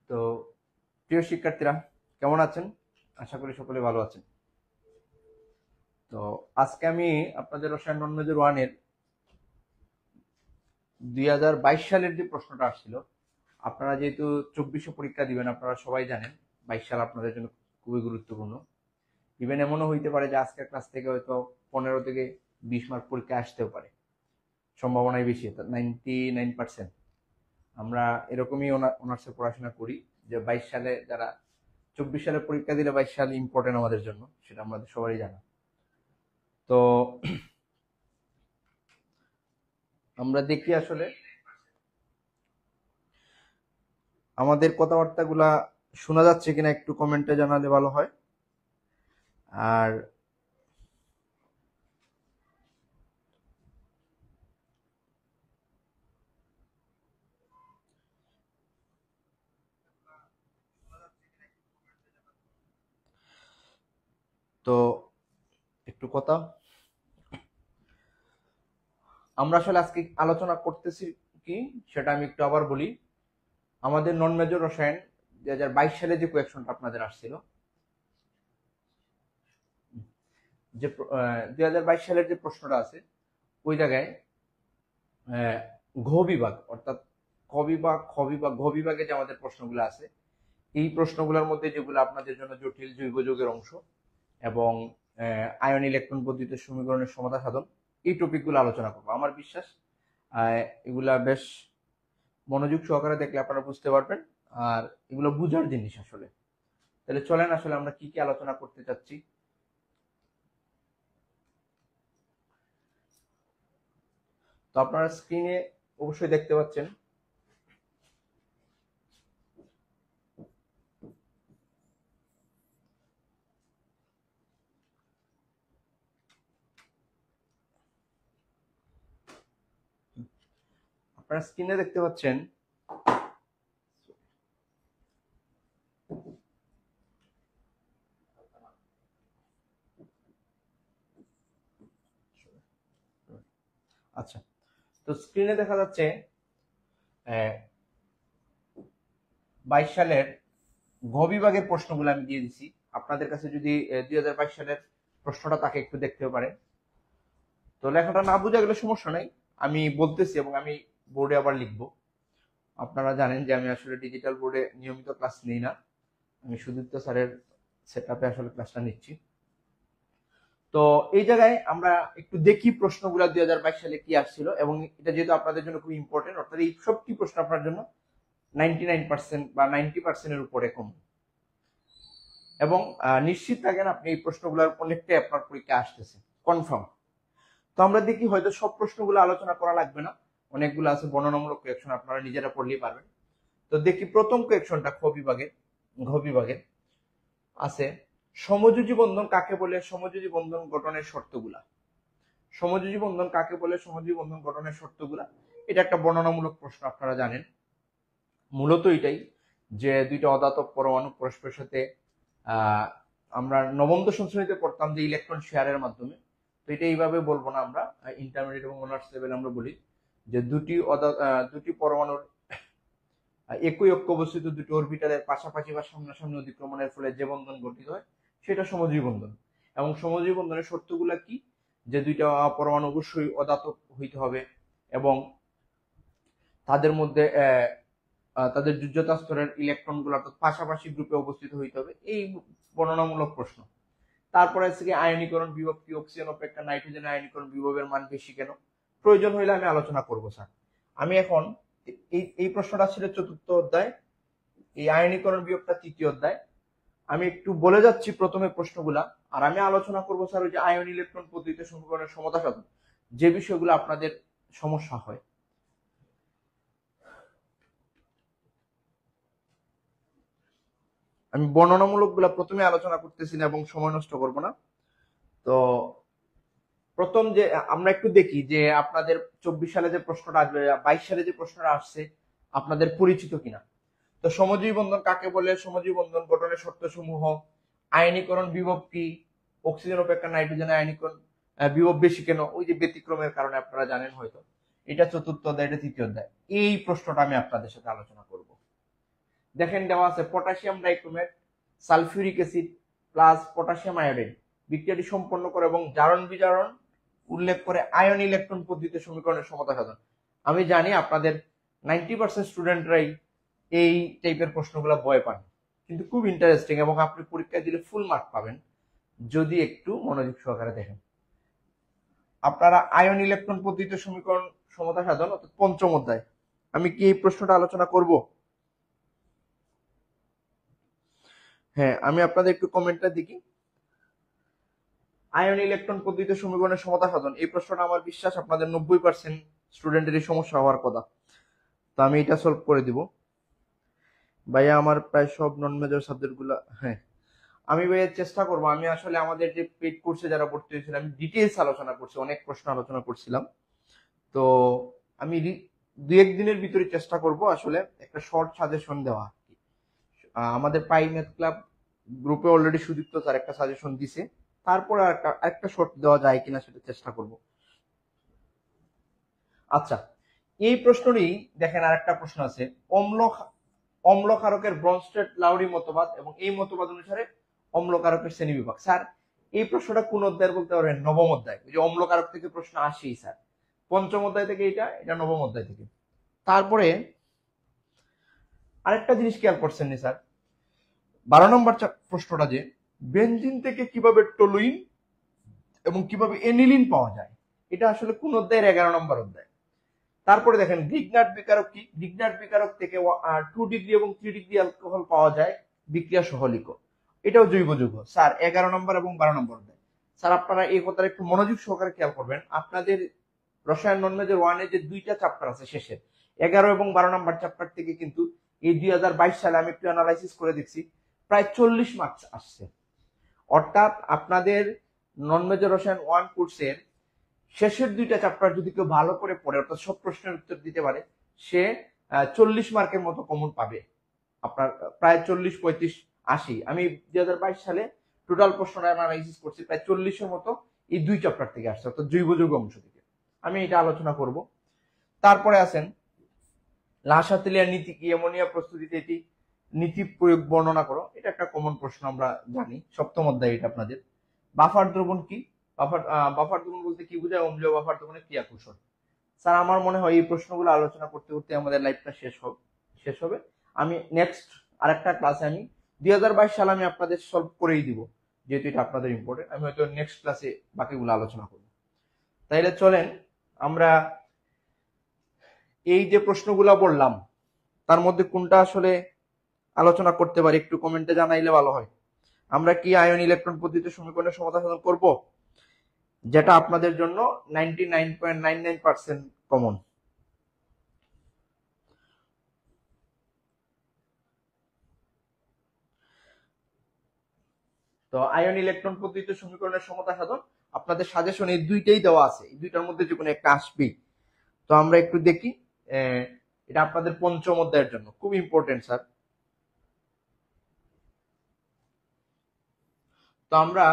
তো প্রিয় শিক্ষার্থীরা কেমন আছেন? আশা করি সকলে ভালো আছেন। তো আজকে আমি আপনাদের রসায়ন নন মেজর 1 এর 2022 সালের যে প্রশ্নটা আসছিল, আপনারা যেহেতু 2400 পরীক্ষা দিবেন, আপনারা সবাই জানেন 22 সাল আপনাদের জন্য খুবই গুরুত্বপূর্ণ। ইভেন এমনও হইতে পারে যে আজকের ক্লাস থেকে হয়তো 15 থেকে 20 মার্ক পরীক্ষা আসতেও পারে, সম্ভাবনাই বেশি, 99%। আমরা এরকমই অনার্সে পড়াশোনা করি যে 22 সালে যারা 24 সালে পরীক্ষা দিলে 22 সাল ইম্পর্টেন্ট আমাদের জন্য, সেটা আমাদের সবারই জানা। তো আমরা দেখি আসলে আমাদের কথাবার্তাগুলা শোনা যাচ্ছে কিনা একটু কমেন্টে জানালে ভালো হয়। আর তো একটু কথা আমরা আসলে আজকে আলোচনা করতেছি কি সেটা আমি একটু আবার বলি। আমাদের নন মেজর রসায়ন 2022 সালে যে কোয়েকশনটা আপনাদের আসছিল, যে 2022 সালের যে প্রশ্নটা আছে ওই জায়গায় ঘ বিভাগ অর্থাৎ ক বিভাগ, খ বিভাগ, ঘ বিভাগে যে আমাদের প্রশ্নগুলো আছে, এই প্রশ্নগুলোর মধ্যে যেগুলো আপনাদের জন্য জটিল জৈব যৌগের অংশ এবং আয়ন ইলেকট্রন পদ্ধতিতে সমীকরণের সমাধান সাধন, এই টপিকগুলো আলোচনা করবো। আমার বিশ্বাস এগুলা বেশ মনোযোগ সহকারে দেখলে আপনারা বুঝতে পারবেন, আর এগুলো বুঝার জিনিস আসলে। তাহলে চলেন আসলে আমরা কি কি আলোচনা করতে চাচ্ছি। তো আপনারা স্ক্রিনে অবশ্যই দেখতে পাচ্ছেন আপনারা স্ক্রিনে দেখতে পাচ্ছেন আচ্ছা, তো স্ক্রিনে দেখা যাচ্ছে 22 সালের ঘ বিভাগের প্রশ্নগুলো আমি দিয়ে দিছি। আপনাদের কাছে যদি 2022 সালের প্রশ্নটা তাকে একটু দেখতেও পারেন। তো লেখাটা না বোঝা গেলে সমস্যা নাই, আমি বলতেছি এবং আমি বোর্ডে আবার লিখবো। আপনারা জানেন যে আমি আসলে ডিজিটাল বোর্ডে নিয়মিত ক্লাস নিই না, আমি সুদীপ্ত স্যারের সেটআপে আসলে ক্লাসটা নিচ্ছি। তো এই জায়গায় আমরা একটু দেখি প্রশ্নগুলো 2022 সালে কি আসছিল, এবং এটা যেহেতু আপনাদের জন্য খুব ইম্পর্টেন্ট, অর্থাৎ এই সবটি প্রশ্ন আপনার জন্য 99% বা 90% এর উপরে কম, এবং নিশ্চিত থাকেন আপনি এই প্রশ্নগুলোর অনেকটাই আপনার পরীক্ষা আসতেছে কনফার্ম। তো আমরা দেখি হয়তো সব প্রশ্নগুলো আলোচনা করা লাগবে না, অনেকগুলো আছে বর্ণনামূলক কোয়েকশন, আপনারা নিজেরা পড়লেই পারবেন। তো দেখি প্রথম কোয়েকশনটা ঘ বিভাগের আছে, সমযোজী বন্ধন কাকে বলে, সমযোজী বন্ধন গঠনের শর্তগুলা। সমযোজী বন্ধন কাকে বলে, সমযোজী বন্ধন গঠনের শর্তগুলা, এটা একটা বর্ণনামূলক প্রশ্ন। আপনারা জানেন মূলত এটাই যে দুইটা অধাতব পরমাণু পরস্পরের সাথে আমরা নবম দশম শ্রেণীতে পড়তাম যে ইলেকট্রন শেয়ারের মাধ্যমে। তো এটা এইভাবে বলবো না, আমরা ইন্টারমিডিয়েট এবং অনার্স লেভেলে আমরা বলি যে দুটি পরমাণুর একই অক্ষ অবস্থিত দুটি অরবিটালের পাশাপাশি বা সামনাসামনি অতিক্রমণের ফলে যে বন্ধন গঠিত হয় সেটা সমযোজী বন্ধন। এবং সমযোজী বন্ধনের শর্তগুলা কি, যে দুইটা পরমাণু অবশ্যই অধাতব হইতে হবে এবং তাদের মধ্যে তাদের যোজ্যতা স্তরের ইলেকট্রন গুলো পাশাপাশি গ্রুপে অবস্থিত হইতে হবে, এই বর্ণনামূলক প্রশ্ন। তারপরে আছে কি আয়নীকরণ বিভব কি, অক্সিজেন অপেক্ষা নাইট্রোজেনের আয়নীকরণ বিভবের মান বেশি কেন, প্রয়োজন হইলে আমি আলোচনা করব স্যার। আমি এখন এই প্রশ্নটা ছিল চতুর্থ অধ্যায়, এই আয়নীকরণ বিভবটা তৃতীয় অধ্যায়। আমি একটু বলে যাচ্ছি প্রথমে প্রশ্নগুলা, আর আমি আলোচনা করবো স্যার ওই যে আয়ন ইলেকট্রন পদ্ধতিতে সমীকরণের সমতা সাধন, যে বিষয়গুলো আপনাদের সমস্যা হয়। আমি বর্ণনামূলক গুলা প্রথমে আলোচনা করতেছি না এবং সময় নষ্ট করব না। তো প্রথম যে আমরা একটু দেখি যে আপনাদের 24 সালে যে প্রশ্নটা আসবে, 22 সালে যে প্রশ্নটা আসছে আপনাদের পরিচিত কিনা। তো সমযোজী বন্ধন কাকে বলে, সমযোজী বন্ধন গঠনের শর্ত সমূহ, আয়নীকরণ বিভব কি, অক্সিজেন অপেক্ষা নাইট্রোজেনের আয়নীকরণ বিভব বেশি কেন, ওই যে ব্যতিক্রমের কারণে আপনারা জানেন হয়তো। এটা চতুর্থ অধ্যায়, এটা তৃতীয় অধ্যায়। এই প্রশ্নটা আমি আপনাদের সাথে আলোচনা করব। দেখেন দেওয়া আছে potassium dichromate sulphuric acid plus potassium iodide বিক্রিয়াটি সম্পন্ন করে এবং জারণ বিজারণ উল্লেখ করে আয়ন ইলেকট্রন পদ্ধতিতে সমীকরণের সমতা সাধন। আমি জানি আপনাদের 90% স্টুডেন্টরাই এই টাইপের প্রশ্নগুলো ভয় পান, কিন্তু খুব ইন্টারেস্টিং এবং আপনি পরীক্ষা দিলে ফুল মার্ক পাবেন যদি একটু মনোযোগ সহকারে দেখেন। আপনারা আয়ন ইলেকট্রন পদ্ধতিতে সমীকরণ সমতা সাধন অর্থাৎ পঞ্চম অধ্যায়, আমি কি এই প্রশ্নটা আলোচনা করব? হ্যাঁ, আমি আপনাদের একটু কমেন্টটা দেখি। আয়ন ইলেকট্রন পদ্ধতিতে সমীকরণের সমতা সাধন, এই প্রশ্নটা আমার বিশ্বাস আপনাদের 90% স্টুডেন্টেরই সমস্যা হওয়ার কথা। তো আমি এটা সলভ করে দিব। ভাইয়া আমার প্রায় সব নন মেজর সাবজেক্ট গুলা, হ্যাঁ আমি ভাইয়া চেষ্টা করবো। আমি আসলে আমাদের যে পেড কোর্সে যারা ভর্তি হয়েছিল আমি ডিটেলস আলোচনা করছি, অনেক প্রশ্ন আলোচনা করছিলাম। তো আমি 2-1 দিনের ভিতরে চেষ্টা করব আসলে একটা শর্ট সাজেশন দেওয়া। আমাদের পাই ম্যাথ ক্লাব গ্রুপে অলরেডি সুদীপ্ত স্যার একটা সাজেশন দিছে, তারপরে একটা শর্ট দেওয়া যায় কিনা সেটা চেষ্টা করব। আচ্ছা, এই প্রশ্নটি দেখেন, আরেকটা প্রশ্ন আছে অম্ল ক্ষারকের ব্রনস্টেড লাউরি মতবাদ এবং এই মতবাদ অনুসারে অম্ল ক্ষারকের শ্রেণী বিভাগ। স্যার এই প্রশ্নটা কোন অধ্যায় বলতে পারবেন? নবম অধ্যায়। ওই যে অম্ল ক্ষারক থেকে প্রশ্ন আসেই স্যার, পঞ্চম অধ্যায় থেকে, এটা নবম অধ্যায় থেকে। তারপরে আরেকটা জিনিস খেয়াল করছেন নি স্যার, 12 নম্বর প্রশ্নটা যে বেনজিন থেকে কিভাবে টলুইন এবং কিভাবে এনিলিন পাওয়া যায়, এটা আসলে কোন অধ্যায়ের? 11 নম্বর অধ্যায়। তারপরে দেখেন গ্রিগনাট বিকারক কি? গ্রিগনাট বিকারক থেকে 2 ডিগ্রি এবং 3 ডিগ্রি অ্যালকোহল পাওয়া যায় বিক্রিয়া সহলিক, এটাও জৈব যৌগ। স্যার 11 নম্বর এবং 12 নম্বর অধ্যায়। স্যার আপনারা এই কথাটা একটু মনোযোগ সহকারে খেয়াল করবেন। আপনাদের রসায়ন নন মেজর 1 এর যে 2টা চ্যাপ্টার আছে শেষের 11 এবং 12 নম্বর চ্যাপ্টার থেকে কিন্তু এই 2022 সালে আমি একটু অ্যানালাইসিস করে দেখছি প্রায় 40 মার্কস আসছে। অর্থাৎ আপনাদের নন মেজর রসায়ন 1 কোর্সের শেষের 2টা চ্যাপ্টার যদি কেউ ভালো করে পড়ে অর্থাৎ সব প্রশ্নের উত্তর দিতে পারে, সে 40 মার্কের মতো কমন পাবে। আপনার প্রায় 40, 35, 80। আমি 2022 সালে টোটাল প্রশ্নটা অ্যানালাইসিস করছি, প্রায় 40-এর মতো এই 2 চ্যাপ্টার থেকে আসছে, অর্থাৎ জৈব যৌগ অংশ থেকে। আমি এটা আলোচনা করব। তারপরে আছেন লাসাতেলিয়ার নীতি কি? অ্যামোনিয়া প্রস্তুতিতে এটি নীতি প্রয়োগ বর্ণনা করো, এটা একটা কমন প্রশ্ন, আমরা জানি, সপ্তম অধ্যায় এটা আপনাদের। বাফার দ্রবণ কি? বাফার দ্রবণ বলতে কি বোঝায়? অম্লীয় বাফার দ্রবণের ক্রিয়া কৌশল। স্যার আমার মনে হয় এই প্রশ্নগুলো আলোচনা করতে করতে আমাদের লাইফটা শেষ হবে। আমি নেক্সট আরেকটা ক্লাসে আমি 2022 সালে আমি আপনাদের সলভ করেই দিব, যেহেতু এটা আপনাদের ইম্পর্টেন্ট। আমি হয়তো নেক্সট ক্লাসে বাকিগুলো আলোচনা করব। তাইলে চলেন আমরা এই যে প্রশ্নগুলো বললাম তার মধ্যে কোনটা আসলে আলোচনা করতে পারি একটু কমেন্টে জানাইলে ভালো হয়। আমরা কি আয়ন ইলেকট্রন পদ্ধতিতে সমীকরণের সমতা সাধন করব, যেটা আপনাদের জন্য 99.99% কমন? তো আয়ন ইলেকট্রন পদ্ধতিতে সমীকরণের সমতা সাধন আপনাদের সাজেশনে এই 2টাই দেওয়া আছে, এই 2টার মধ্যে যে কোনো একটা আসবেই। তো আমরা একটু দেখি, এটা আপনাদের পঞ্চম অধ্যায়ের জন্য খুব ইম্পর্টেন্ট স্যার। তো আমরা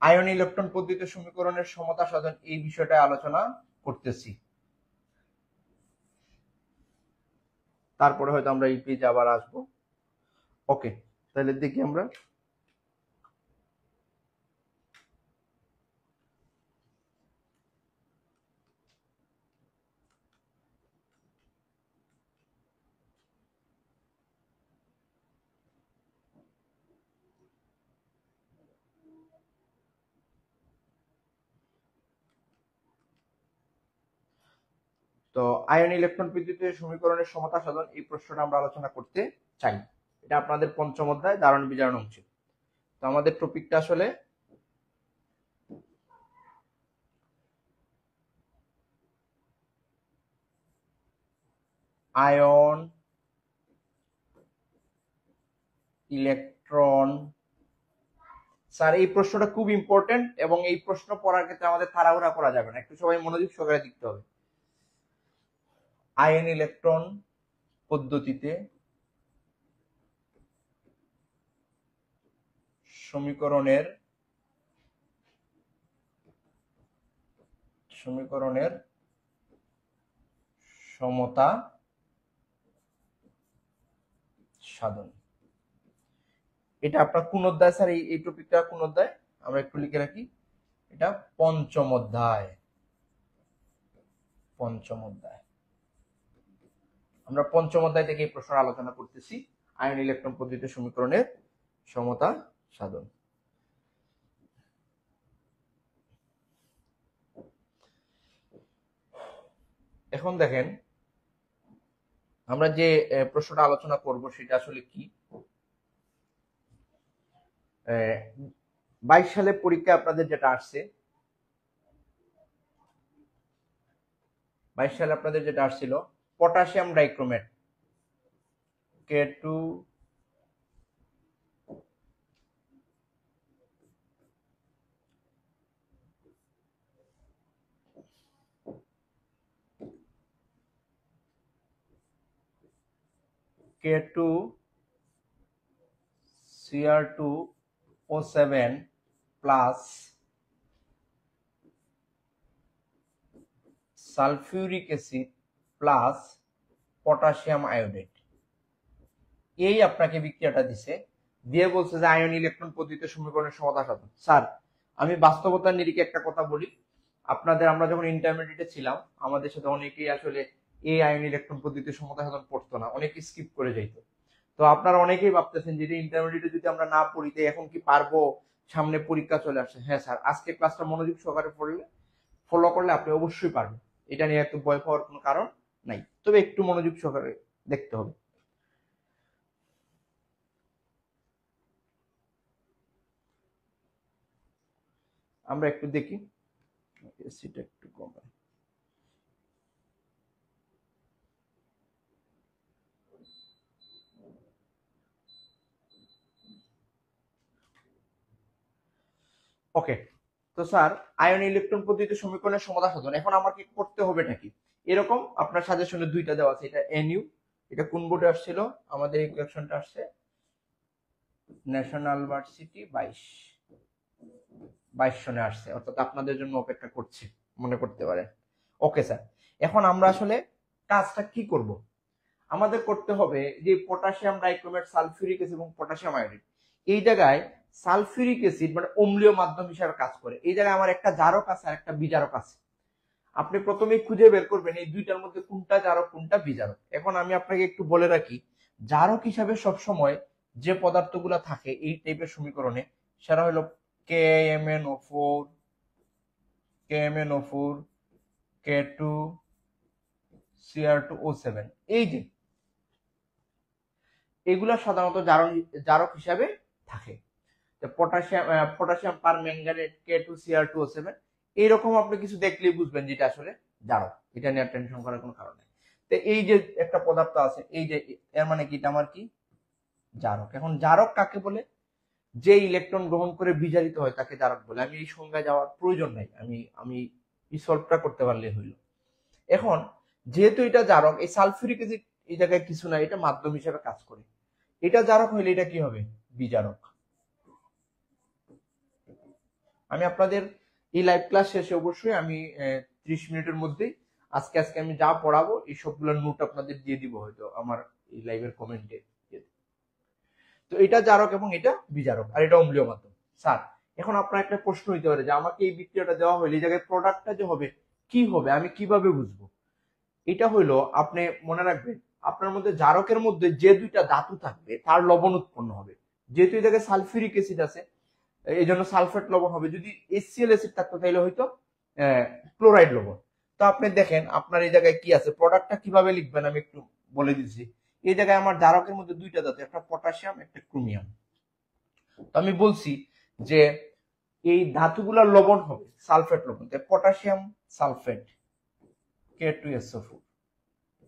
আয়ন ইলেকট্রন পদ্ধতিতে সমীকরণের সমতা সাধন এই বিষয়টা আলোচনা করতেছি। তারপরে হয়তো আমরা এই পেজে আবার আসবো। ওকে, তাহলে দেখি আমরা। তো আয়ন ইলেকট্রন পদ্ধতিতে সমীকরণের সমতা সাধন এই প্রশ্নটা আমরা আলোচনা করতে চাই। এটা আপনাদের পঞ্চম অধ্যায় ধারণ বিজারণ অংশ। তো আমাদের টপিকটা আসলে আয়ন ইলেকট্রন। স্যার এই প্রশ্নটা খুব ইম্পর্টেন্ট এবং এই প্রশ্ন পড়ার ক্ষেত্রে আমাদের তাড়াহুড়া করা যাবে না, একটু সবাই মনোযোগ সহকারে দেখতে হবে। আয়ন ইলেকট্রন পদ্ধতিতে সমীকরণের সমতা সাধন। এটা আপনার কোন অধ্যায় স্যার? এই টপিকটা কোন অধ্যায়? আমরা একটু লিখে রাখি, এটা পঞ্চম অধ্যায়। পঞ্চম অধ্যায়, আমরা পঞ্চম অধ্যায় থেকে এই প্রশ্ন আলোচনা করতেছি, আয়ন ইলেকট্রন পদ্ধতি সমীকরণের সমতা সাধন। এখন দেখেন আমরা যে প্রশ্নটা আলোচনা করব সেটা আসলে কি। 22 সালে পরীক্ষা আপনাদের যেটা আসছে, 22 সালে আপনাদের যেটা আসছিল potassium dichromate K2 Cr2O7 plus sulphuric acid plus potassium iodide, এই আপনাকে বিক্রিয়াটা দিছে, দিয়ে বলছে যে আয়ন ইলেকট্রন পদ্ধতিতে সমীকরণের সমতা সাধন। স্যার আমি বাস্তবতার নিরিখে একটা কথা বলি, আপনাদের আমরা যখন ইন্টারমিডিয়েটে ছিলাম আমাদের সাথে অনেকেই আসলে এই আয়ন ইলেকট্রন পদ্ধতিতে সমতা সাধন পড়তো না, অনেকে স্কিপ করে যাইতো। তো আপনারা অনেকেই ভাবতেছেন যে ইন্টারমিডিয়েটে যদি আমরা না পড়িতে এখন কি পারবো, সামনে পরীক্ষা চলে আসছে। হ্যাঁ স্যার, আজকে ক্লাসটা মনোযোগ সহকারে পড়লে, ফলো করলে আপনি অবশ্যই পারবেন, এটা নিয়ে একটু ভয় পাওয়ার কোনো কারণ নাই, তবে একটু মনোযোগ সহকারে দেখতে হবে। আমরা একটু দেখি, এসিটা একটু কমাই। ওকে, তো স্যার আয়ন ইলেকট্রন পদ্ধতিতে সমীকরণের সমতা সাধন, এখন আমাকে করতে হবে নাকি এরকম আপনার সাজেশনে দুইটা দেওয়া আছে, এটা এনইউ, এটা কোন বোর্ডে আসছিল? আমাদের এই কোয়েশ্চনটা আসছে ন্যাশনাল ভার্সিটি 22 সনে আসছে, অর্থাৎ আপনাদের জন্য অপেক্ষা করছে, মনে করতে পারেন। ওকে স্যার, এখন আমরা আসলে কাজটা কি করব? আমাদের করতে হবে যে পটাশিয়াম ডাইক্রোমেট, সালফিউরিক অ্যাসিড এবং পটাশিয়াম আয়োডাইড, এই জায়গায় সালফিউরিক অ্যাসিড মানে অম্লীয় মাধ্যম হিসাবে কাজ করে, এই জায়গায় আমার একটা জারক আছে আর একটা বিজারক আছে। আপনি প্রথমেই খুঁজে বের করবেন এই দুইটার মধ্যে কোনটা জারক কোনটা বিজারক। এখন আমি আপনাকে একটু বলে রাখি, জারক হিসাবে সবসময় যে পদার্থগুলো থাকে এই টাইপের সমীকরণে, সেটা হলো KMnO4, KMnO4, K2, Cr2O7, এই যে এগুলা সাধারণত জারক হিসাবে থাকে। পটাশিয়াম পার ম্যাঙ্গানেট K2Cr2O7, এইরকম আপনি কিছু দেখলেই বুঝবেন যেটা আসলে জারক, এটা নিয়ে টেনশন করার কোনো কারণ নেই। তো এই যে একটা পদার্থ আছে, এই যে এর মানে কি, এটা আমার কি জারক। এখন জারক কাকে বলে? যে ইলেকট্রন গ্রহণ করে বিজারিত হয় তাকে জারক বলে। আমি এই সংজ্ঞায় যাওয়ার প্রয়োজন নাই, আমি এই সলভটা করতে পারলে হইল। এখন যেহেতু এটা জারক, এই সালফিউরিক অ্যাসিড এই জায়গায় কিছু না, এটা মাধ্যম হিসেবে কাজ করে, এটা জারক হইলে এটা কি হবে? বিজারক। আমি আপনাদের এই লাইভ ক্লাস শেষে অবশ্যই আমি 30 মিনিটের মধ্যেই আজকে আমি যা পড়াবো এই সবগুলোর নোট আপনাদের দিয়ে দিব হয়তো আমার এই লাইভের কমেন্টে। তো এটা জারক এবং এটা বিজারক, আর এটা অম্লীয় মাধ্যম। স্যার এখন আপনার একটা প্রশ্ন হইতে পারে যে আমাকে এই বিক্রিয়াটা দেওয়া হলে এই জায়গায় প্রোডাক্টটা যে হবে কি হবে, আমি কিভাবে বুঝবো? এটা হইলো, আপনি মনে রাখবেন আপনার মধ্যে জারকের মধ্যে যে দুইটা ধাতু থাকবে তার লবণ উৎপন্ন হবে। যেহেতু এই জায়গায় সালফিউরিক অ্যাসিড আছে এই জন্য সালফেট লবণ হবে, যদি HCl অ্যাসিড থাকতো তাহলে হয়তো ক্লোরাইড লবণ। তো আপনি দেখেন আপনার এই জায়গায় কি আছে, প্রোডাক্টটা কিভাবে লিখবেন আমি একটু বলে দিচ্ছি। এই জায়গায় আমার জারকের মধ্যে দুইটা ধাতু, একটা পটাশিয়াম একটা ক্রোমিয়াম। তো আমি বলছি যে এই ধাতুগুলোর লবণ হবে সালফেট লবণ, তাই potassium sulphate K2SO4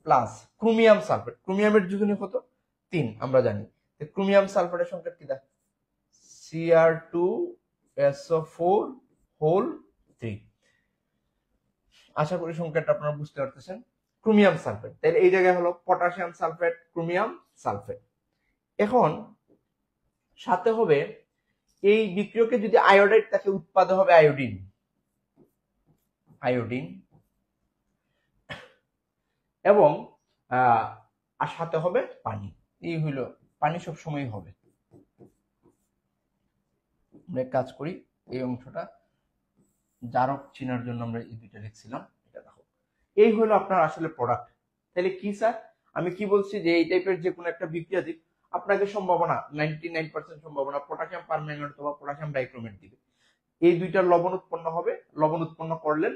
plus chromium sulphate, ক্রোমিয়ামের যৌগিক কত? 3 আমরা জানি, ক্রোমিয়াম সালফেটের সংকেত কি? Cr2SO4 whole 3। আশা করি সংকেতটা আপনারা বুঝতে পারতেছেন, ক্রোমিয়াম সালফেট। তাহলে এই জায়গায় হলো পটাশিয়াম সালফেট, ক্রোমিয়াম সালফেট। এখন সাথে হবে এই বিক্রিয়কে যদি আয়োডাইড থাকে উৎপাদন হবে আয়োডিন, আয়োডিন। এবং আর সাথে হবে পানি। এই হইলো পানি সবসময় হবে। আমরা কাজ করি এই অংশটা জারক চিনার জন্য আমরা এই দুইটা লিখছিলাম। এটা দেখো, এই হলো আপনার আসলে প্রোডাক্ট। তাহলে কি স্যার, আমি কি বলছি যে এই টাইপের যে কোনো একটা বিক্রিয়া দিক আপনাকে সম্ভাবনা 99% সম্ভাবনা পটাশিয়াম পারম্যাঙ্গানেট অথবা পটাশিয়াম ডাইক্রোমেট দিবে। এই দুইটার লবণ উৎপন্ন হবে, লবণ উৎপন্ন করলেন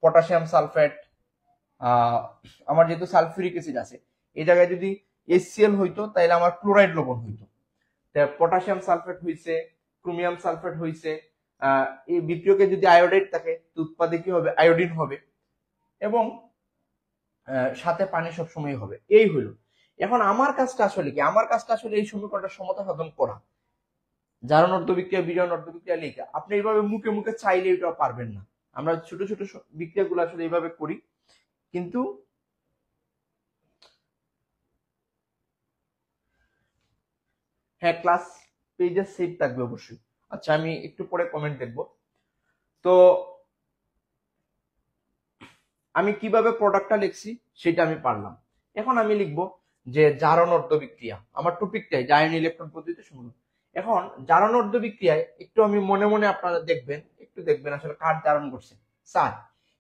পটাশিয়াম সালফেট, আমার যেহেতু সালফিউরিক অ্যাসিড আছে এই জায়গায় যদি HCl হইতো তাহলে আমার ক্লোরাইড লবণ হইতো। পটাশিয়াম সালফেট হইছে, ক্রোমিয়াম সালফেট হইছে, এই বিক্রিয়কে যদি আয়োডাইড থাকে তো উৎপাদে কি হবে, আয়োডিন হবে এবং সাথে পানি সবসময় হবে। এই হইল। এখন আমার কাজটা আসলে কি, আমার কাজটা আসলে এই সমীকরণটা সমতা সাধন করা, জারণ অর্ধবিক্রিয়া বিজারণ অর্ধবিক্রিয়া লেখা। আপনি এইভাবে মুখে মুখে চাইলে এটাও পারবেন না। আমরা ছোট ছোট বিক্রিয়াগুলো আসলে এইভাবে করি, কিন্তু হ্যাঁ ক্লাস পেজে সেভ থাকবে অবশ্যই। আচ্ছা আমি একটু পরে কমেন্ট দেখব। তো আমি কিভাবে প্রোডাক্টটা লিখছি সেটা আমি পারলাম। এখন আমি লিখবো যে জারণ অর্ধবিক্রিয়া, আমার টপিকটাই জারণ ইলেকট্রন পদ্ধতিতে শুনুন। এখন জারণ অর্ধবিক্রিয়ায় একটু আমি মনে মনে আপনারা দেখবেন, একটু দেখবেন আসলে কার জারণ করছে। স্যার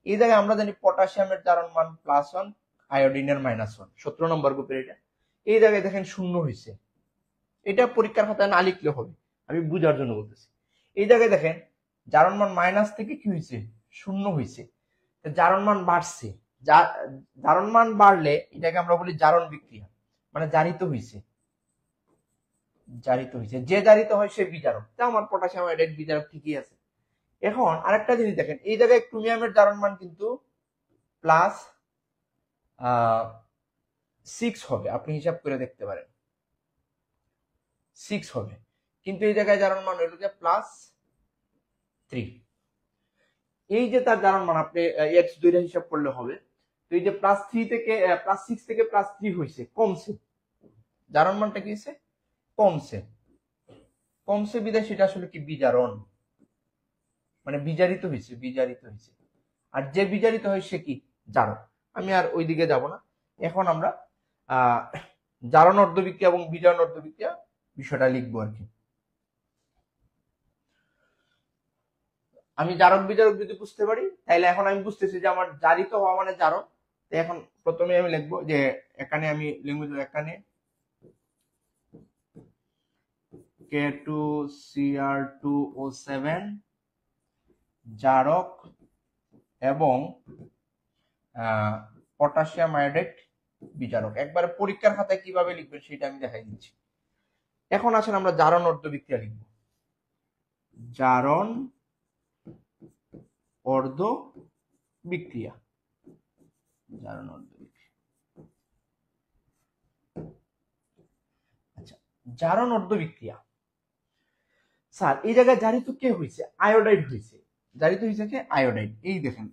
এই জায়গায় আমরা জানি পটাশিয়ামের জারণ মান +1, আয়োডিনের -1, 17 নম্বর গ্রুপের এটা। এই জায়গায় দেখেন শূন্য হয়েছে, এটা পরীক্ষার খাতায় না লিখলে হবে, আমি বুঝার জন্য বলতেছি। এই জায়গায় দেখেন জারণ মান মাইনাস থেকে কি হয়েছে, শূন্য হয়েছে, জারণ মান বাড়ছে। জারণ মান বাড়লে এটাকে আমরা বলি জারণ বিক্রিয়া, মানে জারিত হয়েছে, জারিত হয়েছে। যে জারিত হয় সে বিজারক। তা আমার পটাশিয়াম আয়োডাইড বিজারক ঠিকই আছে। এখন আরেকটা জিনিস দেখেন, এই জায়গায় ক্রোমিয়ামের জারণ মান কিন্তু +6 হবে, আপনি হিসাব করে দেখতে পারেন 6 হবে, কিন্তু এই জায়গায় জারণ মান হইল যে +3। এই যে তার জারণ মান আপনি x2 এর হিসাব করলে হবে। তো এই যে +3 থেকে +6 থেকে +3 হয়েছে, কমছে, জারণ মানটা কি হয়েছে, কমছে। কমছে বিধায় সেটা আসলে কি বিজারণ, মানে বিজারিত হয়েছে, বিজারিত হয়েছে। আর যে বিজারিত হয় সে কি জারক। আমি আর ওইদিকে যাব না। এখন আমরা জারণ অর্ধবিক্রিয়া এবং বিজারণ অর্ধবিক্রিয়া বিষয়টা লিখবো আর কি। আমি জারক বিজারক যদি বুঝতে পারি তাহলে এখন আমি বুঝতেছি যে আমার জারিত হওয়া মানে জারক। এখন প্রথমে আমি লিখবো যে এখানে আমি লিখবো এখানে K2Cr2O7 জারক এবং পটাশিয়াম আয়োডাইড বিজারক। একবারে পরীক্ষার খাতায় কিভাবে লিখবেন সেটা আমি দেখাই দিচ্ছি। এখন আসেন আমরা জারণ অর্ধবিক্রিয়া লিখব। জারণ অর্ধবিক্রিয়া, জারণ অর্ধবিক্রিয়া। আচ্ছা জারণ অর্ধবিক্রিয়া, স্যার এই জায়গায় জারিত কে হয়েছে, আয়োডাইড হয়েছে। জারিত হয়েছে কে, আয়োডাইড। এই দেখেন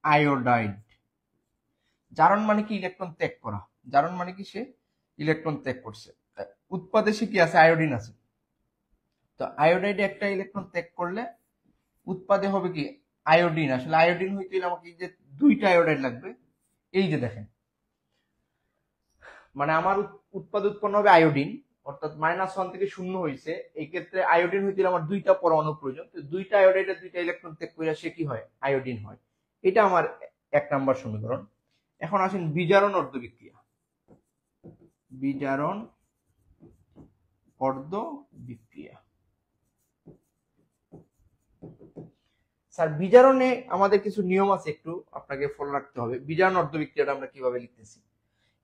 আয়োডাইড, জারণ মানে কি ইলেকট্রন ত্যাগ করা, জারণ মানে কি সে ইলেকট্রন ত্যাগ করছে। উৎপাদে সে কি আছে, আয়োডিন আছে। তো আয়োডাইডে একটা ইলেকট্রন ত্যাগ করলে উৎপাদে হবে কি আয়োডিন। আসলে আয়োডিন হইতে গেলে আমাকে যে দুইটা আয়োডাইড লাগবে। এই যে দেখেন, মানে আমার উৎপাদ উৎপন্ন হবে আয়োডিন, অর্থাৎ -1 থেকে 0 হয়েছে। এই ক্ষেত্রে আয়োডিন হইতে আমার দুইটা পরমাণু প্রয়োজন। তো দুইটা আয়োডাইডের দুইটা ইলেকট্রন ত্যাগ করে সে কি হয়, আয়োডিন হয়। এটা আমার 1 নম্বর সমীকরণ। এখন আসেন বিজারণ অর্ধবিক্রিয়া। বিজারণ অর্ধবিক্রিয়া, স্যার বিজারণে আমাদের কিছু নিয়ম আছে, একটু আপনাকে ফলো রাখতে হবে। বিজারণ অর্ধবিক্রিয়াটা আমরা কিভাবে লিখতেছি,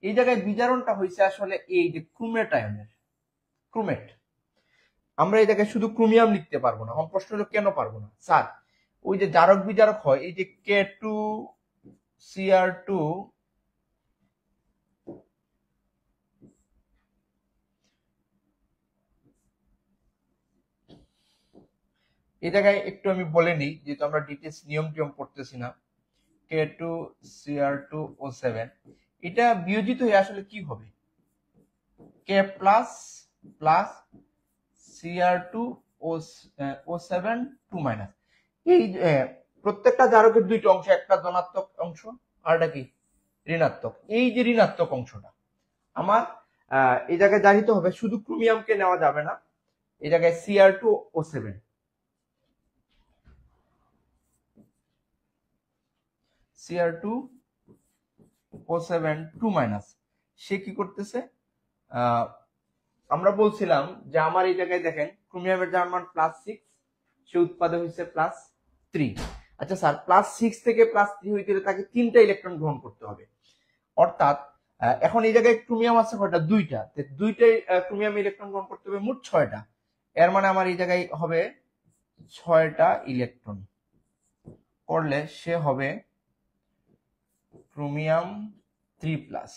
এই জায়গায় বিজারণটা হয়েছে আসলে এই যে ক্রোমেট আয়নের, ক্রোমেট। আমরা এই জায়গায় শুধু ক্রোমিয়াম লিখতে পারবো না। এখন প্রশ্ন হলো কেন পারবো না, স্যার ওই যে জারক বিজারক হয়, এই যে K2Cr2 এই জায়গায় একটু আমি বলে নিই, যেহেতু আমরা ডিটেলস নিয়ম টিয়ম পড়তেছি না। K2Cr2O7 এটা বিয়োজিত হয়ে আসলে কি হবে, K plus plus Cr2O7 2 minus. এই প্রত্যেকটা জারকের দুইটা অংশ, একটা ধনাত্মক অংশ আরটা কি ঋণাত্মক। এই যে ঋণাত্মক অংশটা আমার এই জায়গায় জানিতে হবে, শুধু ক্রোমিয়ামকে নেওয়া যাবে না, এই জায়গায় Cr2O7 Cr2O7 2- সে কি করতেছে, আমরা বলছিলাম যে আমার এই জায়গায় দেখেন ক্রোমিয়ামের যার মান +6, সে উৎপাদে হয়েছে +3। আচ্ছা স্যার, +6 থেকে +3 হইতে গেলে তাকে 3টা ইলেকট্রন গ্রহণ করতে হবে, অর্থাৎ এখন এই জায়গায় ক্রোমিয়াম আছে কয়টা, 2টা, দুইটাই ক্রোমিয়াম ইলেকট্রন গ্রহণ করতে হবে মোট 6টা। এর মানে আমার এই জায়গায় হবে 6টা ইলেকট্রন করলে সে হবে ক্রোমিয়াম 3+,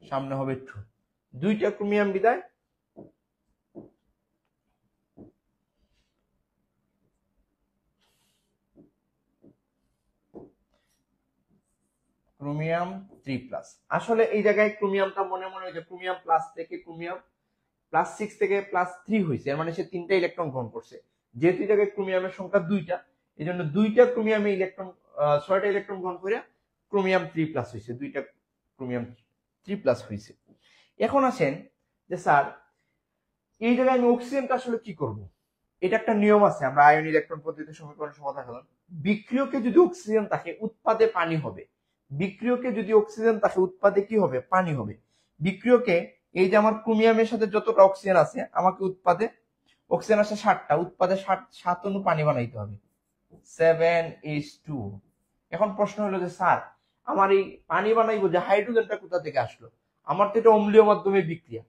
সামনে হবে 2, 2টা ক্রোমিয়াম বিদায় ক্রোমিয়াম 3+। আসলে এই জায়গায় ক্রোমিয়ামটা মনে মনে হয় যে ক্রোমিয়াম প্লাস থেকে ক্রোমিয়াম +6 থেকে +3 হয়েছে, এর মানে সে 3টা ইলেকট্রন গ্রহণ করছে। যেহেতু এই জায়গায় ক্রোমিয়ামের সংখ্যা 2টা, এই জন্য 2টা ক্রোমিয়ামে ইলেকট্রন 6টা ইলেকট্রন গ্রহণ করে ক্রোমিয়াম 3+ হয়েছে, 2টা ক্রোমিয়াম 3+ হয়েছে। এখন আসেন যে স্যার এই জায়গায় আমি অক্সিজেনটা আসলে কি করব। এটা একটা নিয়ম আছে, আমরা আয়ন ইলেকট্রন পদ্ধতি সমীকরণ সমাধান করলাম। বিক্রিয়কে যদি অক্সিজেন থাকে উৎপাদে পানি হবে, বিক্রিয়কে যদি অক্সিজেন থাকে উৎপাদে কি হবে, পানি হবে। বিক্রিয়কে এই যে আমার ক্রোমিয়ামের সাথে যতটা অক্সিজেন আছে, আমাকে উৎপাদে অক্সিজেন আছে 7টা, উৎপাদে 7 অণু পানি বানাইতে হবে 7:2। এখন প্রশ্ন হলো যে স্যার আমার এই পানি বানাইবো যে হাইড্রোজেনটা কোথা থেকে আসলো, আমার তো এটা অম্লীয় মাধ্যমে বিক্রিয়া,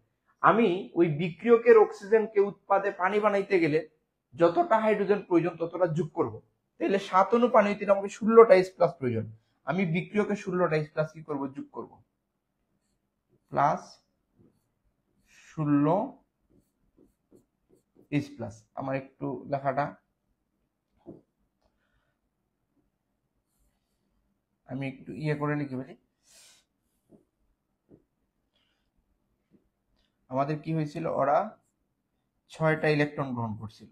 আমি ওই বিক্রিয়কের অক্সিজেনকে উৎপাদে পানি বানাইতে গেলে যতটা হাইড্রোজেন প্রয়োজন ততটা যোগ করব, তাহলে 7 অণু পানি হইতে আমাকে 16টা H+ প্রয়োজন। আমি বিক্রিয়কে 16টা H+ কি করব, যোগ করব, +16 H+। আমার একটু লেখাটা আমি একটু ইয়ে করে লিখে ফেলি। আমাদের কি হয়েছিল, ওরা 6টা ইলেকট্রন গ্রহণ করছিল,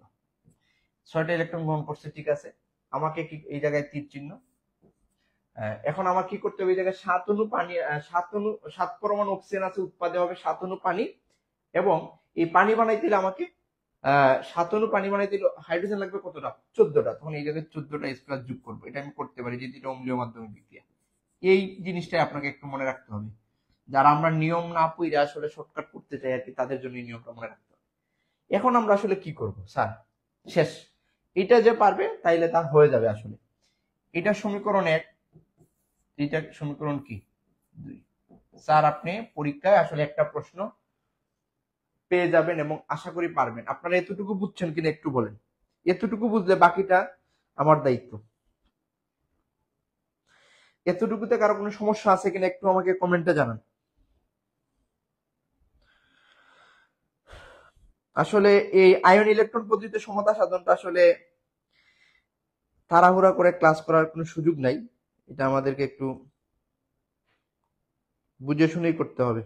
6টা ইলেকট্রন গ্রহণ করছে, ঠিক আছে। আমাকে কি এই জায়গায় তীর চিহ্ন, এখন আমার কি করতে হবে, এই জায়গায় 7 অণু পানি, 7 পরমাণু অক্সিজেন আছে, উৎপাদে হবে 7 অণু পানি, এবং এই পানি বানাইতে হলে আমাকে 7 অণু পানি বানাইতে হলে হাইড্রোজেন লাগবে কতটা, 14টা। তখন এই জায়গায় 14টা H+ যোগ করবো, এটা আমি করতে পারি যেহেতু এটা অম্লীয় মাধ্যমে বিক্রিয়া। এই জিনিসটাই আপনাকে একটু মনে রাখতে হবে, যারা আমরা নিয়ম না পড়ে আসলে শর্টকাট করতে চাই আর কি, তাদের জন্য এই নিয়মটা মনে রাখতে হবে। এখন আমরা আসলে কি করব স্যার, শেষ, এটা যে পারবে তাইলে তার হয়ে যাবে। আসলে এটা সমীকরণ 1, এটা সমীকরণ কি 2। স্যার আপনি পরীক্ষায় আসলে একটা প্রশ্ন পেয়ে যাবেন এবং আশা করি পারবেন। আপনারা এতটুকু বুঝছেন কিনা একটু বলেন, এতটুকু বুঝলে বাকিটা আমার দায়িত্ব। এতটুকুতে কারো কোনো সমস্যা আছে কিনা একটু আমাকে কমেন্টে জানান। আসলে এই আয়ন ইলেকট্রন পদ্ধতিতে সমতা সাধনটা আসলে তাড়াহুড়া করে ক্লাস করার কোনো সুযোগ নাই, এটা আমাদেরকে একটু বুঝে শুনেই করতে হবে।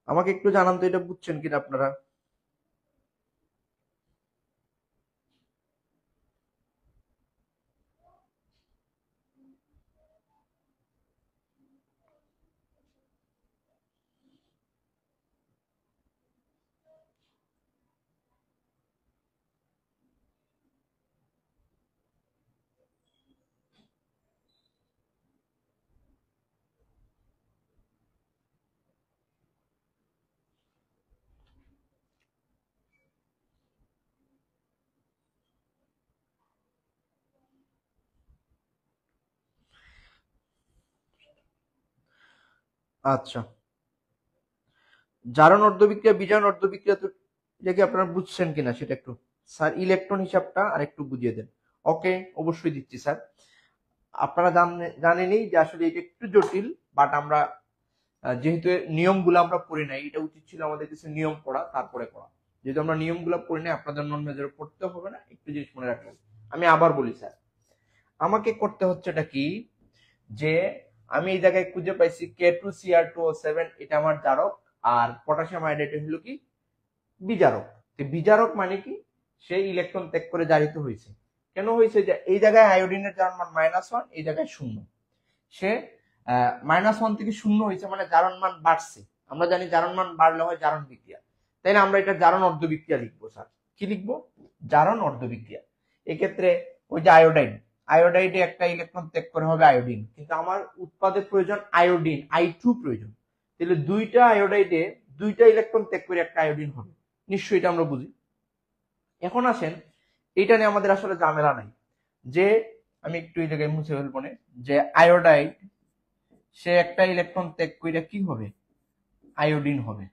আমাকে একটু জানান তো এটা বুঝছেন কিনা আপনারা। আচ্ছা, জারণ অর্ধবিক্রিয়া বিজারণ অর্ধবিক্রিয়া, তো এটা কি আপনারা বুঝছেন কিনা সেটা একটু স্যার ইলেকট্রন হিসাবটা আর একটু বুঝিয়ে দেন। ওকে, অবশ্যই দিচ্ছি স্যার। আপনারা জানেনই যে আসলে এটা একটু জটিল, বাট আমরা যেহেতু নিয়মগুলো আমরা পড়ি নাই, এটা উচিত ছিল আমাদের কিছু নিয়ম পড়া তারপরে করা। যেহেতু আমরা নিয়মগুলো পড়ি নাই, আপনাদের নন মেজরে পড়তে হবে না, একটু জিনিস মনে রাখবেন। আমি আবার বলি স্যার, আমাকে করতে হচ্ছে এটা কি, যে আমি এই জায়গায় খুঁজে পাইছি K2Cr2O7, এটা আমার জারক, আর পটাশিয়াম আয়োডাইড হলো কি বিজারক। যে বিজারক মানে কি, সে ইলেকট্রন ত্যাগ করে জারিত হয়েছে। কেন হয়েছে, যে এই জায়গায় আয়োডিনের জারণ মান -1, এই জায়গায় 0, সে -1 থেকে 0 হয়েছে, মানে জারণ মান বাড়ছে। আমরা জানি জারণ মান বাড়লে হয় জারণ বিক্রিয়া, তাই না? আমরা এটা জারণ অর্ধবিক্রিয়া লিখবো। স্যার কি লিখবো? জারণ অর্ধবিক্রিয়া। এক্ষেত্রে ওই যে আয়োডাইডে একটা ইলেকট্রন ত্যাগ করে হবে আয়োডিন, কিন্তু আমার উৎপাদের প্রয়োজন আয়োডিন, I2 প্রয়োজন। তাহলে দুইটা আয়োডাইডে দুইটা ইলেকট্রন ত্যাগ করে একটা আয়োডিন হবে, নিশ্চয়ই এটা আমরা বুঝি। এখন আসেন, এটা নিয়ে আমাদের আসলে ঝামেলা নাই, যে আমি একটু এই জায়গায় মুছে ফেলবো না, যে আয়োডাইড সে একটা ইলেকট্রন ত্যাগ করে কি হবে, আয়োডিন হবে।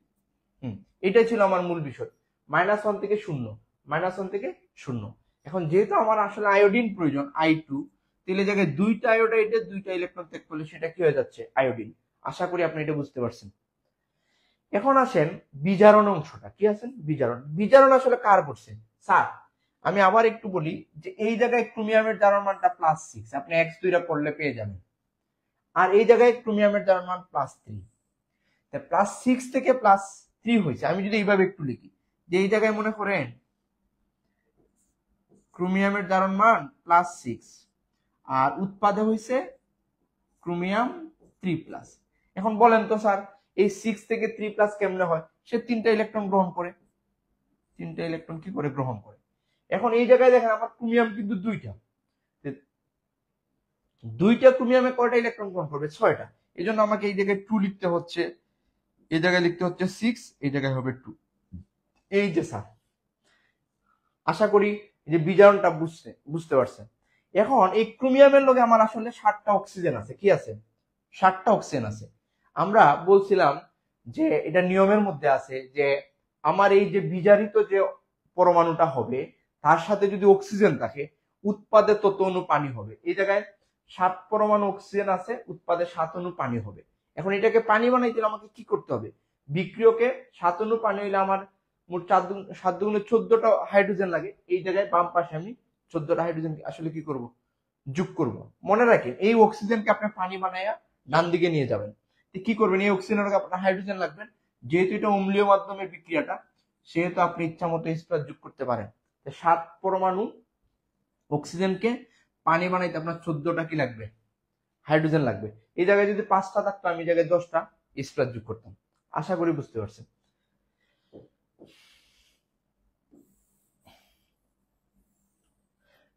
এটাই ছিল আমার মূল বিষয়, -1 থেকে 0, -1 থেকে 0। এখন যেহেতু আমার আসলে আয়োডিন প্রয়োজন I2, তাহলে জায়গায় দুইটা আয়োডাইডে দুইটা ইলেকট্রন ত্যাগ করলে সেটা কি হয়ে যাচ্ছে, আয়োডিন। আশা করি আপনি এটা বুঝতে পারছেন। এখন আসেন বিজারণ অংশটা, কি আছেন বিজারণ আসলে কার করছে স্যার? আমি আবার একটু বলি, যে এই জায়গায় ক্রোমিয়ামের জারণ মানটা +6, আপনি x2 করলে পেয়ে যাবেন। আর এই জায়গায় ক্রোমিয়ামের জারণ মান +3, +6 থেকে +3 হয়েছে। আমি যদি এইভাবে একটু লিখি, যে এই জায়গায় মনে করেন ক্রোমিয়ামের জারণ মান +6 আর উৎপাদে হয়েছে ক্রোমিয়াম 3+। এখন বলেন তো স্যার, এই 6 থেকে 3+ কেমনে হয়? সে 3টা ইলেকট্রন গ্রহণ করে, 3টা ইলেকট্রন কি করে গ্রহণ করে। এখন এই জায়গায় দেখেন আমার ক্রোমিয়াম কিন্তু দুইটা ক্রোমিয়ামে কয়টা ইলেকট্রন গ্রহণ করবে, 6টা। এই জন্য আমাকে এই জায়গায় 2 লিখতে হচ্ছে, এই জায়গায় লিখতে হচ্ছে 6, এই জায়গায় হবে 2। এই যে স্যার, আশা করি যে বিজারণটা বুঝতে পারছেন। এখন এই ক্রোমিয়ামের লগে আমার আসলে 7টা অক্সিজেন আছে, কি আছে, 7টা অক্সিজেন আছে। আমরা বলছিলাম যে এটা নিয়মের মধ্যে আছে, যে আমার এই যে বিজারিত যে পরমাণুটা হবে তার সাথে যদি অক্সিজেন থাকে, উৎপাদে তত অণু পানি হবে। এই জায়গায় 7 পরমাণু অক্সিজেন আছে, উৎপাদে 7 অণু পানি হবে। এখন এটাকে পানি বানাইতে আমাকে কি করতে হবে, বিক্রিয়কে 7 অণু পানি হইলে আমার মোট 7 দুগুণে 14টা হাইড্রোজেন লাগে। এই জায়গায় বাম পাশে আমি 14টা হাইড্রোজেন আসলে কি করব, যোগ করব। মনে রাখেন, এই অক্সিজেনকে আপনি পানি বানাইয়া ডান দিকে নিয়ে যাবেন। কি করবেন, এই অক্সিজেনের আপনার হাইড্রোজেন লাগবেন, যেহেতু এটা অম্লীয় মাধ্যমের বিক্রিয়াটা, সেহেতু আপনি ইচ্ছা মতো H+ যোগ করতে পারেন। 7 পরমাণু অক্সিজেনকে পানি বানাইতে আপনার 14টা কি লাগবে, হাইড্রোজেন লাগবে। এই জায়গায় যদি 5টা থাকতো, আমি এই জায়গায় 10টা H+ যোগ করতাম। আশা করি বুঝতে পারছেন।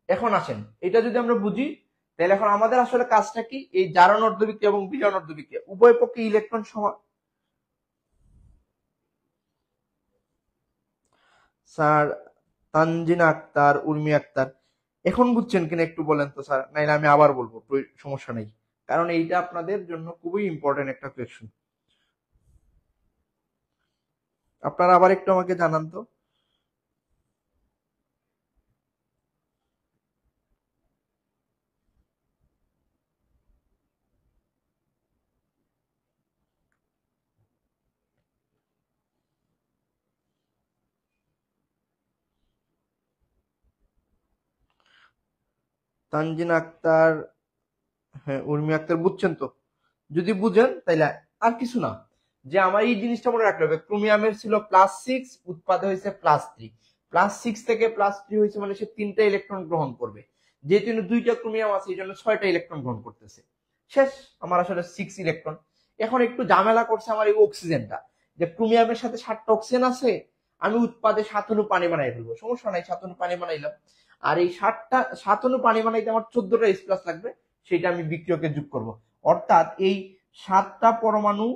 এখন আসেন, এটা যদি আমরা বুঝি, তাহলে এখন আমাদের আসলে কাজটা কি, এই জারণ অর্ধবিক্রিয়া এবং বিজারণ অর্ধবিক্রিয়া উভয় পক্ষে ইলেকট্রন সমান। স্যার তানজিনা আক্তার, উর্মি আক্তার, এখন বুঝছেন কিনা একটু বলেন তো স্যার, নাইলে আমি আবার বলবো, সমস্যা নেই, কারণ এইটা আপনাদের জন্য খুবই ইম্পর্টেন্ট একটা কোয়েশ্চন। আপনারা আবার একটু আমাকে জানান তো। তানজিনা আক্তার, হ্যাঁ উর্মি আক্তার, বুঝছেন তো? যদি বুঝেন তাইলে আর কিছু না, যে আমার এই জিনিসটা মনে রাখতে হবে, ক্রোমিয়ামের ছিল +6, উৎপাদে হয়েছে +3, +6 থেকে +3 হয়েছে, মানে সে 3টা ইলেকট্রন গ্রহণ করবে। যেহেতু দুইটা ক্রোমিয়াম আছে, এই জন্য 6টা ইলেকট্রন গ্রহণ করতেছে। শেষ, আমার আসলে 6 ইলেকট্রন। এখন একটু ঝামেলা করছে আমার এই অক্সিজেনটা, যে ক্রোমিয়ামের সাথে 7টা অক্সিজেন আছে, আমি উৎপাদে 7 অণু পানি বানাই ফেলবো, সমস্যা নাই, 7 অণু পানি বানাইলাম। আর এই 7 অণু পানি বানাইতে আমার 14টা H+ লাগবে, সেটা আমি বিক্রিয়কে যোগ করব। অর্থাৎ এই 7টা পরমাণু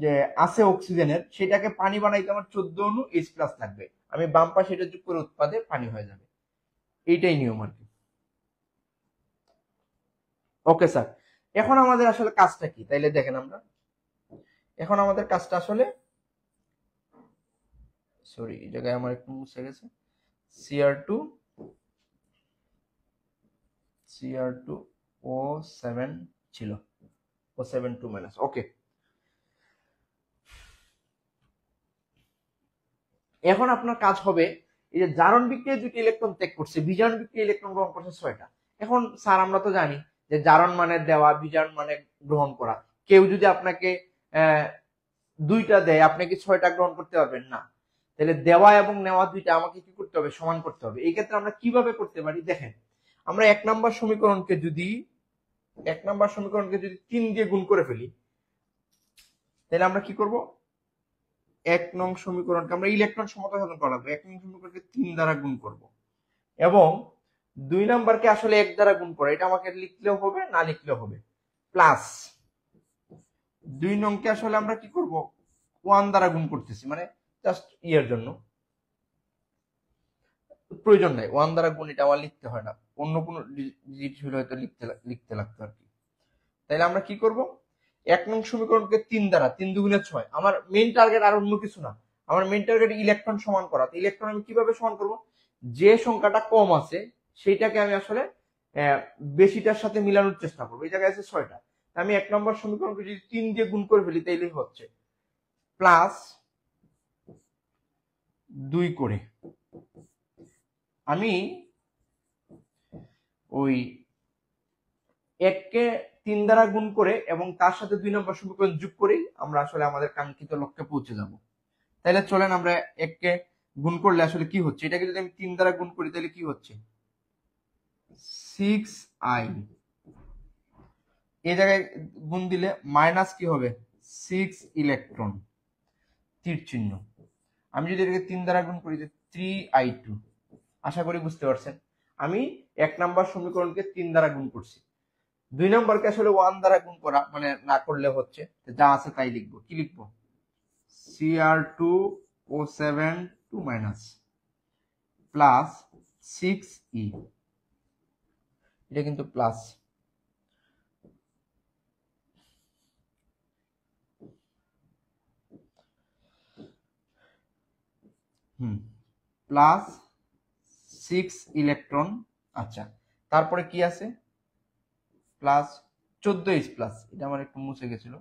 যে আছে অক্সিজেনের, সেটাকে পানি বানাইতে আমার 14 অণু H+ লাগবে। আমি বাম পাশে এটা যোগ করে উৎপাদে পানি হয়ে যাবে। এইটাই নিয়ম আর কি। ওকে স্যার, এখন আমাদের আসলে কাজটা কি তাইলে দেখেন, আমরা এখন আমাদের কাজটা আসলে, সরি এই জায়গায় আমার একটু মুছে গেছে, Cr2 O7 ছিল, O7 2-, ওকে। এখন আপনার কাজ হবে, এই যে জারণ বিক্রিয়ায় 2টি ইলেকট্রন ত্যাগ করছে, বিজারণ বিক্রিয়ায় ইলেকট্রন গ্রহণ করছে 6টা। এখন স্যার আমরা তো জানি যে জারণ মানে দেওয়া, বিজারণ মানে গ্রহণ করা। কেউ যদি আপনাকে 2টা দেয়, আপনি কি 6টা গ্রহণ করতে পারবেন না। তাহলে দেওয়া এবং নেওয়া দুইটা আমাকে কি করতে হবে, সমান করতে হবে। এই ক্ষেত্রে আমরা কিভাবে করতে পারি দেখেন, আমরা 1 নম্বর সমীকরণকে যদি 3 দিয়ে গুণ করে ফেলি, তাহলে আমরা কি করব, 1 নং সমীকরণকে আমরা ইলেকট্রন সমতা সাধন করা লাগবে। 1 নং সমীকরণকে 3 দ্বারা গুণ করব এবং 2 নাম্বারকে আসলে 1 দ্বারা গুণ করা, এটা আমাকে লিখলেও হবে না লিখলেও হবে, প্লাস 2 নংকে আসলে আমরা কি করব, 1 দ্বারা গুণ করতেছি, মানে জাস্ট ইয়ের জন্য, প্রয়োজন নাই 1 দ্বারা গুণ, এটা আমার লিখতে হয় না, অন্য কোনো ডিজিট হলে হয়তো লিখতে লাগতো আর কি। তাইলে আমরা কি করব, 1 নং সমীকরণকে 3 দ্বারা, 3 দুগুণে 6। আমার মেইন টার্গেট আর অন্য কিছু না, আমার মেইন টার্গেট ইলেকট্রন সমান করা। তো ইলেকট্রন আমি কিভাবে সমান করব, যে সংখ্যাটা কম আছে সেইটাকে আমি আসলে বেশিটার সাথে মিলানোর চেষ্টা করবো। এই জায়গায় আছে 6টা, আমি 1 নম্বর সমীকরণকে যদি 3 দিয়ে গুণ করে ফেলি তাইলেই হচ্ছে প্লাস 2 করে আমি ওই 1 কে 3 দ্বারা গুণ করে এবং তার সাথে 2 নম্বর সমীকরণ যোগ করেই আমরা আসলে আমাদের কাঙ্ক্ষিত লক্ষ্যে পৌঁছে যাব। তাহলে চলেন আমরা 1 কে গুণ করলে আসলে কি হচ্ছে, এটাকে যদি আমি 3 দ্বারা গুণ করি তাহলে কি হচ্ছে 6i, এই জায়গায় গুণ দিলে মাইনাস কি হবে 6 ইলেকট্রন, তীর চিহ্ন। আমি যদি এটাকে 3 দ্বারা গুণ করি 3i2, আশা করি বুঝতে পারছেন। আমি 1 নাম্বার সমীকরণকে 3 দ্বারা গুণ করছি, 2 নাম্বারকে আসলে 1 দ্বারা গুণ করা মানে না করলে হচ্ছে, যা আছে তাই লিখবো। কি লিখবো, Cr2O7 2 মাইনাস প্লাস 6e, এটা কিন্তু প্লাস, প্লাস 6 ইলেকট্রন। আচ্ছা, তারপরে কি আছে প্লাস 14 প্লাস, এটা আমার একটু মুছে গেছিল,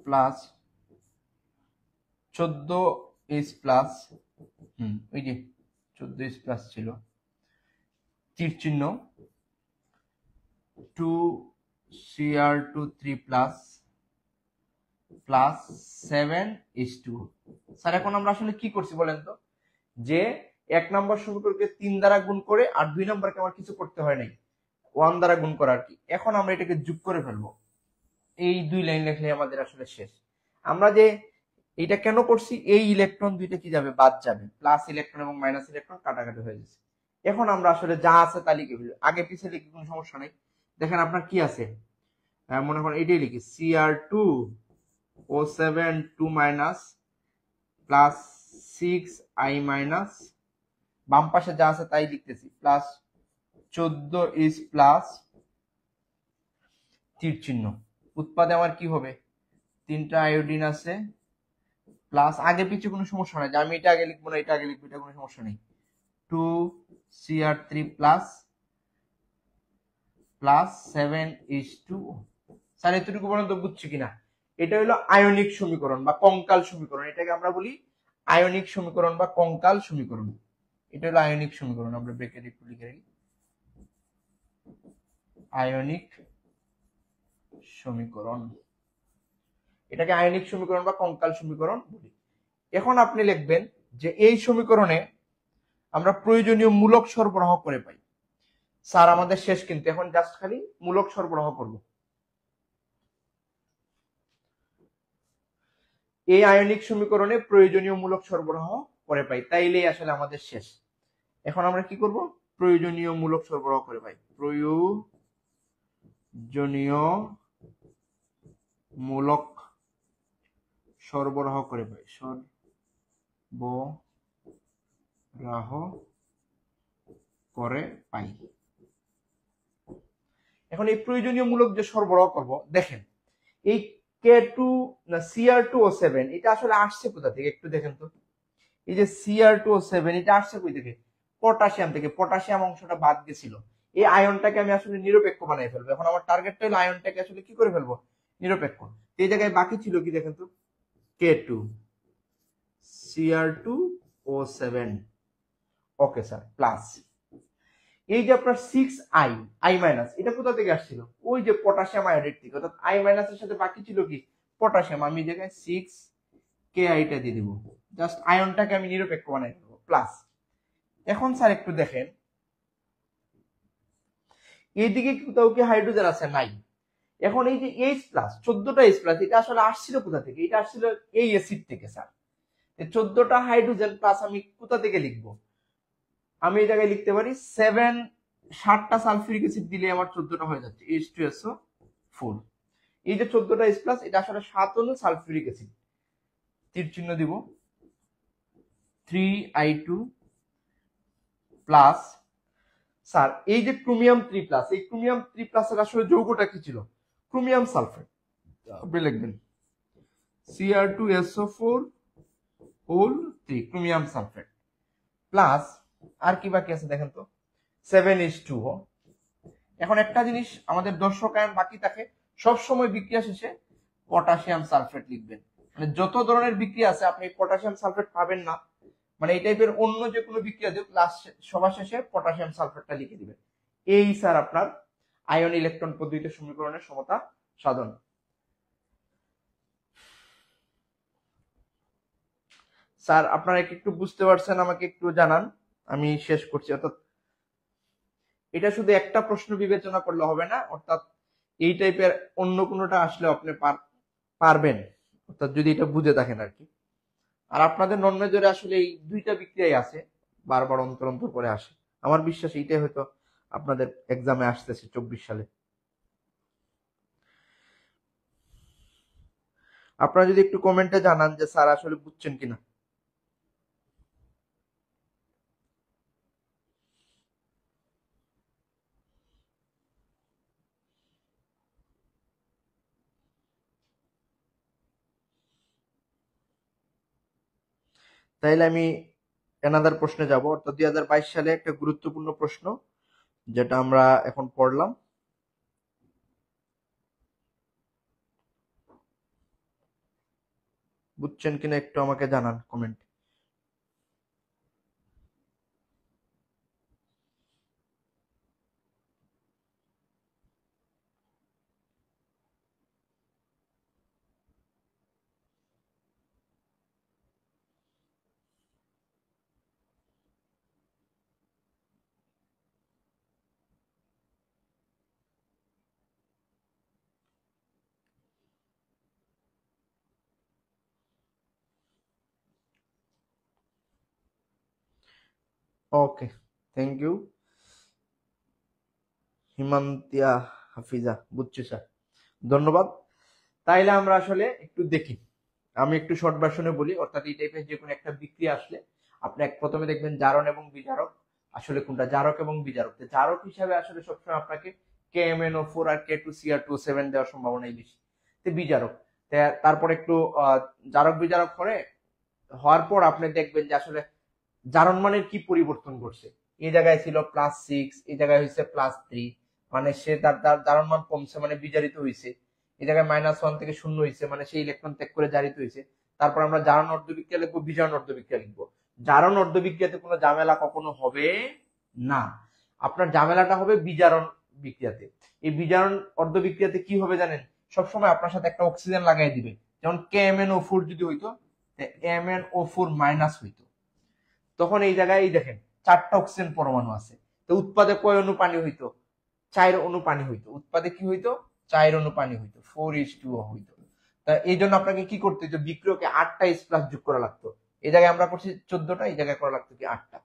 প্লাস 14 প্লাস, ওই যে 14 প্লাস ছিল, তীর চিহ্ন 2Cr2 3 plus plus 7H2। Sir এখন আমরা আসলে কি করছি বলেন তো, যে 1 নম্বর সমীকরণকে 3 দ্বারা গুণ করে আর 2 নম্বরকে আমার কিছু করতে হয় নাই, 1 দ্বারা গুণ করা আর কি। এখন আমরা এটাকে যোগ করে ফেলবো, এই 2 লাইন লিখলে আমাদের আসলে শেষ। আমরা যে এটা কেন করছি, এই ইলেকট্রন দুইটা কি যাবে, বাদ যাবে, প্লাস ইলেকট্রন এবং মাইনাস ইলেকট্রন কাটাকাটি হয়ে যাচ্ছে। এখন আমরা আসলে যা আছে তা লিখে ফেলি, আগে পিছিয়ে লিখে কোনো সমস্যা নেই। দেখেন আপনার কি আছে, মনে করেন এটাই লিখি Cr2O7 2 minus plus 6i minus, বাম পাশে যা আছে তাই লিখতেছি, প্লাস 14 প্লাস তীর চিহ্ন, উৎপাদে আমার কি হবে 3টা আয়োডিন আছে, প্লাস আগে পিছিয়ে কোনো সমস্যা নাই, যে আমি এটা আগে লিখবো না এটা আগে লিখবো, এটা কোনো সমস্যা নেই, 2Cr3 plus plus 7H2। Sir এতটুকু পর্যন্ত বুঝছি কিনা, এটা হলো আয়নিক সমীকরণ বা কঙ্কাল সমীকরণ, এটাকে আমরা বলি আয়নিক সমীকরণ বা কঙ্কাল সমীকরণ। এটা হলো আয়নিক সমীকরণ, আমরা ব্রেকেট একটু লিখে রাখি, আয়নিক সমীকরণ, এটাকে আয়নিক সমীকরণ বা কঙ্কাল সমীকরণ বলি। এখন আপনি লিখবেন যে এই সমীকরণে আমরা প্রয়োজনীয় মূলক সরবরাহ করে পাই। স্যার আমাদের শেষ কিন্তু, এখন জাস্ট খালি মূলক সরবরাহ করব। এই আয়নিক সমীকরণে প্রয়োজনীয় মূলক সরবরাহ করে পাই, তাইলেই আসলে আমাদের শেষ। এখন আমরা কি করব, প্রয়োজনীয় মূলক সরবরাহ করে পাই, প্রয়োজনীয় মূলক সরবরাহ করে পাই, সরবরাহ করে পাই। এখন এই প্রয়োজনীয় মূলক যে সরবরাহ করব, দেখেন এই Cr2O7 এটা আসলে আসছে কোথা থেকে একটু দেখেন তো, এই যে Cr2O7 এটা আসছে কই থেকে, পটাশিয়াম থেকে, পটাশিয়াম অংশটা বাদ গেছিল, এই আয়নটাকে আমি আসলে নিরপেক্ষ বানাই ফেলবো। এখন আমার টার্গেটটা হলো আয়নটাকে আসলে কি করে ফেলবো, নিরপেক্ষ। এই জায়গায় বাকি ছিল কি দেখেন তো, K2 Cr2O7, okay sir, plus এই যে আপনার 6i আই মাইনাস, এটা কোথা থেকে আসছিল? ওই যে পটাশিয়াম আয়োডাইড থেকে, অর্থাৎ আই মাইনাস এর সাথে বাকি ছিল কি? পটাশিয়াম। আমি এই জায়গায় 6Ki টা দিয়ে দিব, জাস্ট আয়নটাকে আমি নিরপেক্ষ বানাই দেবো, প্লাস। এখন স্যার একটু দেখেন, এইদিকে কোথাও কি হাইড্রোজেন আছে? নাই। এখন এই যে H প্লাস, 14টা H প্লাস, এটা আসলে আসছিল কোথা থেকে? এটা আসছিল এই অ্যাসিড থেকে স্যার। 14টা হাইড্রোজেন প্লাস আমি কোথা থেকে লিখবো? আমি এই জায়গায় লিখতে পারি 7টা সালফিউরিক অ্যাসিড দিলে আমার 14টা হয়ে যাচ্ছে H2SO4। এই যে 14টা H প্লাস, এটা আসলে 7 অনু সালফিউরিক অ্যাসিড। তীর চিহ্ন দিব, 3i2 প্লাস। স্যার এই যে ক্রোমিয়াম 3 প্লাস, এই ক্রোমিয়াম 3 প্লাস এর আসলে যৌগটা কি ছিল? Chromium sulphate. আপনি লিখবেন Cr2SO4 whole 3 chromium sulphate plus. আর কি বাকি আছে দেখেন তো, 7H2O। এখন একটা জিনিস আমাদের দর্শক আয়ন বাকি থাকে, সব সময় বিক্রিয়া শেষে পটাশিয়াম সালফেট লিখবেন। মানে যত ধরনের বিক্রিয়া আছে আপনি পটাশিয়াম সালফেট পাবেন না, মানে এই টাইপের অন্য যে কোনো বিক্রিয়া দিক, লাস্ট সবার শেষে পটাশিয়াম সালফেটটা লিখে দিবেন। এই স্যার আপনার আয়ন ইলেকট্রন পদ্ধতিতে সমীকরণের সমতা সাধন। স্যার আপনারা একটু বুঝতে পারছেন? আমাকে একটু জানান, আমি শেষ করছি। অর্থাৎ এটা শুধু একটা প্রশ্ন বিবেচনা করলে হবে না, অর্থাৎ এই টাইপের অন্য কোনোটা আসলে আপনি পারবেন, অর্থাৎ যদি এটা বুঝে থাকেন আর কি। আর আপনাদের নন মেজরে আসলে এই দুইটা বিক্রিয়াই আছে, বারবার অন্তর অন্তর করে আসে। আমার বিশ্বাস এইটাই হয়তো আপনাদের এক্সামে আসতেছে 24 সালে। আপনারা যদি একটু কমেন্টে জানান যে স্যার আসলে বুঝছেন কিনা। তাইলে আমি এনাদার প্রশ্নে যাব, অর্থাৎ 2022 সালে একটা গুরুত্বপূর্ণ প্রশ্ন যেটা আমরা এখন পড়লাম। বুঝছেন কিনা একটু আমাকে জানান comment. Okay, thank you Himantia Hafiza, বুঝছি স্যার, ধন্যবাদ। তাইলে আমরা আসলে একটু দেখি, আমি একটু শর্ট ভার্সনে বলি। অর্থাৎ এই টাইপের যে কোনো একটা বিক্রিয়া আসলে আপনি প্রথমে দেখবেন জারণ এবং বিজারক, আসলে কোনটা জারক এবং বিজারক। জারক হিসাবে আসলে সবসময় আপনাকে KMnO4 আর K2Cr2O7 দেওয়ার সম্ভাবনাই বেশি। বিজারক, তারপর একটু জারক বিজারক হওয়ার পর আপনি দেখবেন যে আসলে জারণ মানের কি পরিবর্তন ঘটছে। এই জায়গায় ছিল +6, এই জায়গায় হয়েছে +3, মানে সে তার জারণ মান কমছে, মানে বিজারিত হয়েছে। এই জায়গায় -1 থেকে 0 হয়েছে, মানে সেই ইলেকট্রন ত্যাগ করে জারিত হয়েছে। তারপর আমরা জারণ অর্ধবিক্রিয়া লিখবো, বিজারণ অর্ধবিক্রিয়া লিখবো। জারণ অর্ধবিক্রিয়াতে কোনো ঝামেলা কখনো হবে না, আপনার ঝামেলাটা হবে বিজারণ বিক্রিয়াতে। এই বিজারণ অর্ধবিক্রিয়াতে কি হবে জানেন? সবসময় আপনার সাথে একটা অক্সিজেন লাগাই দিবে। যেমন KMnO4 যদি হইতো, MnO4 মাইনাস হইতো, তখন এই জায়গায় এই দেখেন 4টা অক্সিজেন পরমাণু আছে। তো উৎপাদে কয় অণু পানি হইতো? 4 অণু পানি হইতো। উৎপাদে কি হইতো? 4 অণু পানি হইতো, 4H2O হইতো। তা এই জন্য আপনাকে কি করতে হইতো? বিক্রিয়কে 8টা H প্লাস যোগ করা লাগতো। এই জায়গায় আমরা করছি 14টা, এই জায়গায় করা লাগতো কি 8টা।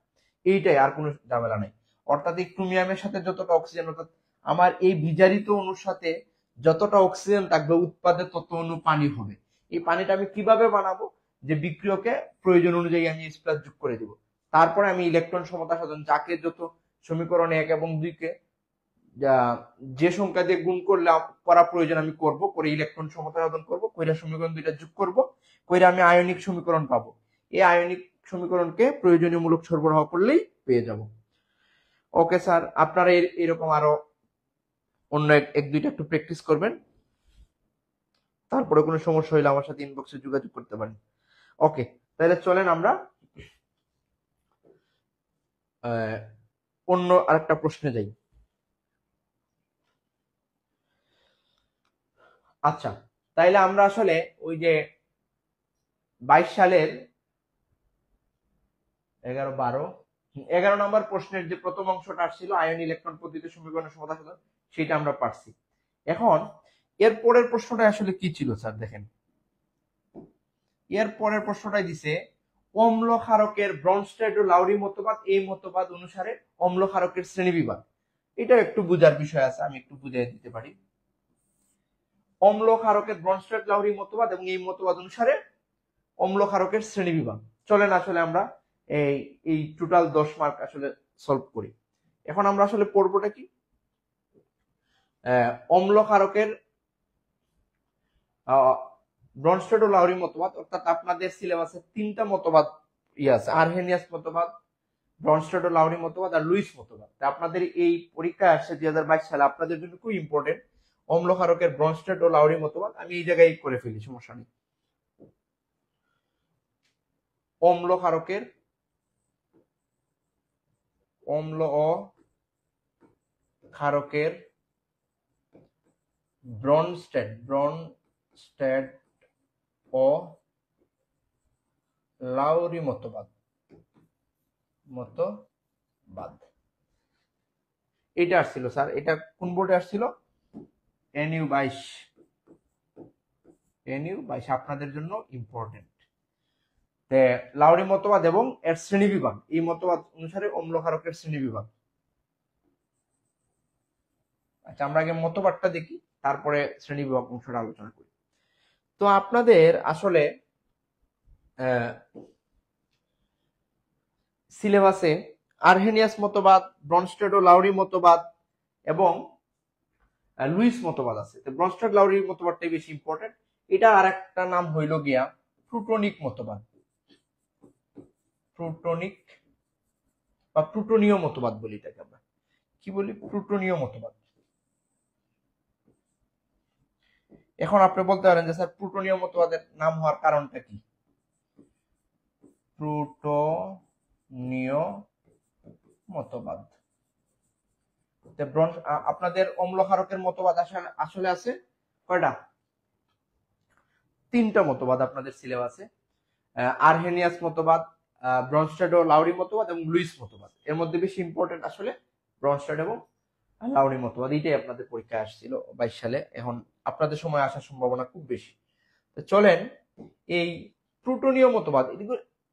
এইটাই, আর কোনো ঝামেলা নাই। অর্থাৎ এই ক্রোমিয়ামের সাথে যতটা অক্সিজেন, অর্থাৎ আমার এই বিজারিত অণুর সাথে যতটা অক্সিজেন থাকবে, উৎপাদে তত অণু পানি হবে। এই পানিটা আমি কিভাবে বানাবো? যে বিক্রিয়কে প্রয়োজন অনুযায়ী আমি H প্লাস যোগ করে দিব। তারপরে আমি ইলেকট্রন সমতা সাধন, যাকে যত সমীকরণ 1 এবং 2 কে যে সংখ্যা দিয়ে গুণ করলে করা প্রয়োজন আমি করব, করে ইলেকট্রন সমতা সাধন করব, কইরা সমীকরণ দুইটা যোগ করব, কইরা আমি আয়নিক সমীকরণ পাবো। এই আয়নিক সমীকরণকে প্রয়োজনীয় মূলক সরবরাহ করলেই পেয়ে যাব। ওকে স্যার, আপনারা এরকম আরো অন্য এক দুইটা একটু প্র্যাকটিস করবেন, তারপরে কোনো সমস্যা হইলে আমার সাথে ইনবক্সে যোগাযোগ করতে পারেন। ওকে, তাহলে চলেন আমরা অন্য আরেকটা প্রশ্নে যাই। আচ্ছা, তাইলে আমরা আসলে ওই যে 22 সালের 11 নম্বর প্রশ্নের যে প্রথম অংশটা আসছিল আয়ন ইলেকট্রন পদ্ধতিতে সমীকরণের সমাধান, সেটা আমরা পারছি। এখন এর পরের প্রশ্নটা আসলে কি ছিল স্যার? দেখেন, এর পরের প্রশ্নটাই দিছে অম্ল ক্ষারকের ব্রনস্টেড ও লাউরি মতবাদ, এই মতবাদ অনুসারে অম্ল ক্ষারকের শ্রেণীবিভাগ। এটা একটু বুঝার বিষয় আছে, আমি একটু বুঝিয়ে দিতে পারি। অম্ল ক্ষারকের ব্রনস্টেড লাউরি মতবাদ এবং এই মতবাদ অনুসারে অম্ল ক্ষারকের শ্রেণীবিভাগ। চলেন আসলে আমরা এই টোটাল 10 মার্ক আসলে সলভ করি। এখন আমরা আসলে পড়বোটা কি, অম্ল ক্ষারকের ব্রনস্টেড ও লাউরি মতবাদ, অর্থাৎ আপনাদের সিলেবাসে 3টা মতবাদ আছে, আরহেনিয়াস মতবাদ, ব্রনস্টেড ও লাউরি মতবাদ আর লুইস মতবাদ। আপনাদের এই পরীক্ষায় আসছে 2022 সালে, আপনাদের জন্য খুব ইম্পর্টেন্ট অম্ল ক্ষারকের ব্রনস্টেড ও লাউরি মতবাদ। আমি এই জায়গায় করে ফেলি, সমস্যা নেই। অম্ল ক্ষারকের অম্ল ও ক্ষারকের ব্রনস্টেড ও লাউরি মতবাদ এটা আসছিল স্যার, এটা কোন বোর্ডে আসছিল? NU 22 আপনাদের জন্য ইম্পর্টেন্ট। লাউরি মতবাদ এবং এর শ্রেণীবিভাগ, এই মতবাদ অনুসারে অম্ল ক্ষারকের শ্রেণীবিভাগ। আচ্ছা, আমরা আগে মতবাদটা দেখি, তারপরে শ্রেণীবিভাগ অংশটা আলোচনা করি। তো আপনাদের আসলে সিলেবাসে আরহেনিয়াস মতবাদ, ব্রনস্টেড ও লাউরি মতবাদ এবং লুইস মতবাদ আছে। তো ব্রনস্টেড লাউরি মতবাদটাই বেশি ইম্পর্টেন্ট। এটা আর একটা নাম হইল গিয়া প্লুটোনিক মতবাদ, প্লুটোনিক বা প্লুটোনীয় মতবাদ বলি এটাকে আমরা। কি বলি? প্লুটোনীয় মতবাদ। এখন আপনি বলতে পারেন যে স্যার প্লুটোনীয় মতবাদের নাম হওয়ার কারণটা কি? প্লুটোনীয় মতবাদ, আপনাদের অম্ল ক্ষারকের মতবাদ আসলে আছে কয়টা? 3টা মতবাদ আপনাদের সিলেবাসে, আরহেনিয়াস মতবাদ, ব্রনস্টেড ও লাউরি মতবাদ এবং লুইস মতবাদ। এর মধ্যে বেশি ইম্পর্টেন্ট আসলে ব্রনস্টেড এবং লাউরি মতবাদ। এটাই আপনাদের পরীক্ষায় আসছিল 22 সালে। এখন আপনাদের সময় আসার সম্ভাবনা খুব বেশি। তো চলেন এই প্লুটোনীয় মতবাদ,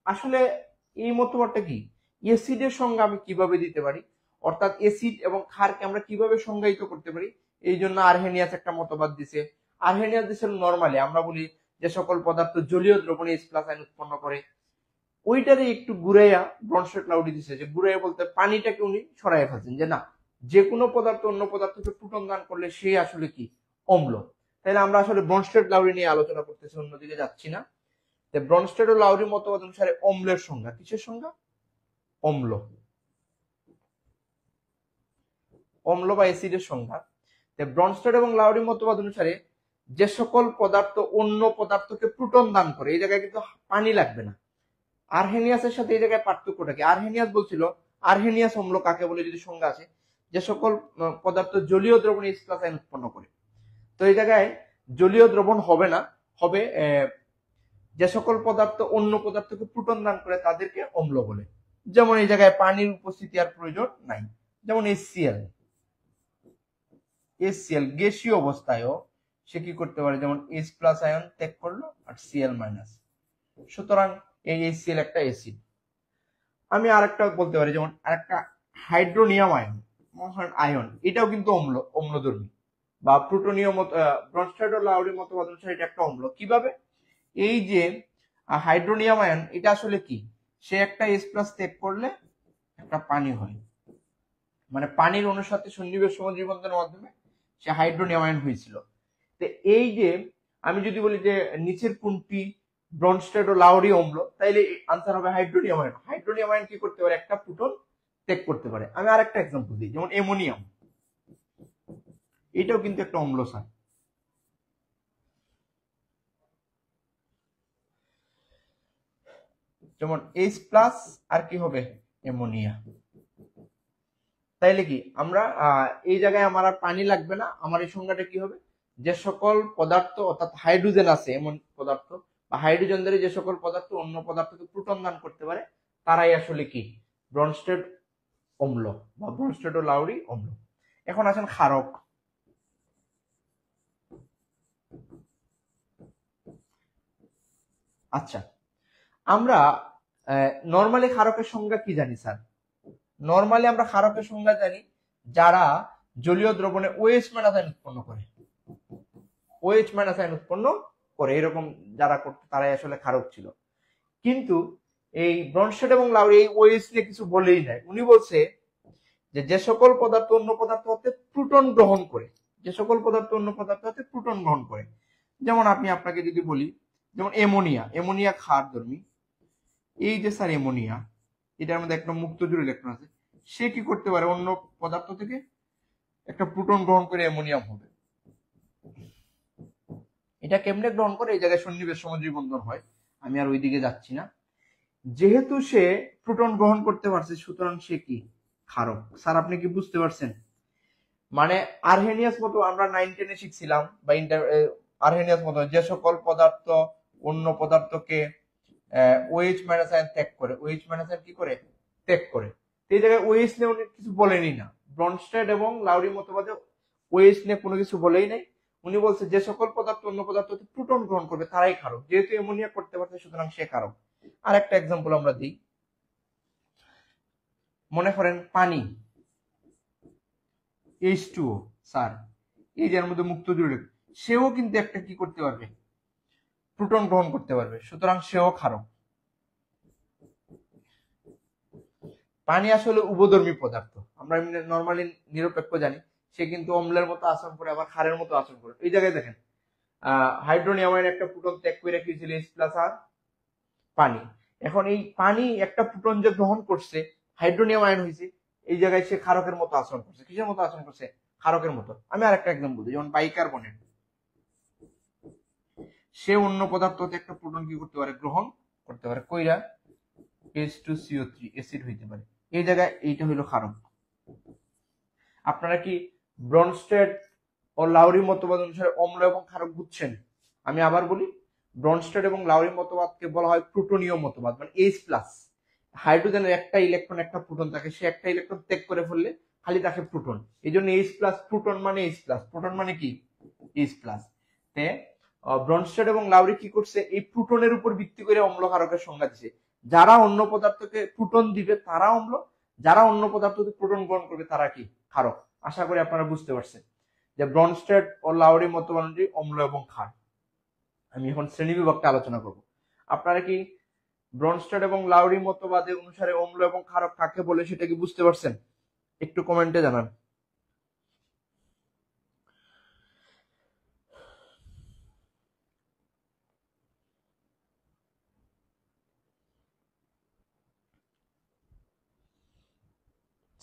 আসলে এই মতবাদটা কি? এসিডের সংজ্ঞা আমি কিভাবে দিতে পারি, অর্থাৎ এসিড এবং ক্ষারকে আমরা কিভাবে সংজ্ঞায়িত করতে পারি, এই জন্য আরহেনিয়াস একটা মতবাদ দিছে। আরহেনিয়াস দিছে নরমালি আমরা বলি যে সকল পদার্থ জলীয় দ্রবণে H+ আয়ন উৎপন্ন করে, ওইটারে একটু ঘুরাইয়া ব্রনস্টেড লাউরি দিছে, যে ঘুরাইয়া বলতে পানিটাকে উনি সরাইয়া ফেলছেন, যে না, যে কোনো পদার্থ অন্য পদার্থকে প্রোটন দান করলে সে আসলে কি? অম্ল। তাহলে আমরা আসলে ব্রনস্টেড লাউরি নিয়ে আলোচনা করতেছি, অন্যদিকে যাচ্ছি না। ব্রনস্টেড ও লাউরি মতবাদ অনুসারে অম্লের সংজ্ঞা, কিসের সংজ্ঞা? অম্ল, অম্ল বা অ্যাসিডের সংজ্ঞা। ব্রনস্টেড এবং লাউরি মতবাদ অনুসারে যে সকল পদার্থ অন্য পদার্থকে প্রোটন দান করে, এই জায়গায় কিন্তু পানি লাগবে না। আরহেনিয়াসের সাথে এই জায়গায় পার্থক্যটা কি? আরহেনিয়াস বলছিল, আরহেনিয়াস অম্ল কাকে বলে যদি সংজ্ঞা আছে, যে সকল পদার্থ জলীয় দ্রবণে H+ আয়ন উৎপন্ন করে। তো এই জায়গায় জলীয় দ্রবণ হবে না, হবে যে সকল পদার্থ অন্য পদার্থকে প্রোটন দান করে তাদেরকে অম্ল বলে। যেমন এই জায়গায় পানির উপস্থিতি আর প্রয়োজন নাই, যেমন HCl গ্যাসীয় অবস্থায়ও সে কি করতে পারে, যেমন H+ আয়ন ত্যাগ করলো আর Cl-। সুতরাং এই HCl একটা অ্যাসিড। আমি আরেকটা বলতে পারি, যেমন আরেকটা হাইড্রোনিয়াম আয়ন, এটাও কিন্তু অম্লধর্মী বা প্লুটোনীয় ব্রনস্টেড ও লাউরি মতবাদ অনুসারে এটা একটা অম্ল। কিভাবে? এই যে হাইড্রোনিয়াম আয়ন, এটা আসলে কি? সে একটা H+ ত্যাগ করলে একটা পানি হয়, মানে পানির অণুর সাথে সন্নিবেশ সমুদ্রী বন্ধনের মাধ্যমে সে হাইড্রোনিয়াম আয়ন হয়েছিল। তো এই যে আমি যদি বলি যে নিচের কোনটি ব্রনস্টেড ও লাউরি অম্ল, তাইলে আনসার হবে হাইড্রোনিয়াম আয়ন। হাইড্রোনিয়াম আয়ন কি করতে পারে? একটা প্রোটন ত্যাগ করতে পারে। আমি আরেকটা এক্সাম্পল দিই, যেমন অ্যামোনিয়াম, এটাও কিন্তু একটা অম্ল স্যার। যেমন H+ আর কি হবে? অ্যামোনিয়া। তাইলে কি আমরা এই জায়গায় আমার আর পানি লাগবে না, আমার এই সংজ্ঞাটা কি হবে, যে সকল পদার্থ অর্থাৎ হাইড্রোজেন আছে এমন পদার্থ বা হাইড্রোজেন ধরে যে সকল পদার্থ অন্য পদার্থকে প্রোটন দান করতে পারে তারাই আসলে কি ব্রনস্টেড অম্ল বা ব্রনস্টেড ও লাউরি অম্ল। এখন আসেন ক্ষারক। আচ্ছা, আমরা নর্মালি ক্ষারকের সংজ্ঞা কি জানি স্যার? নর্মালি আমরা ক্ষারকের সংজ্ঞা জানি যারা জলীয় দ্রবণে OH মাইনাস আয়ন উৎপন্ন করে, OH মাইনাস আয়ন উৎপন্ন করে এরকম যারা করতো তারাই আসলে ক্ষারক ছিল। কিন্তু এই ব্রনস্টেড এবং লাউরি এই OH নিয়ে কিছু বলেই নাই। উনি বলছে যে সকল পদার্থ অন্য পদার্থ হতে প্রোটন গ্রহণ করে, যে সকল পদার্থ অন্য পদার্থ হতে প্রোটন গ্রহণ করে, যেমন আপনাকে যদি বলি যেমন এমোনিয়া ক্ষারধর্মী, এই যে স্যার এমোনিয়া, এটার মধ্যে একটা মুক্ত জোড় ইলেকট্রন আছে, সে কি করতে পারে অন্য পদার্থ থেকে একটা প্রোটন গ্রহণ করে অ্যামোনিয়াম হবে। এটা কেমনে গ্রহণ করে? এই জায়গায় সন্নিবেশ সমযোজী বন্ধন হয়, আমি আর ওইদিকে যাচ্ছি না। যেহেতু সে প্রোটন গ্রহণ করতে পারছে সুতরাং সে কি ক্ষারক। স্যার আপনি কি বুঝতে পারছেন? মানে আর্হেনিয়াস মতো আমরা 9 10-এ শিখছিলাম বা আর্হেনিয়াস মতো যে সকল পদার্থ অন্য পদার্থকে OH মাইনাস আয়ন ত্যাগ করে, OH মাইনাস আয়ন কি করে ত্যাগ করে, এই জায়গায় OH নিয়ে উনি কিছু বলেনি না। ব্রনস্টেড এবং লাউরি মতবাদে OH নিয়ে কোনো কিছু বলেই নাই। উনি বলছে যে সকল পদার্থ অন্য পদার্থ প্রোটন গ্রহণ করবে তারাই ক্ষারক, যেহেতু অ্যামোনিয়া করতে পারছে সুতরাং সে ক্ষারক। আর একটা এক্সাম্পল আমরা দিই, মনে করেন পানি H2O, স্যার এই যার মধ্যে মুক্ত জুড়ে সেও কিন্তু একটা কি করতে পারবে, প্রোটন গ্রহণ করতে পারবে, সুতরাং সেও ক্ষারক। পানি আসলে উভধর্মী পদার্থ, আমরা নর্মালি নিরপেক্ষ জানি, সে কিন্তু অম্লের মতো আচরণ করে আবার ক্ষারের মতো আচরণ করে। এই জায়গায় দেখেন হাইড্রোনিয়াম আয়ন একটা প্রোটন ত্যাগ করে রেখেছিল H+ আর পানি। এখন এই পানি একটা প্রোটন যে গ্রহণ করছে হাইড্রোনিয়াম আয়ন হয়েছে, এই জায়গায় সে ক্ষারকের মতো আচরণ করছে। কিসের মতো আচরণ করছে? ক্ষারকের মতো। আমি আরেকটা এক্সাম্পল দিই, যেমন বাইকার্বনেট, সে অন্য পদার্থ হতে একটা প্রোটন কি করতে পারে, গ্রহণ করতে পারে, কইরা H2CO3 অ্যাসিড হইতে পারে। এই জায়গায় এইটা হলো ক্ষারক। আপনারা কি ব্রনস্টেড ও লাউরি মতবাদ অনুসারে অম্ল এবং ক্ষারক বুঝছেন? আমি আবার বলি, ব্রনস্টেড এবং লাউরি মতবাদকে বলা হয় প্রোটনীয় মতবাদ, মানে H+। হাইড্রোজেনের একটা ইলেকট্রন একটা প্রোটন থাকে, সে একটা ইলেকট্রন ত্যাগ করে ফেললে খালি তাকে প্রোটন, এই জন্য H+, প্রোটন মানে H+, প্রোটন মানে কি H+। তে ব্রনস্টেড এবং লাউরি কি করছে, এই প্রোটনের উপর ভিত্তি করে অম্ল ক্ষারকের সংজ্ঞা দিছে। যারা অন্য পদার্থকে প্রোটন দিবে তারা অম্ল, যারা অন্য পদার্থকে প্রোটন গ্রহণ করবে তারা কি ক্ষারক। আশা করি আপনারা বুঝতে পারছেন যে ব্রনস্টেড ও লাউরি মতবাদ অনুযায়ী অম্ল এবং ক্ষার। আমি এখন শ্রেণী বিভাগটা আলোচনা করব। আপনারা কি ব্রনস্টেড এবং লাউরি মতবাদে অনুসারে অম্ল এবং ক্ষারক কাকে বলে সেটা কি বুঝতে পারছেন? একটু কমেন্টে জানান।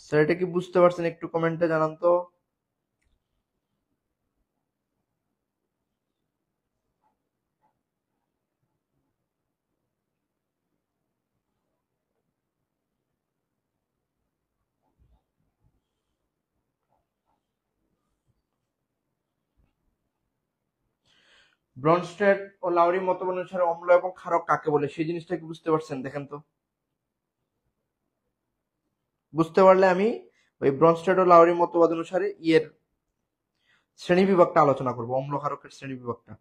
স্যার এটা কি বুঝতে পারছেন? একটু কমেন্টে জানান তো। ব্রনস্টেড ও লাউরি মতবাদ অনুসারে অম্ল এবং ক্ষারক কাকে বলে সেই জিনিসটা কি বুঝতে পারছেন? দেখেন তো, বুঝতে পারলে আমি ওই ব্রনস্টেড ও লাউরি মতবাদ অনুসারে ইয়ের শ্রেণী বিভাগটা আলোচনা করবো, অম্ল ক্ষারকের শ্রেণী বিভাগটা।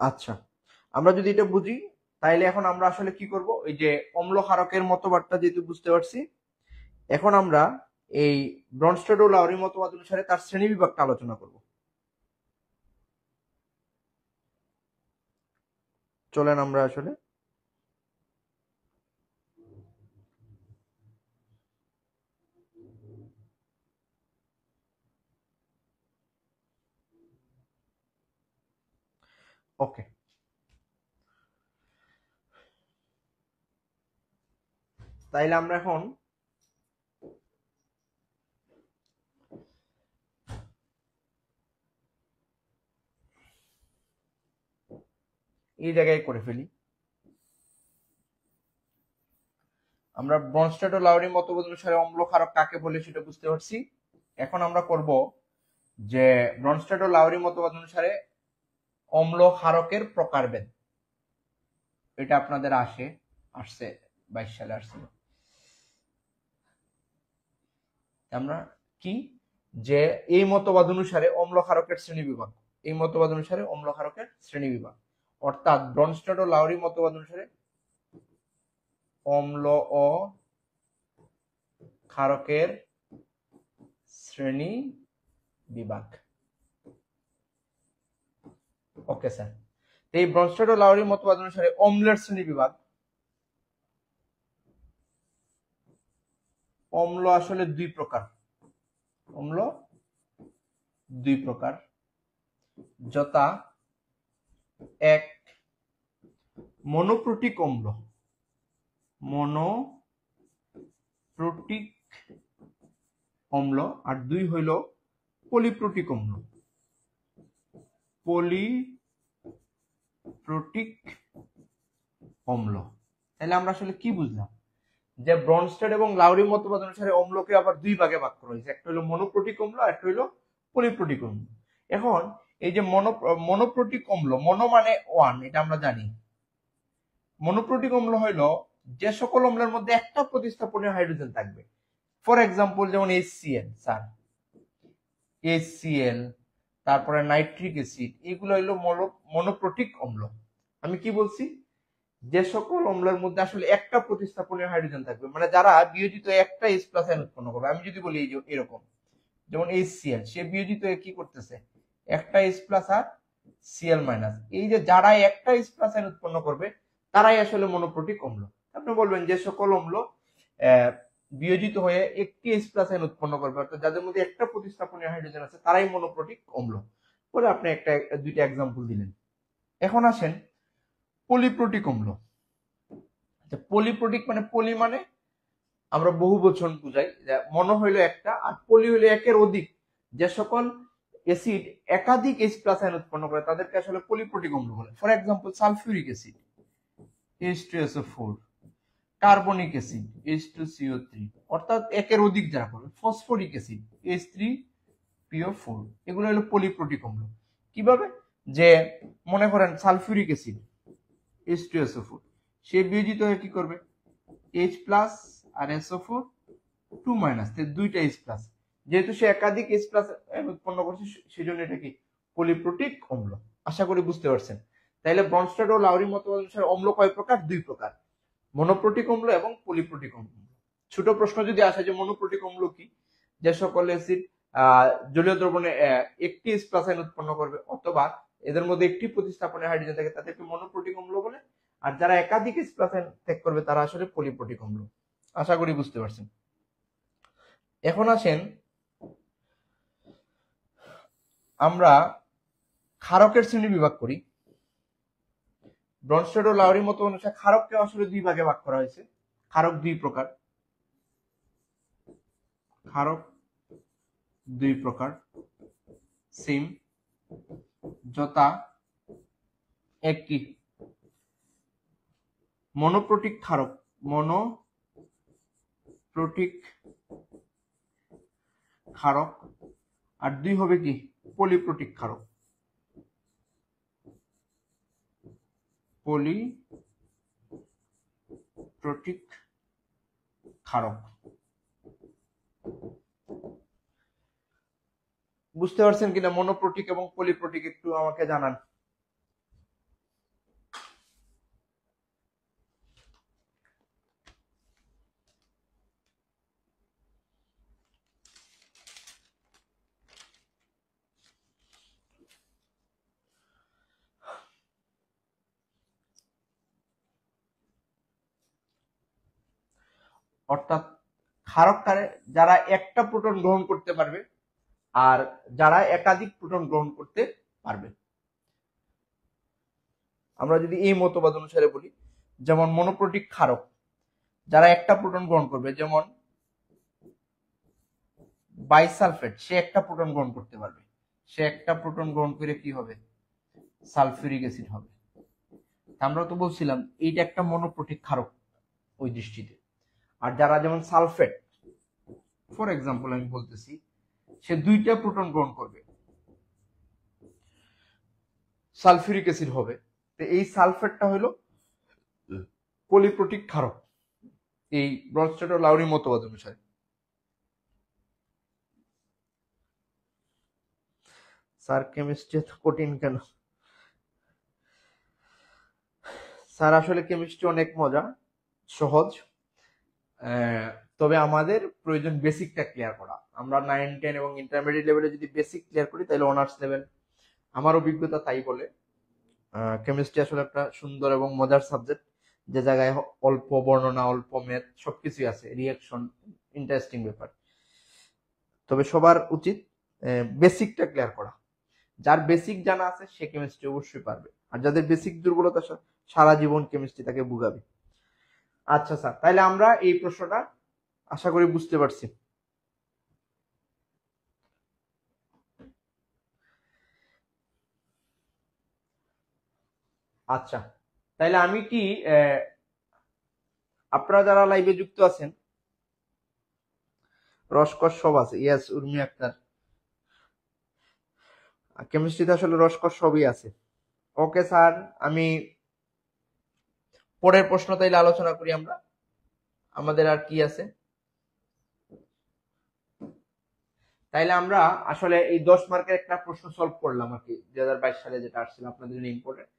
আচ্ছা, আমরা যদি এটা বুঝি তাইলে এখন আমরা আসলে কি করব, ওই যে অম্ল ক্ষারকের মতবাদটা যেহেতু বুঝতে পারছি, এখন আমরা এই ব্রনস্টেড ও লাউরি মতবাদ অনুসারে তার শ্রেণী বিভাগটা আলোচনা করব। চলেন আমরা আসলে ওকে, তাইলে আমরা এখন এই জায়গায় করে ফেলি। আমরা ব্রনস্টেড ও লাউরি মতবাদ অনুসারে অম্ল ক্ষারক কাকে বলে সেটা বুঝতে পারছি। এখন আমরা করব যে ব্রনস্টেড ও লাউরি মতবাদ অনুসারে অম্ল ক্ষারকের প্রকারভেদ, এটা আপনাদের আসছে 22 সালে আসছিল। আমরা কি যে এই মতবাদ অনুসারে অম্ল ক্ষারকের শ্রেণী বিভাগ, এই মতবাদ অনুসারে অম্ল ক্ষারকের শ্রেণী বিভাগ, অর্থাৎ ব্রনস্টেড ও লাউরি মতবাদ অনুসারে অম্ল ও ক্ষারকের শ্রেণী বিভাগ। ওকে স্যার, এই ব্রনস্টেড ও লাউরি মতবাদ অনুসারে অম্লের শ্রেণী বিভাগ, অম্ল আসলে দুই প্রকার, অম্ল দুই প্রকার, যথা এক মনোপ্রোটিক অম্ল, মনোপ্রোটিক অম্ল, আর দুই হইল পলিপ্রোটিক অম্ল, পলিপ্রোটিক অম্ল। তাহলে আমরা আসলে কি বুঝলাম যে ব্রনস্টেড এবং লাউরি মতবাদ অনুসারে অম্লকে আবার দুই ভাগে ভাগ করা হয়েছে, একটা হলো মনোপ্রোটিক অম্ল আর একটা হলো পলিপ্রোটিক অম্ল। এখন এই যে মনোপ্রোটিক অম্ল, মনো মানে ওয়ান, এটা আমরা জানি। মনোপ্রোটিক অম্ল হইল যে সকল অম্লের মধ্যে একটা প্রতিস্থাপনীয় হাইড্রোজেন থাকবে। ফর এক্সাম্পল যেমন HCl, স্যার HCl, তারপরে নাইট্রিক অ্যাসিড, এগুলো হইলো মনোপ্রোটিক অম্ল। আমি কি বলছি, যে সকল অম্লের মধ্যে আসলে একটা প্রতিস্থাপনীয় হাইড্রোজেন থাকবে, মানে যারা বিয়োজিত একটা H+ আয়ন উৎপন্ন করবে। আমি যদি বলি এই যে এরকম, যেমন HCl, সে বিয়োজিত কি করতেছে, একটা H+ আর Cl-, এই যে যারা একটা H+ আয়ন উৎপন্ন করবে তারাই আসলে মনোপ্রোটিক অম্ল। আপনি বলবেন যে সকল অম্ল বিয়োজিত হয়ে একটি H+ আয়ন উৎপন্ন করবে, অর্থাৎ যাদের মধ্যে একটা প্রতিস্থাপনীয় হাইড্রোজেন আছে তারাই মনোপ্রোটিক অম্ল। পরে আপনি দুইটা এক্সাম্পল দিলেন। এখন আসেন পলিপ্রোটিক অম্ল। পলিপ্রোটিক মানে, পলি মানে আমরা বহু বচন বুঝাই, মনো হইলো একটা আর পলি হইলো একের অধিক, যে সকল অ্যাসিড একাধিক H+ আয়ন উৎপন্ন করে তাদেরকে আসলে পলিপ্রোটিক অম্ল বলে। For example sulphuric acid H2SO4, carbonic acid H2CO3, অর্থাৎ একের অধিক যারা করবে। ফসফরিক অ্যাসিড H3PO4, এগুলো হলো পলিপ্রোটিক অম্ল। কিভাবে, যে মনে করেন সালফিউরিক অ্যাসিড H2SO4, সে বিয়োজিত হয়ে কি করবে, H+ আর SO4 2-, দুইটা H+, যেহেতু সে একাধিক H+ উৎপন্ন করছে সেজন্য এটা কি পলিপ্রোটিক অম্ল। আশা করি বুঝতে পারছেন। তাইলে ব্রনস্টেড ও লাউরি মতবাদ অনুসারে অম্ল কয় প্রকার, দুই প্রকার, মনোপ্রোটিক অম্ল এবং পলিপ্রোটিক অম্ল। ছোট প্রশ্ন যদি আসে যে মনোপ্রোটিক অম্ল কি, যে সকল অ্যাসিড জলীয় দ্রবণে একটি H+ আয়ন উৎপন্ন করবে অথবা এদের মধ্যে একটি প্রতিস্থাপনের হাইড্রোজেন থাকে তাদেরকে মনোপ্রোটিক অম্ল বলে, আর যারা একাধিক H+ আয়ন ত্যাগ করবে তারা আসলে পলিপ্রোটিক অম্ল। আশা করি বুঝতে পারছেন। এখন আসেন আমরা ক্ষারকের শ্রেণী বিভাগ করি। ব্রনস্টেড ও লাউরি মত অনুসারে ক্ষারককে আসলে দুই ভাগে ভাগ করা হয়েছে। ক্ষারক দুই প্রকার, ক্ষারক দুই প্রকার সেম, যথা একটি মনোপ্রোটিক ক্ষারক, মনোপ্রোটিক ক্ষারক, আর দুই হবে কি পলিপ্রোটিক ক্ষারক, পলিপ্রোটিক ক্ষারক। বুঝতে পারছেন কিনা মনোপ্রোটিক এবং পলিপ্রোটিক, একটু আমাকে জানান। অর্থাৎ ক্ষারককারে যারা একটা প্রোটন গ্রহণ করতে পারবে আর যারা একাধিক প্রোটন গ্রহণ করতে পারবে। আমরা যদি এই মতবাদ অনুসারে বলি, যেমন মনোপ্রোটিক ক্ষারক যারা একটা প্রোটন গ্রহণ করবে, যেমন বাইসালফেট, সে একটা প্রোটন গ্রহণ করতে পারবে, সে একটা প্রোটন গ্রহণ করে কি হবে, সালফিউরিক অ্যাসিড হবে। আমরা তো বলছিলাম এইটা একটা মনোপ্রোটিক ক্ষারক ওই দৃষ্টিতে। আর যারা যেমন সালফেট, ফর এক্সাম্পল আমি বলতেছি, সে দুইটা প্রোটন গ্রহণ করবে, সালফিউরিক অ্যাসিড হবে। তো এই সালফেটটা হলো পলিপ্রোটিক ক্ষারক এই ব্রনস্টেড ও লাউরি মতবাদ অনুসারে। স্যার কেমিস্ট্রি এত কঠিন কেন? স্যার আসলে কেমিস্ট্রি অনেক মজা, সহজ, তবে আমাদের প্রয়োজন বেসিকটা ক্লিয়ার করা। আমরা 9, 10 এবং ইন্টারমিডিয়েট লেভেলে যদি বেসিক ক্লিয়ার করি তাহলে অনার্স লেভেল, আমার অভিজ্ঞতা তাই বলে, কেমিস্ট্রি আসলে একটা সুন্দর এবং মজার সাবজেক্ট, যে জায়গায় অল্প বর্ণনা, অল্প ম্যাথ, সবকিছুই আছে, রিয়াকশন, ইন্টারেস্টিং ব্যাপার। তবে সবার উচিত বেসিকটা ক্লিয়ার করা। যার বেসিক জানা আছে সে কেমিস্ট্রি অবশ্যই পারবে, আর যাদের বেসিক দুর্বলতা সারা জীবন কেমিস্ট্রি তাকে ভুগাবে। আচ্ছা স্যার, তাহলে আমরা এই প্রশ্নটা আশা করি বুঝতে পারছি। আচ্ছা, তাহলে আমি কি আপনারা যারা লাইভে যুক্ত আছেন, রসকস সব আছে, ইয়াস উর্মি আক্তার, কেমিস্ট্রিতে আসলে রসকস সবই আছে। ওকে স্যার, আমি পরের প্রশ্ন তাইলে আলোচনা করি আমরা। আমাদের আর কি আছে? তাইলে আমরা আসলে এই 10 মার্কের একটা প্রশ্ন সলভ করলাম আর কি, 2022 সালে যেটা আসছিল আপনাদের জন্য ইম্পর্টেন্ট।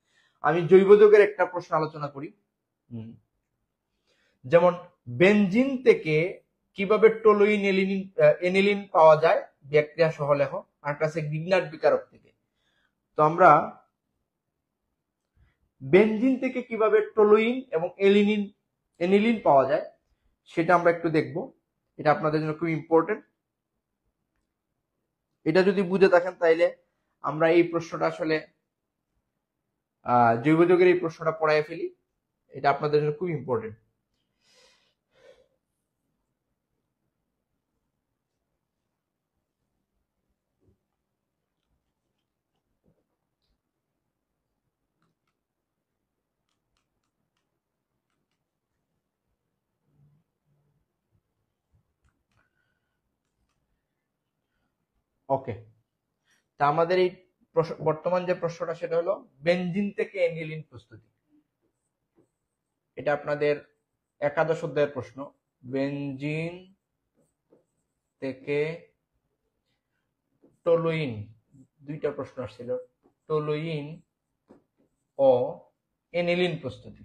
আমি জৈব যৌগের একটা প্রশ্ন আলোচনা করি। যেমন বেনজিন থেকে কিভাবে টলুইন এনিলিন পাওয়া যায়, ব্যাকটেরিয়া সহ লেখো। আর কাছে গ্রিগনার্ড বিকারক থেকে। তো আমরা বেনজিন থেকে কিভাবে টলুইন এবং এনিলিন পাওয়া যায় সেটা আমরা একটু দেখব। এটা আপনাদের জন্য খুব ইম্পর্টেন্ট। এটা যদি বুঝে থাকেন তাইলে আমরা এই প্রশ্নটা আসলে জৈব যৌগের এই প্রশ্নটা পড়ায় ফেলি। এটা আপনাদের জন্য খুব ইম্পর্টেন্ট। ওকে, তা আমাদের এই বর্তমান যে প্রশ্নটা সেটা হলো বেনজিন থেকে এনিলিন প্রস্তুতি। এটা আপনাদের একাদশ অধ্যায়ের প্রশ্ন। বেনজিন থেকে টলুইন, দুইটা প্রশ্ন আসছিল, টলুইন ও এনিলিন প্রস্তুতি।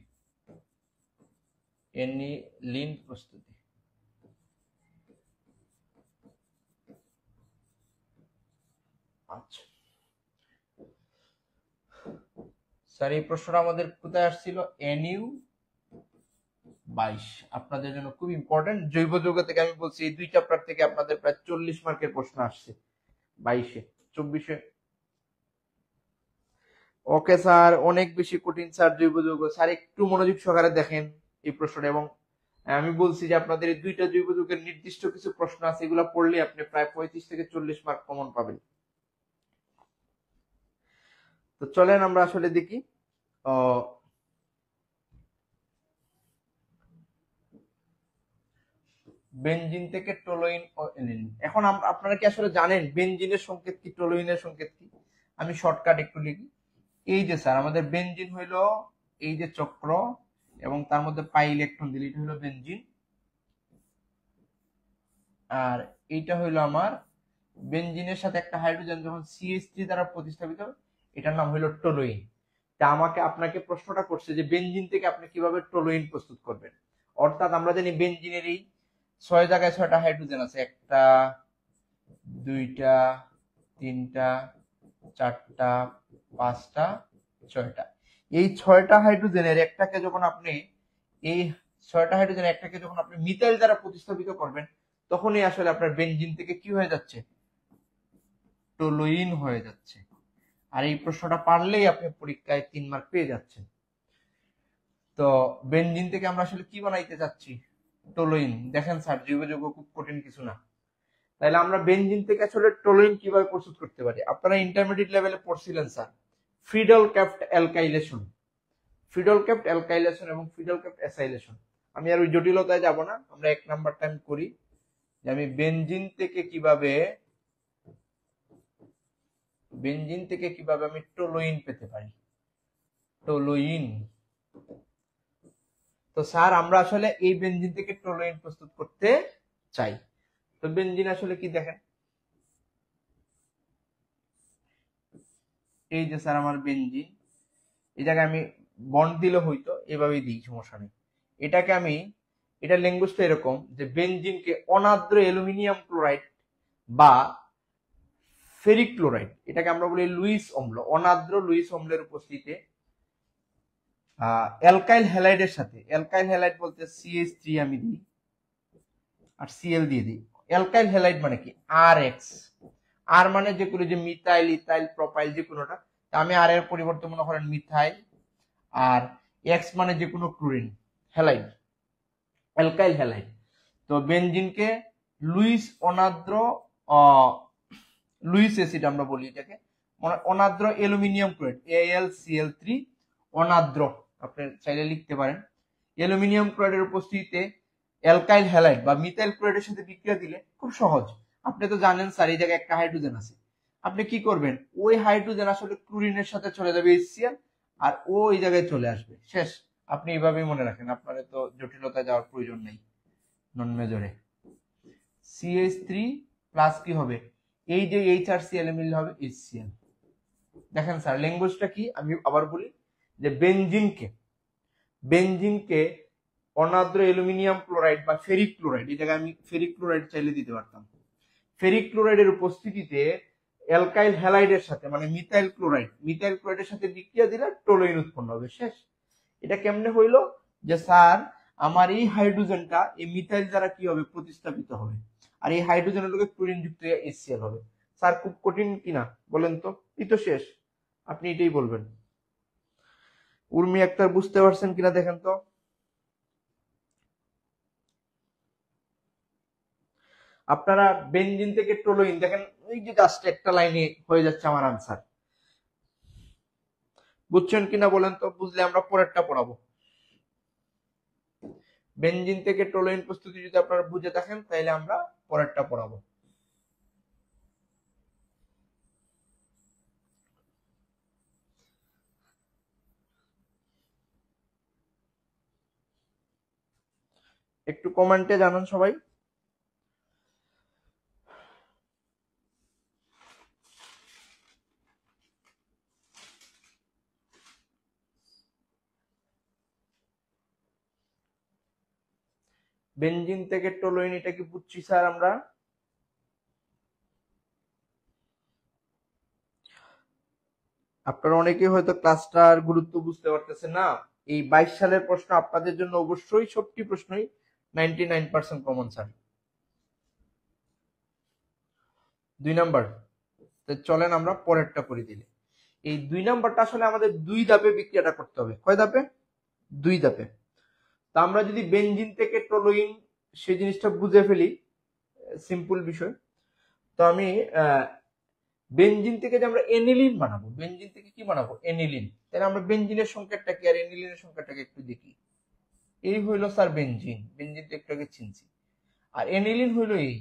এনিলিন প্রস্তুতি। আচ্ছা স্যার, এই প্রশ্নটা আমাদের কোথায় আসছিল? NU 22, আপনাদের জন্য খুব ইম্পর্টেন্ট। জৈব যৌগ থেকে আমি বলছি এই দুই চ্যাপ্টার থেকে আপনাদের প্রায় 40 মার্কের প্রশ্ন আসছে 22-এ, 24-এ। ওকে স্যার, অনেক বেশি কঠিন স্যার জৈব যৌগ। স্যার একটু মনোযোগ সহকারে দেখেন এই প্রশ্নটা, এবং আমি বলছি যে আপনাদের এই দুইটা জৈব যৌগের নির্দিষ্ট কিছু প্রশ্ন আছে, এগুলো পড়লে আপনি প্রায় 35 থেকে 40 মার্ক কমন পাবেন। তো চলেন আমরা আসলে দেখি বেনজিন থেকে টলুইন ও এনিলিন। এখন আপনারা কি আসলে জানেন বেনজিনের সংকেত কি, টলুইনের সংকেত কি? আমি শর্টকাট একটু লিখি। এই যে স্যার আমাদের বেনজিন হইলো এই যে চক্র, এবং তার মধ্যে পাই ইলেকট্রন দিলে এটা হইলো বেনজিন। আর এইটা হইলো আমার বেনজিনের সাথে একটা হাইড্রোজেন যখন CH3 দ্বারা প্রতিস্থাপিত, এটার নাম হইলো টলুইন। তা আপনাকে প্রশ্নটা করছে যে বেনজিন থেকে আপনি কিভাবে টলুইন প্রস্তুত করবেন। অর্থাৎ আমরা জানি বেনজিনের এই 6 জায়গায় 6টা হাইড্রোজেন আছে, 1টা 2টা 3টা 4টা 5টা 6টা। এই 6টা হাইড্রোজেনের একটাকে যখন আপনি এই ছয়টা হাইড্রোজেন একটাকে যখন আপনি মিথাইল দ্বারা প্রতিস্থাপিত করবেন তখনই আসলে আপনার বেনজিন থেকে কি হয়ে যাচ্ছে, টলুইন হয়ে যাচ্ছে। আর এই প্রশ্নটা পারলেই আপনি পরীক্ষায় 3 মার্ক পেয়ে যাচ্ছেন। তো বেনজিন থেকে আমরা আসলে কি বানাইতে চাচ্ছি, টলুইন। দেখেন স্যার, জৈব যৌগ খুব কঠিন কিছু না। তাহলে আমরা বেনজিন থেকে আসলে টলুইন কিভাবে প্রস্তুত করতে পারি? আপনারা ইন্টারমিডিয়েট লেভেলে পড়ছিলেন sir Friedel Crafts alkylation, Friedel Crafts alkylation এবং ফ্রিডল ক্যাপ্ট অ্যাসাইলেশন। আমি আর ওই জটিলতায় যাব না, আমরা 1 নাম্বার টাইম করি যে আমি বেনজিন থেকে কিভাবে আমি টলুইন পেতে পারি, টলুইন। তো স্যার আমরা আসলে এই বেনজিন থেকে টলুইন প্রস্তুত করতে চাই। তো বেনজিন আসলে কি দেখেন, এই যে স্যার আমার বেনজিন, এই জায়গায় আমি বন্ড দিলে হইতো, এভাবেই দিই, সমস্যা নেই। এটাকে আমি, এটা ল্যাঙ্গুয়েজটা এরকম যে বেনজিনকে অনাদ্র অ্যালুমিনিয়াম ক্লোরাইড বা ফেরিক ক্লোরাইড, এটাকে আমরা বলি লুইস অম্ল, অনাদ্র লুইস অম্লের উপস্থিতিতে অ্যালকাইল হ্যালাইডের সাথে, অ্যালকাইল হ্যালাইড বলতে CH3 আমি দিই আর Cl দিয়ে দিই। অ্যালকাইল হ্যালাইড মানে কি, RX, আর মানে যে কোনো, যে মিথাইল, ইথাইল, প্রোপাইল, যে কোনোটা। আমি আর এর পরিবর্তে মনে করেন মিথাইল, আর এক্স মানে যে কোনো ক্লোরিন, হ্যালাইড, অ্যালকাইল হ্যালাইড। তো বেনজিনকে লুইস অনাদ্র লুইস অ্যাসিড আমরা বলি এটাকে, অনাদ্র অ্যালুমিনিয়াম ক্লোরাইড, AlCl3 অনাদ্র, আপনি চাইলে লিখতে পারেন। অ্যালুমিনিয়াম ক্লোরাইডের উপস্থিতিতে অ্যালকাইল হ্যালাইড বা মিথাইল ক্লোরাইডের সাথে বিক্রিয়া দিলে খুব সহজ। আপনি তো জানেন স্যার এই জায়গায় একটা হাইড্রোজেন আছে, আপনি কি করবেন, ওই হাইড্রোজেন আসলে ক্লোরিনের সাথে চলে যাবে HCl, আর ও এই জায়গায় চলে আসবে, শেষ। আপনি এইভাবেই মনে রাখেন, আপনার তো জটিলতায় যাওয়ার প্রয়োজন নেই। নন মেজরে CH3 প্লাস কি হবে, এই যে H আর Cl মিললে হবে HCl। দেখেন স্যার ল্যাঙ্গুয়েজটা কি, আমি আবার বলি যে বেনজিনকে অনাদ্র অ্যালুমিনিয়াম ক্লোরাইড বা ফেরিক ক্লোরাইড, এই জায়গায় আমি ফেরিক ক্লোরাইড চাইলে দিতে পারতাম, ফেরিক ক্লোরাইডের উপস্থিতিতে অ্যালকাইল হ্যালাইডের সাথে মানে মিথাইল ক্লোরাইডের সাথে বিক্রিয়া দিলে টলুইন উৎপন্ন হবে, শেষ। এটা কেমনে হইলো, যে স্যার আমার এই হাইড্রোজেনটা এই মিথাইল দ্বারা কি হবে, প্রতিস্থাপিত হবে, আর এই হাইড্রোজেনের লোকে ক্লোরিন যুক্ত HCl হবে। স্যার খুব কঠিন কিনা বলেন তো, এই তো শেষ, আপনি এটাই বলবেন। উর্মি আক্তার বুঝতে পারছেন কিনা দেখেন তো। আপনারা বেনজিন থেকে টলুইন দেখেন, এই যে জাস্ট একটা লাইনে হয়ে যাচ্ছে আমার আনসার। বুঝছেন কিনা বলেন তো, বুঝলে আমরা পরেরটা পড়াবো। বেনজিন থেকে টলুইন প্রস্তুতি যদি আপনারা বুঝে থাকেন তাহলে আমরা পরেরটা পড়াবো। একটু কমেন্টে জানান সবাই। বেনজিন থেকে টলুইন, এটা কি বুঝছি স্যার আমরা? আপনারা অনেকেই হয়তো ক্লাসটার গুরুত্ব বুঝতে পারতেছেন না। এই 22 সালের প্রশ্ন আপনাদের জন্য অবশ্যই সবটি প্রশ্নই 99% কমন স্যার। 2 নাম্বার, চলেন আমরা পরেরটা করে দিলে। এই 2 নাম্বারটা আসলে আমাদের 2 ধাপে বিক্রিয়াটা করতে হবে। কয় ধাপে? 2 ধাপে। তা আমরা যদি বেনজিন থেকে টলুইন সেই জিনিসটা বুঝে ফেলি, সিম্পল বিষয়। তো আমি বেনজিন থেকে যে আমরা এনিলিন বানাবো, বেনজিন থেকে কি বানাবো, এনিলিন। তাহলে আমরা বেনজিনের সংকেতটা কি আর এনিলিনের সংকেতটাকে একটু দেখি। এই হইলো স্যার বেনজিন, বেনজিন তো একটু আগে চিনছি। আর এনিলিন হইলো এই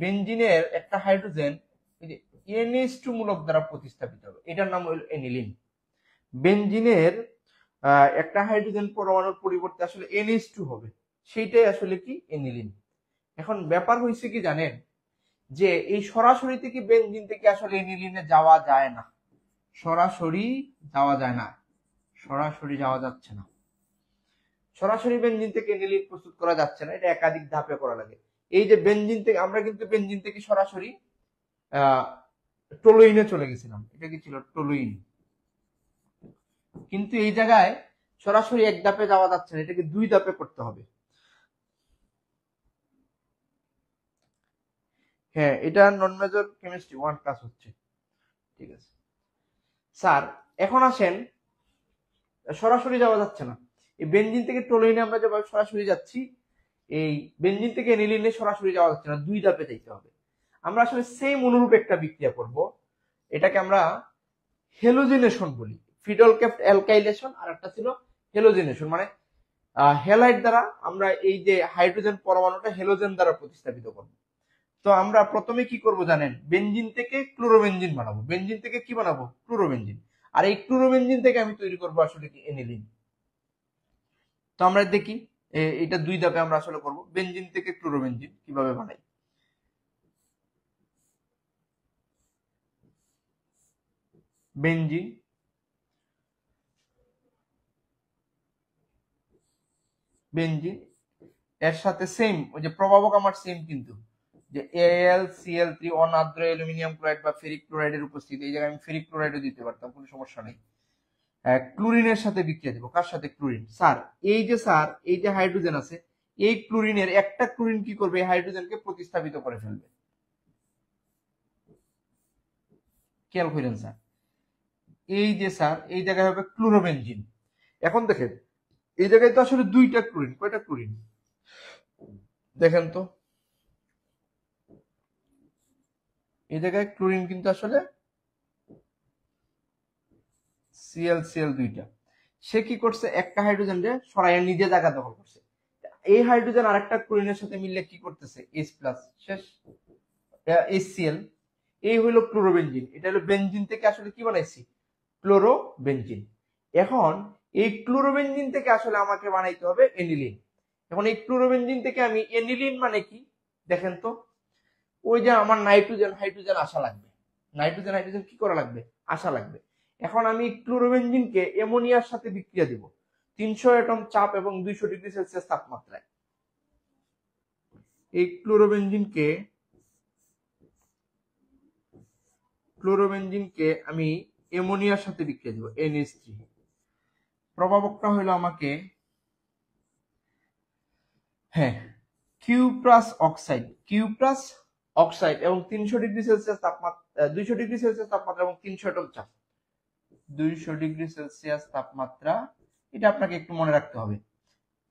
বেনজিনের একটা হাইড্রোজেন NH2 মূলক দ্বারা প্রতিস্থাপিত হবে, এটার নাম হইলো এনিলিন। বেনজিনের একটা হাইড্রোজেন পরমাণুর পরিবর্তে আসলে NH2 হবে, সেইটাই আসলে কি এনিলিন। এখন ব্যাপার হয়েছে কি জানেন, যে এই সরাসরি থেকে বেনজিন থেকে আসলে এনিলিনে যাওয়া যায় না, সরাসরি যাওয়া যায় না, সরাসরি যাওয়া যাচ্ছে না, সরাসরি বেনজিন থেকে এনিলিন প্রস্তুত করা যাচ্ছে না, এটা একাধিক ধাপে করা লাগে। এই যে বেনজিন থেকে আমরা কিন্তু বেনজিন থেকে সরাসরি টলুইনে চলে গেছিলাম, এটা কি ছিল টলুইন। কিন্তু এই জায়গায় সরাসরি এক ধাপে যাওয়া যাচ্ছে না, এটাকে দুই ধাপে করতে হবে। হ্যাঁ, এটা নন মেজর কেমিস্ট্রি 1 ক্লাস হচ্ছে। ঠিক আছে স্যার, এখন আসেন, সরাসরি যাওয়া যাচ্ছে না, এই বেনজিন থেকে টলুইনে আমরা যেভাবে সরাসরি যাচ্ছি, এই বেনজিন থেকে এনিলিনে সরাসরি যাওয়া যাচ্ছে না, দুই ধাপে যাইতে হবে। আমরা আসলে সেম অনুরূপ একটা বিক্রিয়া করব, এটাকে আমরা হেলোজেনেশন বলি। ফিডল কেপ্ট অ্যালকাইলেশন, আর একটা ছিল হেলোজেনেশন, মানে হেলাইট দ্বারা আমরা এই যে হাইড্রোজেন পরমাণুটা হেলোজেন দ্বারা প্রতিস্থাপিত করব। তো আমরা প্রথমে কি করব জানেন, বেনজিন থেকে ক্লোরোবেনজিন বানাবো। বেনজিন থেকে কি বানাবো? ক্লোরোবেনজিন। আর এই ক্লোরোবেনজিন থেকে আমি তৈরি করব আসলে কি এনিলিন। তো আমরা দেখি এটা দুই ধাপে আমরা আসলে করব। বেনজিন থেকে ক্লোরোবেনজিন কিভাবে বানাই। বেনজিন, বেনজিন এর সাথে সেম, ওই যে প্রভাবক আমার সেম, কিন্তু যে AlCl3 অনাদ্র অ্যালুমিনিয়াম ক্লোরাইড বা ফেরিক ক্লোরাইডের উপস্থিতি, এই জায়গায় আমি ফেরিক ক্লোরাইডও দিতে পারতাম, কোনো সমস্যা নেই। ক্লোরিনের সাথে বিক্রিয়া দেবো। কার সাথে? ক্লোরিন। স্যার এই যে হাইড্রোজেন আছে, এই ক্লোরিনের একটা ক্লোরিন কি করবে? এই হাইড্রোজেনকে প্রতিস্থাপিত করে ফেলবে। খেয়াল করেন স্যার, এই যে স্যার এই জায়গায় হবে ক্লোরোবেনজিন। এখন দেখেন এই জায়গায় তো আসলে দুইটা ক্লোরিন, কয়টা ক্লোরিন দেখেন তো, এই জায়গায় ক্লোরিন কিন্তু আসলে Cl দুইটা। সে কি করছে? একটা হাইড্রোজেন রে সরাইয়া নিজে জায়গা দখল করছে। এই হাইড্রোজেন আরেকটা ক্লোরিনের সাথে মিললে কি করতেছে? H প্লাস, শেষ HCl। এই হলো ক্লোরোবেনজিন। এটা হলো বেনজিন থেকে আসলে কি বানাইছি? ক্লোরোবেনজিন। এখন এই ক্লোরোবেনজিন থেকে আসলে আমাকে বানাইতে হবে এনিলিন। এখন এই ক্লোরোবেনজিন থেকে আমি এনিলিন মানে কি দেখেন তো, ওই যে আমার নাইট্রোজেন হাইড্রোজেন আসা লাগবে, নাইট্রোজেন হাইড্রোজেন কি করা লাগবে? আসা লাগবে। এখন আমি ক্লোরোবেনজিনকে অ্যামোনিয়ার সাথে বিক্রিয়া দিব 300 অ্যাটম চাপ এবং 200 ডিগ্রি সেলসিয়াস তাপমাত্রায়। এই ক্লোরোবেনজিনকে আমি অ্যামোনিয়ার সাথে বিক্রিয়া দিব NH3। প্রভাবকটা হলো আমাকে, হ্যাঁ, কিউপ্রাস অক্সাইড এবং 300 ডিগ্রি সেলসিয়াস তাপমাত্রা, 200 ডিগ্রি সেলসিয়াস তাপমাত্রা এবং 300 অ্যাটম চাপ। 200 ডিগ্রি সেলসিয়াস তাপমাত্রা, এটা আপনাকে একটু মনে রাখতে হবে।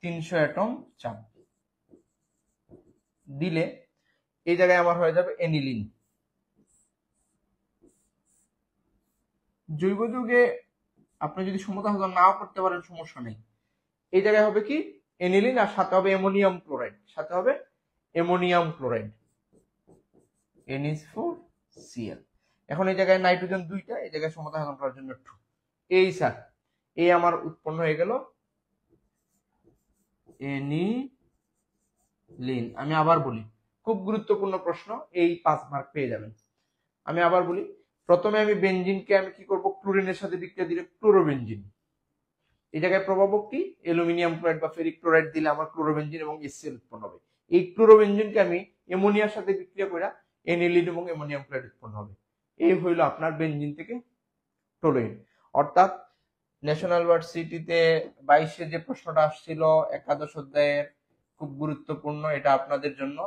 300 অ্যাটম চাপ দিলে এই জায়গায় আমার হয়ে যাবে এনিলিন। জৈব যৌগে আপনি যদি সমতা হজম নাও করতে পারেন সমস্যা নেই, এই জায়গায় হবে কি? এনিলিন, আর সাথে হবে অ্যামোনিয়াম ক্লোরাইড, সাথে হবে অ্যামোনিয়াম ক্লোরাইড NH4Cl। এখন এই জায়গায় নাইট্রোজেন দুইটা, এই জায়গায় সমতা হজম করার জন্য 2। এই স্যার এই আমার উৎপন্ন হয়ে গেল এনিলিন। আমি আবার বলি, খুব গুরুত্বপূর্ণ প্রশ্ন, এই 5 মার্ক পেয়ে যাবেন। আমি আবার বলি, প্রথমে আমি বেনজিনকে আমি কি করব? ক্লোরিনের সাথে বিক্রিয়া দিলে ক্লোরোবেনজিন। এই জায়গায় প্রভাবক কি? অ্যালুমিনিয়াম ক্লোরাইড বা ফেরিক ক্লোরাইড দিলে আমার ক্লোরোবেনজিন এবং HCl উৎপন্ন হবে। এই ক্লোরোবেনজিনকে আমি অ্যামোনিয়ার সাথে বিক্রিয়া করে এনিলিন এবং অ্যামোনিয়াম ক্লোরাইড উৎপন্ন হবে। এই হইল আপনার বেনজিন থেকে টলুইন। অর্থাৎ ন্যাশনাল ভার্সিটিতে 22-এ যে প্রশ্নটা আসছিল একাদশ অধ্যায়ের, খুব গুরুত্বপূর্ণ, এটা আপনাদের জন্য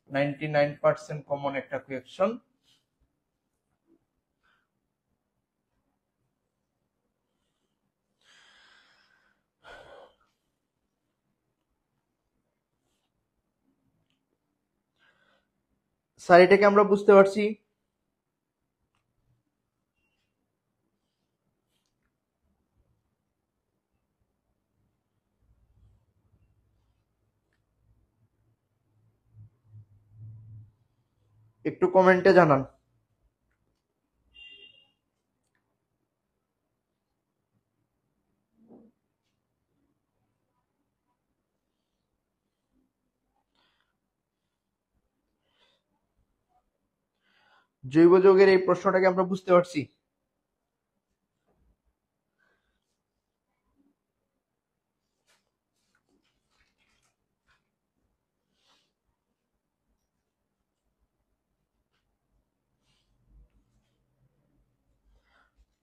99% কমন একটা কোয়েশ্চন। স্যার এটাকে আমরা বুঝতে পারছি। একটু কমেন্টে জানান। জৈব যৌগের এই প্রশ্নটাকে আমরা বুঝতে পারছি।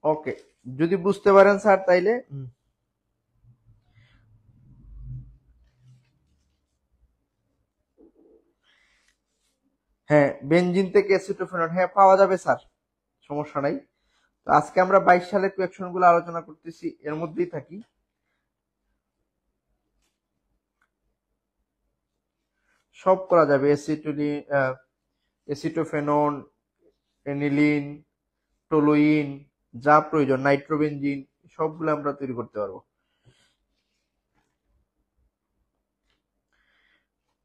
ওকে, যদি বুঝতে পারেন স্যার তাইলে হ্যাঁ, বেনজিন থেকে অ্যাসিটোফেনন, হ্যাঁ পাওয়া যাবে স্যার, সমস্যা নাই। তো আজকে আমরা 22 সালের কোয়েকশন গুলো আলোচনা করতেছি, এর মধ্যেই থাকি। সব করা যাবে, অ্যাসিটোফেনন, এনিলিন, টোলুইন, যা প্রয়োজন, নাইট্রোবেনজিন, সবগুলো আমরা তৈরি করতে পারবো।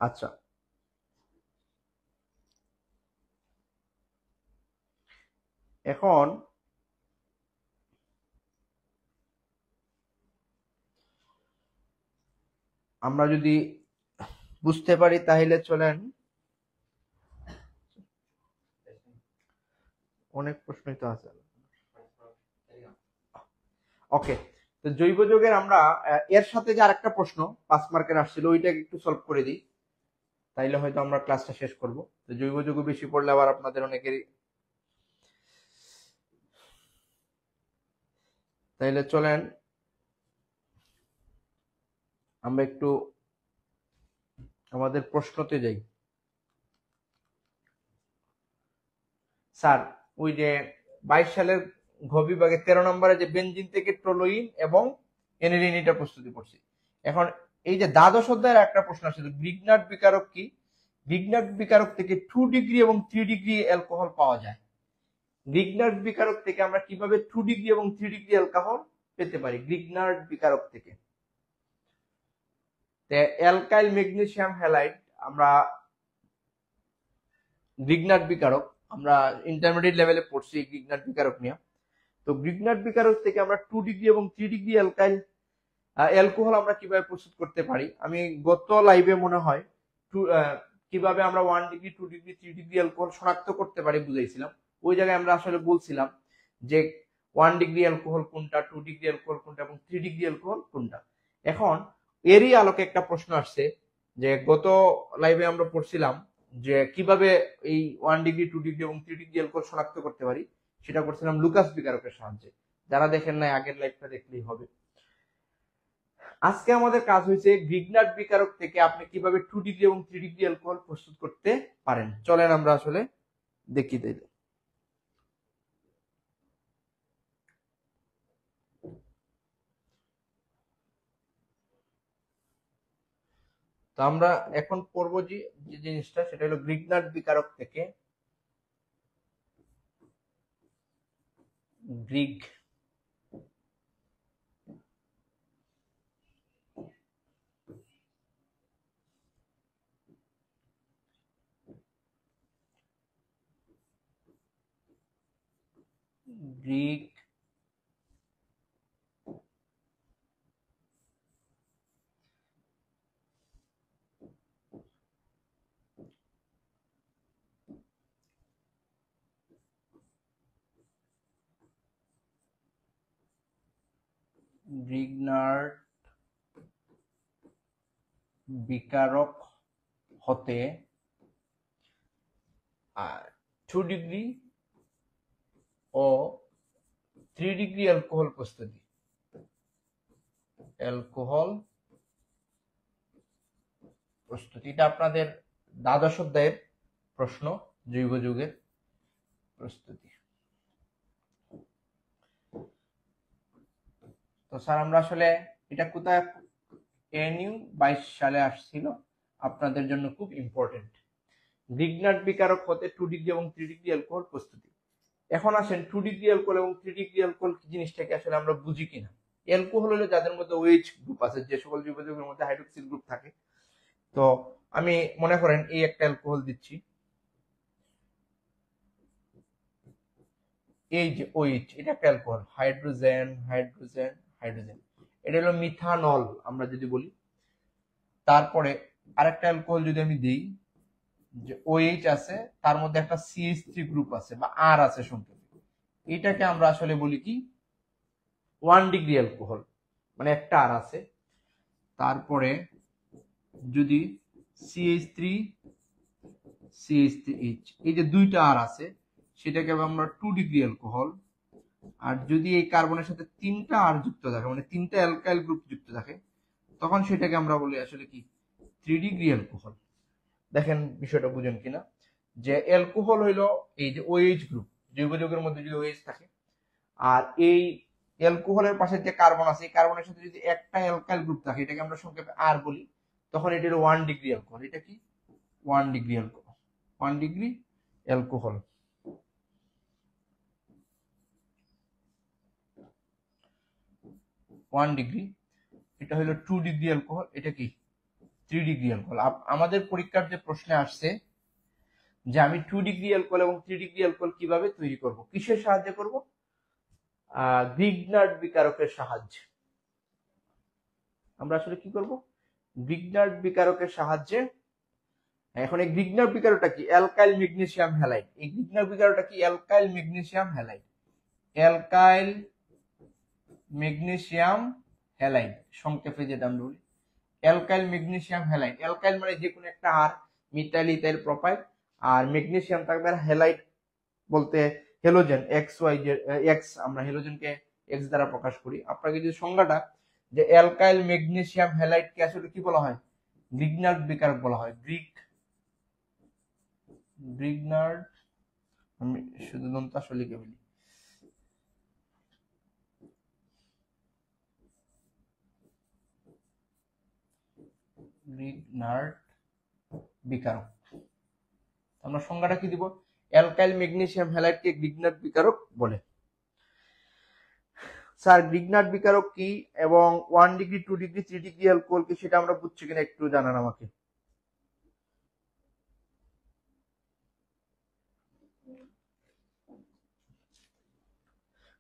আচ্ছা, এখন আমরা যদি বুঝতে পারি তাহলে চলেন, অনেক প্রশ্নই তো আছে। ওকে, তো জৈব যৌগের আমরা এর সাথে যে আরেকটা প্রশ্ন 5 মার্কের আসছিল, ওইটাকে একটু সলভ করে দিই, তাইলে হয়তো আমরা ক্লাসটা শেষ করব। তো জৈব যৌগ বেশি পড়লে আবার আপনাদের অনেকেরই, তাইলে চলেন আমরা একটু আমাদের প্রশ্নতে যাই। স্যার, ওই যে 22 সালের ঘ বিভাগে 13 নম্বরে যে বেনজিন থেকে ট্রোলোইন এবং এনিলিন, এটা প্রস্তুতি করছি। এখন এই যে দ্বাদশ অধ্যায়ের একটা প্রশ্ন আসছে, গ্রিগনার্ড বিকারক কি? গ্রিগনার্ড বিকারক থেকে 2 ডিগ্রি এবং 3 ডিগ্রি অ্যালকোহল পাওয়া যায়। গ্রিগনার্ড বিকারক থেকে আমরা কিভাবে 2 ডিগ্রি এবং 3 ডিগ্রি অ্যালকোহল পেতে পারি? গ্রিগনার্ড বিকারক থেকে অ্যালকাইল ম্যাগনেসিয়াম হ্যালাইড, আমরা গ্রিগনার্ড বিকারক আমরা ইন্টারমিডিয়েট লেভেলে পড়ছি গ্রিগনার্ড বিকারক নিয়ে। তো গ্রিগনার্ড বিকারক থেকে আমরা 2 ডিগ্রি এবং 3 ডিগ্রি অ্যালকোহল আমরা কিভাবে প্রস্তুত করতে পারি, আমি গত লাইভে মনে হয় কিভাবে আমরা 1 ডিগ্রি 2 ডিগ্রি 3 ডিগ্রি অ্যালকোহল শনাক্ত করতে পারি বুঝাইছিলাম। ওই জায়গায় আমরা আসলে বলছিলাম যে 1 ডিগ্রি অ্যালকোহল কোনটা, 2 ডিগ্রি অ্যালকোহল কোনটা এবং 3 ডিগ্রি অ্যালকোহল কোনটা। এখন এরই আলোকে একটা প্রশ্ন আসছে, যে গত লাইভে আমরা পড়ছিলাম যে কিভাবে এই 1 ডিগ্রি 2 ডিগ্রি এবং 3 ডিগ্রি অ্যালকোহল শনাক্ত করতে পারি, সেটা করছিলাম লুকাস বিকারকের সাহায্যে। যারা দেখেন নাই আগের লাইভটা দেখলেই হবে। আজকে আমাদের কাজ হয়েছে গ্রিগনার্ড বিকারক থেকে আপনি কিভাবে 2 ডিগ্রি এবং 3 ডিগ্রি অ্যালকোহল প্রস্তুত করতে পারেন। চলেন আমরা আসলে দেখি দিই। তো আমরা এখন পড়ব যে জিনিসটা, সেটা হলো গ্রিগনার্ড বিকারক থেকে গ্রিগ গ্রিক গ্রিগনার্ড বিকারক হতে 2 ডিগ্রি ও 3 ডিগ্রি অ্যালকোহল প্রস্তুতি, এটা আপনাদের দ্বাদশ অধ্যায়ের প্রশ্ন, জৈব যৌগের প্রস্তুতি। তো স্যার আমরা আসলে এটা কোথায়, এনইউ 22 সালে আসছিল, আপনাদের জন্য খুব ইম্পর্টেন্ট। গ্রিগনার্ড বিকারক হতে 2 ডিগ্রি এবং 3 ডিগ্রি অ্যালকোহল প্রস্তুতি। এখন আসেন 2 ডিগ্রি অ্যালকোহল এবং 3 ডিগ্রি অ্যালকোহল কি জিনিসটাকে আসলে আমরা বুঝি কিনা। অ্যালকোহল হলো যাদের মধ্যে ওএইচ গ্রুপ আছে, যে সকল জৈব যৌগের মধ্যে হাইড্রোক্সিল গ্রুপ থাকে। তো আমি মনে করেন এই একটা অ্যালকোহল দিচ্ছি, এই যে ওএইচ, এটা একটা অ্যালকোহল, হাইড্রোজেন হাইড্রোজেন হাইড্রোজেন, এটা হলো মিথানল আমরা যদি বলি। তারপরে আরেকটা অ্যালকোহল যদি আমি দিই, যে ওএইচ আছে, তার মধ্যে একটা CH3 গ্রুপ আছে বা আর আছে সংক্ষেপে, এটাকে আমরা আসলে বলি কি 1 ডিগ্রি অ্যালকোহল, মানে একটা আর আছে। তারপরে যদি CH3 CH3H, এই যে দুইটা আর আছে, সেটাকে আমরা 2 ডিগ্রি অ্যালকোহল। আর যদি এই কার্বনের সাথে 3টা আর যুক্ত থাকে, মানে 3টা অ্যালকাইল গ্রুপ যুক্ত থাকে, তখন সেটাকে আমরা বলি আসলে কি 3 ডিগ্রি অ্যালকোহল। দেখেন বিষয়টা বুঝেন কিনা, যে অ্যালকোহল হইলো এই যে OH গ্রুপ, জৈব যৌগের মধ্যে যদি OH থাকে, আর এই অ্যালকোহলের পাশে যে কার্বন আছে এই কার্বনের সাথে যদি একটা অ্যালকাইল গ্রুপ থাকে, এটাকে আমরা সংক্ষেপে আর বলি, তখন এটা হলো 1 ডিগ্রি অ্যালকোহল। এটা কি 1 ডিগ্রি অ্যালকোহল, 1 ডিগ্রি অ্যালকোহল। এটা হলো 2 ডিগ্রি অ্যালকোহল। এটা কি 3 ডিগ্রি অ্যালকোহল। আমাদের পরীক্ষার যে প্রশ্নে আসছে যে আমি 2 ডিগ্রি অ্যালকোহল এবং 3 ডিগ্রি অ্যালকোহল কিভাবে তৈরি করব, কিসের সাহায্যে করব? গ্রিগনার্ড বিকারকের সাহায্যে। আমরা আসলে কি করব? গ্রিগনার্ড বিকারকের সাহায্যে। এখন এই গ্রিগনার্ড বিকারকটা কি? Alkyl magnesium halide. এই গ্রিগনার্ড বিকারকটা কি? Alkyl magnesium halide. Alkyl magnesium halide সংক্ষেপে যেটা আমরা বলি অ্যালকাইল ম্যাগনেসিয়াম হ্যালাইড। অ্যালকাইল মানে যে কোনো একটা আর, মিথাইল ইথাইল প্রোপাইল, আর ম্যাগনেসিয়াম থাকবে, আর হ্যালাইড বলতে হ্যালোজেন, এক্স, আমরা হ্যালোজেনকে এক্স দ্বারা প্রকাশ করি। আপনাকে যদি সংজ্ঞাটা যে অ্যালকাইল ম্যাগনেসিয়াম হ্যালাইডকে আসলে কি বলা হয়? গ্রিগনার্ড বিকারক বলা হয়। গ্রিগনার্ড, আমি শুধু দন্তাস লিখে বলি, গ্রিগনার্ড বিকারক। আমরা সংজ্ঞাটা কি দিব? অ্যালকাইল ম্যাগনেসিয়াম হ্যালাইডকে গ্রিগনার্ড বিকারক বলে। স্যার গ্রিগনার্ড বিকারক কি এবং 1 ডিগ্রি 2 ডিগ্রি 3 ডিগ্রি অ্যালকোহল কি সেটা আমরা বুঝছি কিনা একটু জানান আমাকে।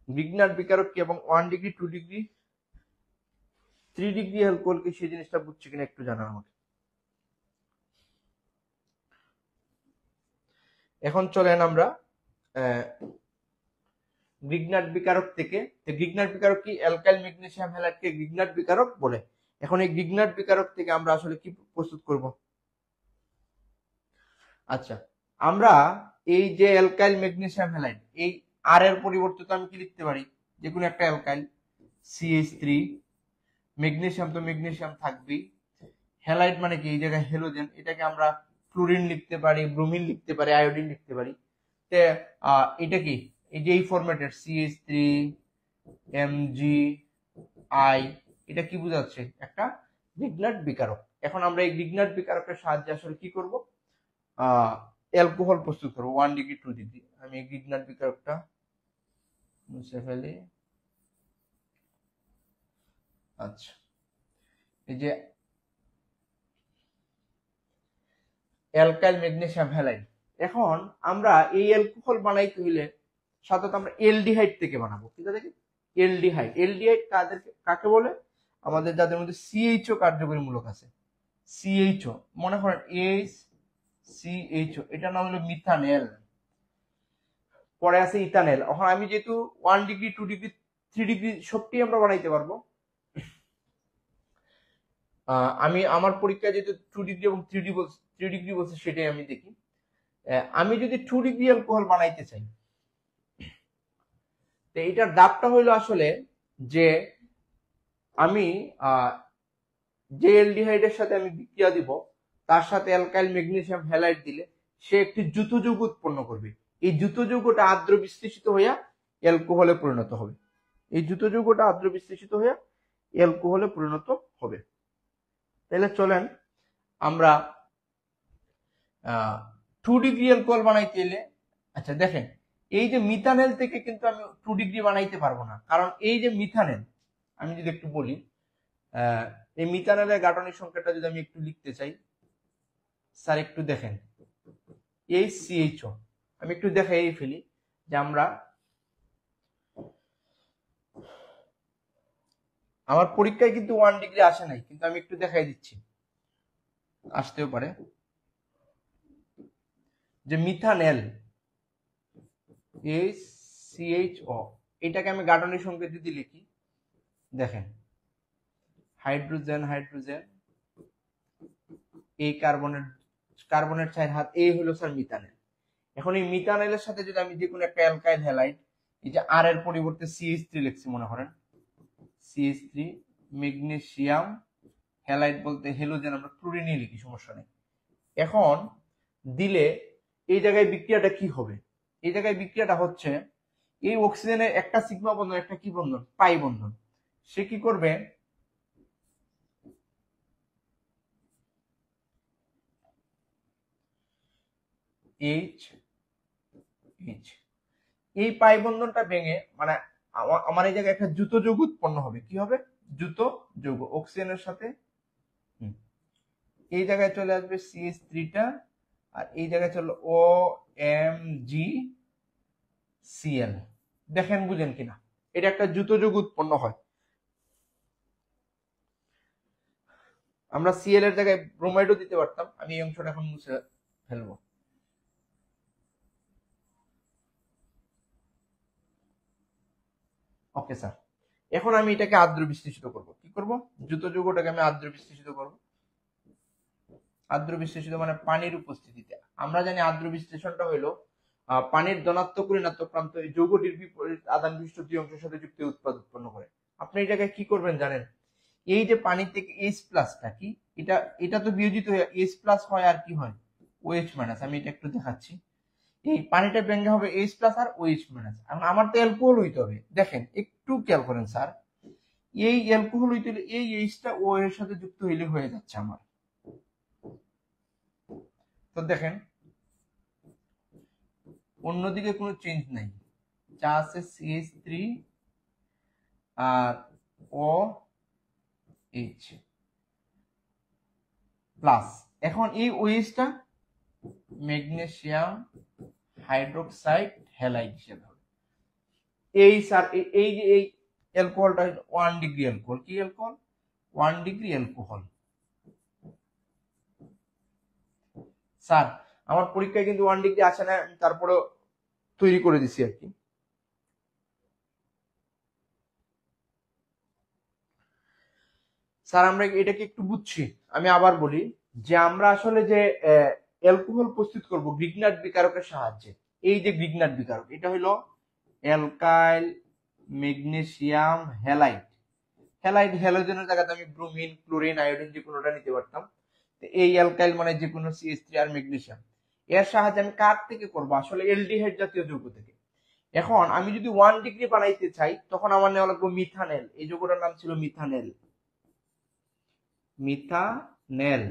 গ্রিগনার্ড বিকারক কি এবং 1 ডিগ্রি 2 ডিগ্রি 3 ডিগ্রি অ্যালকোহল কি সেই জিনিসটা বুঝছি কিনা একটু জানান আমাকে। এখন চলেন আমরা গ্রিগনার্ড বিকারক থেকে, গ্রিগনার্ড বিকারক কি? অ্যালকাইল ম্যাগনেসিয়াম হ্যালাইডকে গ্রিগনার্ড বিকারক বলে। এখন এই গ্রিগনার্ড বিকারক থেকে আমরা আসলে কি প্রস্তুত করব? আচ্ছা, আমরা এই যে অ্যালকাইল ম্যাগনেসিয়াম হ্যালাইড, এই আর এর পরিবর্তে তো আমি কি লিখতে পারি? যে কোনো একটা অ্যালকাইল, CH3, ম্যাগনেসিয়াম তো ম্যাগনেসিয়াম থাকবেই, হ্যালাইড মানে কি? এই জায়গায় হ্যালোজেন, এটাকে আমরা ফ্লুরিন লিখতে পারি, ব্রোমিন লিখতে পারি, আয়োডিন লিখতে পারি। তে এটা কি? এই যে এই ফরম্যাটের CH3MgI, এটা কি বোঝাচ্ছে? একটা গ্রিগনার্ড বিকারক। এখন আমরা এই গ্রিগনার্ড বিকারকের সাহায্যে আসলে কি করব? অ্যালকোহল প্রস্তুত করবো 1 ডিগ্রি 2 ডিগ্রি। আমি এই গ্রিগনার্ড বিকারকটা মুছে ফেলি। আচ্ছা, এই যে অ্যালকাইল ম্যাগনেসিয়াম হ্যালাইড, এখন আমরা এই অ্যালকোহল বানাইতে হইলে সাধারণত আমরা এলডিহাইড থেকে বানাবো। কি দেখি? এলডিহাইড। এলডিহাইড কাকে বলে? আমাদের যাদের মধ্যে CHO কার্যকরী মূলক আছে, CHO, মনে করেন CHO, এটা নাম হলো মিথানেল, পরে আছে ইথানেল। এখন আমি যেহেতু 1 ডিগ্রি 2 ডিগ্রি 3 ডিগ্রি সবটি আমরা বানাইতে পারবো, আমি আমার পরীক্ষায় যেহেতু 2 ডিগ্রি এবং 3 ডিগ্রি বলছে সেটাই আমি দেখি। আমি যদি 2 ডিগ্রি অ্যালকোহল বানাইতে চাই, তো এটার ধাপটা হইলো আসলে যে আমি যে অ্যালডিহাইডের সাথে আমি বিক্রিয়া দিব তার সাথে অ্যালকাইল ম্যাগনেসিয়াম হ্যালাইড দিলে সে একটি দ্রুত যৌগ উৎপন্ন করবে। এই দ্রুত যৌগটা আদ্র বিশ্লেষিত হইয়া অ্যালকোহলে পরিণত হবে। এই দ্রুত যৌগটা আদ্র বিশ্লেষিত হইয়া অ্যালকোহলে পরিণত হবে। তাহলে চলেন আমরা 2 ডিগ্রি অ্যালকোহল বানাইতে এলে, আচ্ছা দেখেন, এই যে মিথানেল থেকে কিন্তু আমি 2 ডিগ্রি বানাইতে পারবো না, কারণ এই যে মিথানেল, আমি যদি একটু বলি, এই মিথানেলের গাঠনিক সংখ্যাটা যদি আমি একটু লিখতে চাই, স্যার একটু দেখেন, এই CHO, আমি একটু দেখাই ফেলি যে আমরা, আমার পরীক্ষায় কিন্তু 1 ডিগ্রি আসে নাই, কিন্তু আমি একটু দেখাই দিচ্ছি, আসতেও পারে, যে মিথানেল CHO, এটাকে আমি গাঠনিক সংকেত যদি লিখি, দেখেন হাইড্রোজেন হাইড্রোজেন, এই কার্বনের 4 হাত, এই হলো স্যার মিথানেল। এখন এই মিথানেলের সাথে যদি আমি যে কোনো একটা অ্যালকাইল হ্যালাইড, এই যে আর এর পরিবর্তে CH3 লিখছি, মনে করেন CH3, ম্যাগনেসিয়াম হ্যালাইড বলতে হ্যালোজেন আমরা ক্লোরিনই লিখি, সমস্যা নেই। এখন দিলে এই জায়গায় বিক্রিয়াটা কি হবে? এই জায়গায় বিক্রিয়াটা হচ্ছে এই অক্সিজেনের একটা সিগমা বন্ধন, একটা কি বন্ধন, পাই বন্ধন। সে কি করবে, এইচ এইচ, এই পাই বন্ধনটা ভেঙে মানে আমার এই জায়গায় একটা জুতো যৌগ উৎপন্ন হবে। কি হবে? জুতো যৌগ অক্সিজেনের সাথে। এই জায়গায় চলে আসবে CH3টা, আর এই জায়গায় চলে OMgCl। দেখেন বুঝেন কিনা, এটা একটা জুতো যৌগ উৎপন্ন হয়। আমরা Cl এর জায়গায় ব্রোমাইডও দিতে পারতাম, আমি এই অংশটা এখন মুছে ফেলবো। ওকে স্যার, এখন আমি এটাকে আর্দ্র বিশ্লেষিত করব। কি করব? জুতো যৌগটাকে আমি আর্দ্র বিশ্লেষিত করব। আর্দ্র বিশ্লেষিত মানে পানির উপস্থিতিতে। আমরা জানি আর্দ্র বিশ্লেষণটা হলো পানির ধনাত্মক ঋণাত্মক প্রান্ত এই যৌগটির বিপরীত আধান বিশিষ্ট দুই অংশের সাথে যুক্ত উৎপাদ উৎপন্ন করে। আপনি এই জায়গায় কি করবেন জানেন? এই যে পানি থেকে H প্লাসটা কি, এটা এটা তো বিয়োজিত হয়ে H প্লাস হয় আর কি হয়, OH মাইনাস। আমি এটা একটু দেখাচ্ছি। এই পানিটা ব্যঙ্গে হবে H প্লাস আর OH মাইনাস। এখন আমার তো অ্যালকোহল হইতে হবে। দেখেন একটু খেয়াল করেন স্যার, এই অ্যালকোহল হইতে হলে এই Hটা O এর সাথে যুক্ত হইলে হয়ে যাচ্ছে আমার। তো দেখেন অন্যদিকে কোনো চেঞ্জ নাই, যা আছে CH3 আর OH প্লাস। এখন এই OHটা ম্যাগনেসিয়াম হাইড্রোক্সাইড হ্যালাইড হিসেবে হবে। এই স্যার এই যে এই অ্যালকোহলটা 1 ডিগ্রি অ্যালকোহল। কি অ্যালকোহল? 1 degree alcohol. স্যার আমার পরীক্ষায় কিন্তু 1 ডিগ্রি আসে না, তারপরে তৈরি করে দিছি আর কি। স্যার আমরা এটাকে একটু বুঝছি, আমি আবার বলি যে আমরা আসলে যে অ্যালকোহল প্রস্তুত করব গ্রিগনাট বিকারকের সাহায্যে। এই যে গ্রিগনাট বিকারক, এটা হলো অ্যালকাইল ম্যাগনেসিয়াম হ্যালাইড। হ্যালাইড হ্যালোজেনের জায়গাতে আমি ব্রোমিন ক্লোরিন আয়োডিন যে কোনোটা নিতে পারতাম। এই অ্যালকাইল মানে যে কোনো CH3 আর ম্যাগনেসিয়াম, এর সাহায্যে আমি কার থেকে করব? আসলে অ্যালডিহাইড জাতীয় যৌগ থেকে। এখন আমি যদি 1 ডিগ্রি বানাইতে চাই তখন আমার নেওয়া লাগবে মিথানেল। এই যৌগটার নাম ছিল মিথানেল। মিথানেল।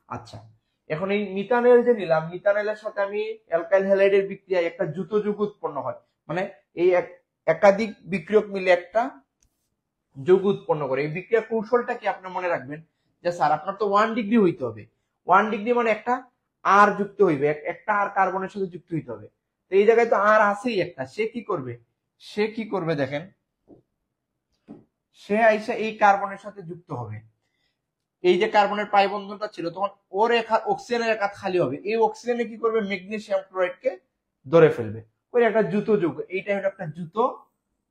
আচ্ছা, এখন এই মিথানেল যে নিলাম, মিথানেলের সাথে আমি অ্যালকাইল হ্যালাইডের বিক্রিয়ায় একটা জুতো যৌগ উৎপন্ন হয়। মানে এই একাধিক বিক্রিয়ক মিলে একটা যৌগ উৎপন্ন করে। এই বিক্রিয়া কৌশলটা কি আপনি মনে রাখবেন যে স্যার আপনার তো 1 ডিগ্রি হইতে হবে। 1 ডিগ্রি মানে একটা আর যুক্ত হইবে, একটা আর কার্বনের সাথে যুক্ত হইতে হবে। তো এই জায়গায় তো আর আছেই একটা, সে কি করবে? সে কি করবে দেখেন, সে আইসা এই কার্বনের সাথে যুক্ত হবে। এই যে কার্বনের পাই বন্ধনটা ছিল, তখন ওর অক্সিজেনের একা খালি হবে। এই অক্সিজেনে কি করবে? ম্যাগনেসিয়াম ক্লোরাইডকে ধরে ফেলবে, ওই একটা জুতো যৌগ। এইটা হলো একটা জুতো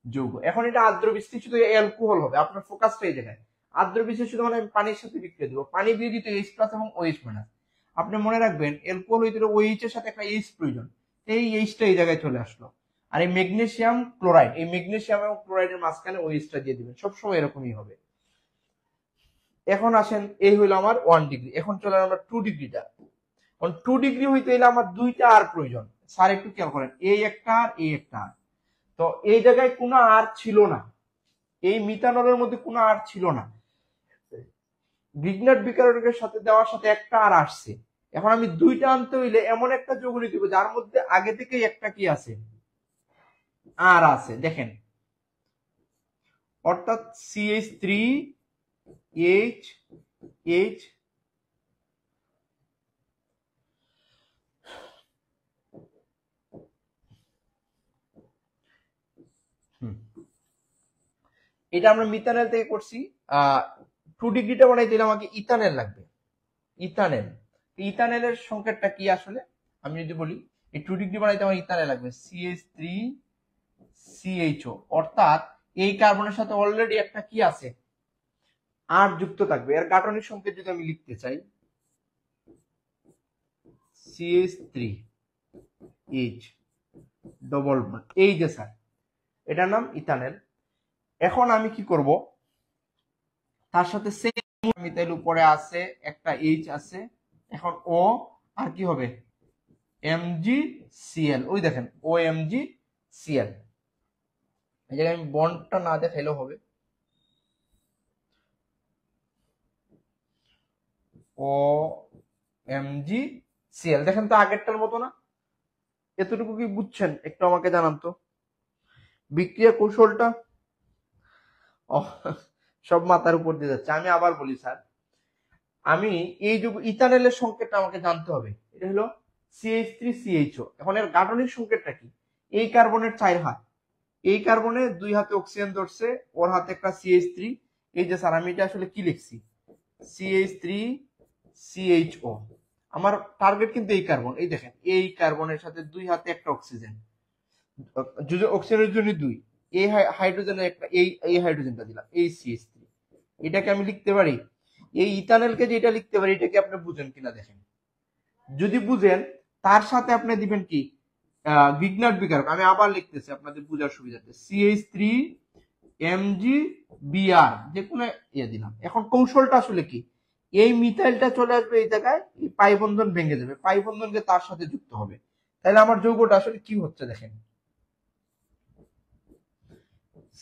যৌগ। এখন এটা আর্দ্র বিশ্লেষিত অ্যালকোহল হবে। আপনার ফোকাসটা এই জায়গায়। আর্দ্র বিশ্লেষিত মানে আমি পানির সাথে বিক্রিয়া দেবো, পানি দিয়ে দিতে H প্লাস এবং OH মাইনাস। আপনি মনে রাখবেন অ্যালকোহল হইতে OH এর সাথে একটা H প্রয়োজন, এই Hটা এই জায়গায় চলে আসলো। আর এই ম্যাগনেসিয়াম ক্লোরাইড, এই ম্যাগনেসিয়াম এবং ক্লোরাইডের মাঝখানে OHটা দিয়ে দিবেন, সবসময় এরকমই হবে। এখন আসেন, এই হইলো আমার 1 ডিগ্রি। এখন চলে আমরা 2 ডিগ্রিটা। 2 ডিগ্রি হইতে হইলে আমার দুইটা আর প্রয়োজন। স্যার একটু খেয়াল করেন, এই একটা আর এই একটা আর। তো এই জায়গায় কোনো আর ছিল না, এই মিথানলের মধ্যে কোনো আর ছিল না। গ্রিগনাট বিকারকের সাথে দেওয়ার সাথে একটা আর আসছে। এখন আমি দুইটা আনতে হইলে এমন একটা যৌগ নিতে হবে যার মধ্যে আগে থেকেই একটা কি আছে, আর আছে। দেখেন, অর্থাৎ CH3H এটা আমরা মিথানেল থেকে করছি। 2 ডিগ্রিটা বানাইতে হলে আমাকে ইথানেল লাগবে। ইথানেল, ইথানেলের সংকেতটা কি আসলে আমি যদি বলি, এই 2 ডিগ্রি বানাইতে আমার ইথানেল লাগবে CH3CHO। অর্থাৎ এই কার্বনের সাথে অলরেডি একটা কি আছে, আর যুক্ত থাকবে। এর গাঠনিক সংকেত যদি আমি লিখতে চাই, CH3H ডবল বন্ড, এই যে স্যার এটার নাম ইথানেল। এখন আমি কি করব, তার সাথে সেম মিথাইল উপরে আছে, একটা H আছে। এখন O আর কি হবে, MgCl, ওই দেখেন OMgCl। এই জায়গায় আমি বন্ডটা না দেখাইলেও হবে, OMgCl। দেখেন তো আগেরটার মতো না? এতটুকু কি বুঝছেন? একটু আমাকে জানান তো বিক্রিয়া কৌশলটা। সব মাথার উপর দিয়ে যাচ্ছে। আমি আবার বলি স্যার, আমি এই যে ইথানলের সংকেতটা আমাকে জানতে হবে। এটা হলো CH3CHO। এখন এর গাঠনিক সংকেতটা কি? এই কার্বনের 4 হাত, এই কার্বনে 2 হাতে অক্সিজেন ধরছে, ওর হাতে একটা CH3। এই যে স্যার আমি এটা আসলে কি লিখছি, CH3CHO। আমার টার্গেট কিন্তু এই কার্বন। এই দেখেন এই কার্বনের সাথে 2 হাতে একটা অক্সিজেন, অক্সিজেনের জন্য 2, এই হাইড্রোজেনের একটা, এই হাইড্রোজেনটা দিলাম, এই CH3। এটাকে আমি লিখতে পারি, এই ইথানলকে যেটা লিখতে পারি, এটাকে আপনি বুঝেন কিনা দেখেন। যদি বুঝেন তার সাথে আপনি দিবেন কি গ্রিগনার্ড বিকারক। আমি আবার লিখতেছি আপনাদের বুঝার সুবিধার্থে, CH3MgBr, যে কোনো ইয়ে দিলাম। এখন কৌশলটা আসলে কি, এই মিথাইলটা চলে আসবে এই জায়গায়, এই পাই বন্ধন ভেঙে যাবে, পাই বন্ধনকে তার সাথে যুক্ত হবে। তাহলে আমার যৌগটা আসলে কি হচ্ছে দেখেন,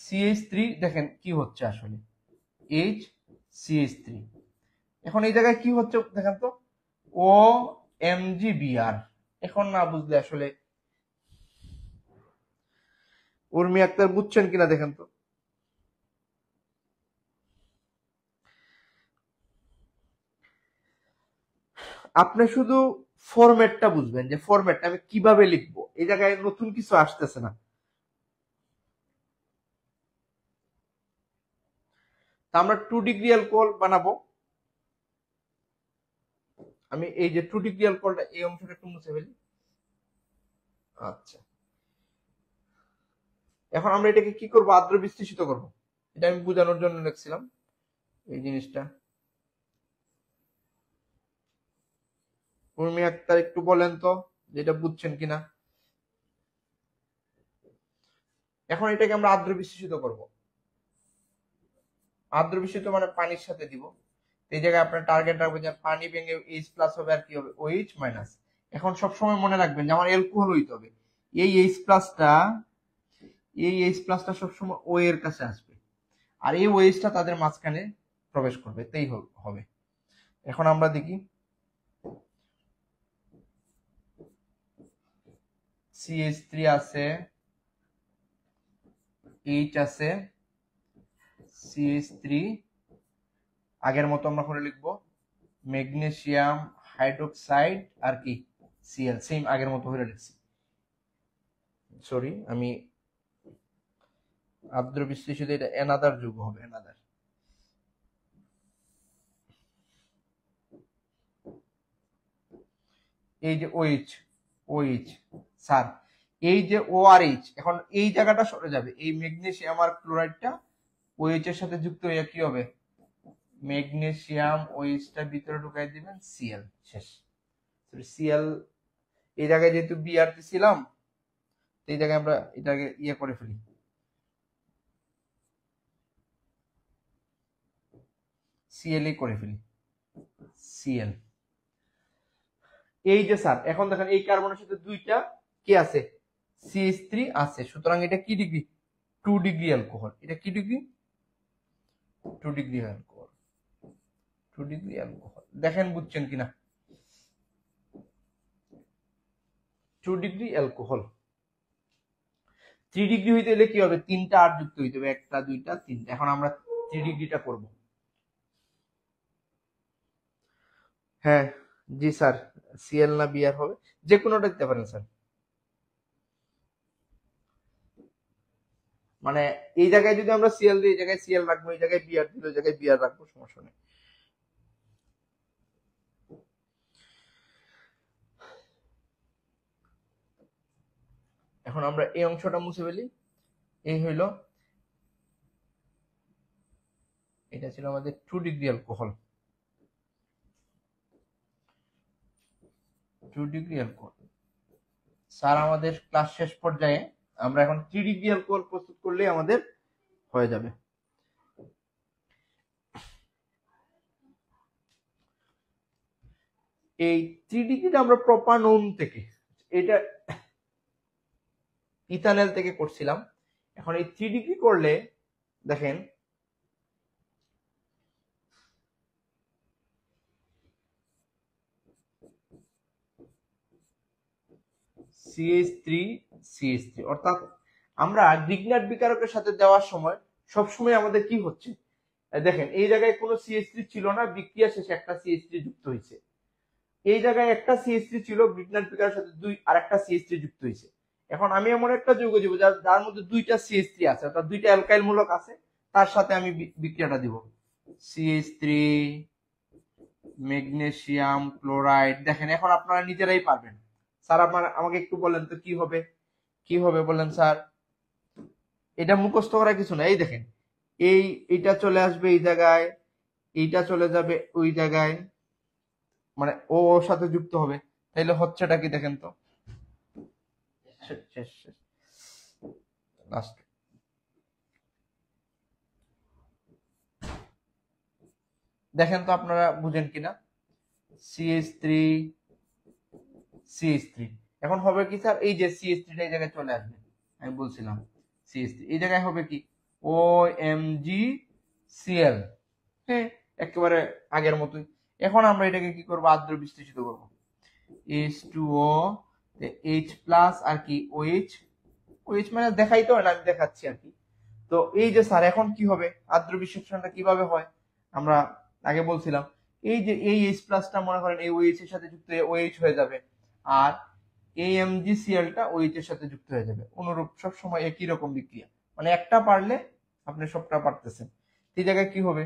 CH3 দেখেন কি হচ্ছে আসলে, HCH3। এখন এই জায়গায় কি হচ্ছে দেখেন তো, OMgBr। এখন না বুঝলে আসলে, উর্মি আক্তার বুঝছেন কিনা দেখেন তো। আপনি শুধু ফরম্যাটটা বুঝবেন, যে ফরম্যাটটা আমি কিভাবে লিখবো, এই জায়গায় নতুন কিছু আসতেছে না। তা আমরা 2 ডিগ্রি অ্যালকোহল বানাবো। আমি এই যে 2 ডিগ্রি অ্যালকোহলটা, এই অংশটা একটু মুছে ফেলি। আচ্ছা, এখন আমরা এটাকে কি করব, আদ্র বিশ্লেষিত করব। এটা আমি বোঝানোর জন্য লিখছিলাম এই জিনিসটা। উর্মি আক্তার একটু বলেন তো যেটা বুঝছেন কিনা। এখন এটাকে আমরা আদ্র বিশ্লেষিত করব। আদ্র বিশ্লেষিত মানে পানির সাথে দিব। এই জায়গায় আপনার টার্গেট রাখবেন যে পানি ভেঙে H প্লাস হবে, আর কি হবে OH মাইনাস। এখন সবসময় মনে রাখবেন যে আমার অ্যালকোহল হইতে হবে, এই H প্লাসটা, এই H প্লাসটা সবসময় O এর কাছে আসবে, আর এই OH টা তাদের মাঝখানে প্রবেশ করবে, তাই হবে। এখন আমরা দেখি CH3 আছে, H আছে, CH3 আগের মতো আমরা করে লিখবো, ম্যাগনেসিয়াম হাইড্রোক্সাইড আর কি Cl, সেম আগের মতো করে লিখছি। সরি, আমি আদ্র বিশ্লেষিত, এটা এনাদার যুগ হবে, এনাদার। এই যে OH স্যার, এই যে ORH, এখন এই জায়গাটা সরে যাবে, এই ম্যাগনেসিয়াম আর ক্লোরাইডটা OH এর সাথে যুক্ত হয়ে কি হবে, ম্যাগনেসিয়াম OH টা ভিতরে ঢুকাই দিবেন, Cl, শেষ। Cl এই জায়গায় যেহেতু Br দিছিলাম, এই জায়গায় আমরা এটাকে ইয়ে করে ফেলি, Cl করে ফেলি, Cl। এই যে স্যার এখন দেখেন এই কার্বনের সাথে দুইটা কি আছে, CH3 আছে, সুতরাং এটা কি ডিগ্রি, 2 ডিগ্রি অ্যালকোহল। এটা কি degree, 2 degree alcohol, 2 degree alcohol. দেখেন বুঝছেন কিনা, 2 ডিগ্রি অ্যালকোহল। 3 ডিগ্রি হইতে হলে কি হবে, 3টা আর যুক্ত হইতে হবে, 1টা 2টা 3টা। এখন আমরা 3 ডিগ্রিটা করব। হ্যাঁ জি স্যার, Cl না Br হবে, যে কোনোটা দিতে পারেন স্যার। মানে এই জায়গায় যদি আমরা Cl দিই, এই জায়গায় Cl রাখবো, এই জায়গায় Br দিলে ওই জায়গায় Br রাখবো, সমস্যা নেই। এখন আমরা এই অংশটা মুছে ফেলি। এই হইল, এটা ছিল আমাদের 2 degree alcohol, 2 degree alcohol. Sir আমাদের ক্লাস শেষ পর্যায়ে, আমরা এখন 3 ডিগ্রি অ্যালকোহল প্রস্তুত করলেই আমাদের হয়ে যাবে। এই 3 ডিগ্রিটা আমরা প্রপানন থেকে, এটা ইথানল থেকে করছিলাম। এখন এই 3 ডিগ্রি করলে দেখেন CH3 অর্থাৎ আমরা গ্রিগনার্ড বিকারকের সাথে দেওয়ার সময় সবসময় আমাদের কি হচ্ছে, দেখেন এই জায়গায় কোনো CH3 ছিল না, বিক্রিয়া শেষে একটা CH3 যুক্ত হয়েছে। এই জায়গায় একটা CH3 ছিল, গ্রিগনার্ড বিকারের সাথে আর একটা CH3 যুক্ত হয়েছে। এখন আমি এমন একটা যৌগ দিব যার মধ্যে দুইটা CH3 আছে, অর্থাৎ দুইটা অ্যালকাইল মূলক আছে, তার সাথে আমি বিক্রিয়াটা দিব CH3 ম্যাগনেসিয়াম ক্লোরাইড। দেখেন এখন আপনারা নিজেরাই পারবেন। স্যার আমাকে একটু বলেন তো কি হবে বলেন স্যার। এটা মুখস্থ করা কিছু না, এই দেখেন এইটা চলে আসবে এই জায়গায়, এইটা চলে যাবে ওই জায়গায়, মানে ওর সাথে যুক্ত হবে। তাইলে হচ্ছেটা কি দেখেন তো, শেষ লাস্ট। দেখেন তো আপনারা বুঝেন কিনা, CH3 এখন হবে কি স্যার, এই যে CH3 এই জায়গায় চলে আসবে, আমি বলছিলাম CH3 এই জায়গায় হবে কি OMgCl, হ্যাঁ একেবারে আগের মতোই। এখন আমরা এটাকে কি করব, আদ্র বিশ্লেষিত করব, H2O H প্লাস আর কি OH মানে দেখাইতে হয় না, আমি দেখাচ্ছি আর কি। তো এই যে স্যার এখন কি হবে, আদ্র বিশ্লেষণটা কিভাবে হয় আমরা আগে বলছিলাম, এই যে এই H প্লাসটা মনে করেন এই OH এর সাথে যুক্ত হয়ে OH হয়ে যাবে, আর AMgCl টা OH এর সাথে যুক্ত হয়ে যাবে। অনুরূপ সব সময় একই রকম বিক্রিয়া, মানে একটা পারলে আপনি সবটা পারতেছেন। এই জায়গায় কি হবে,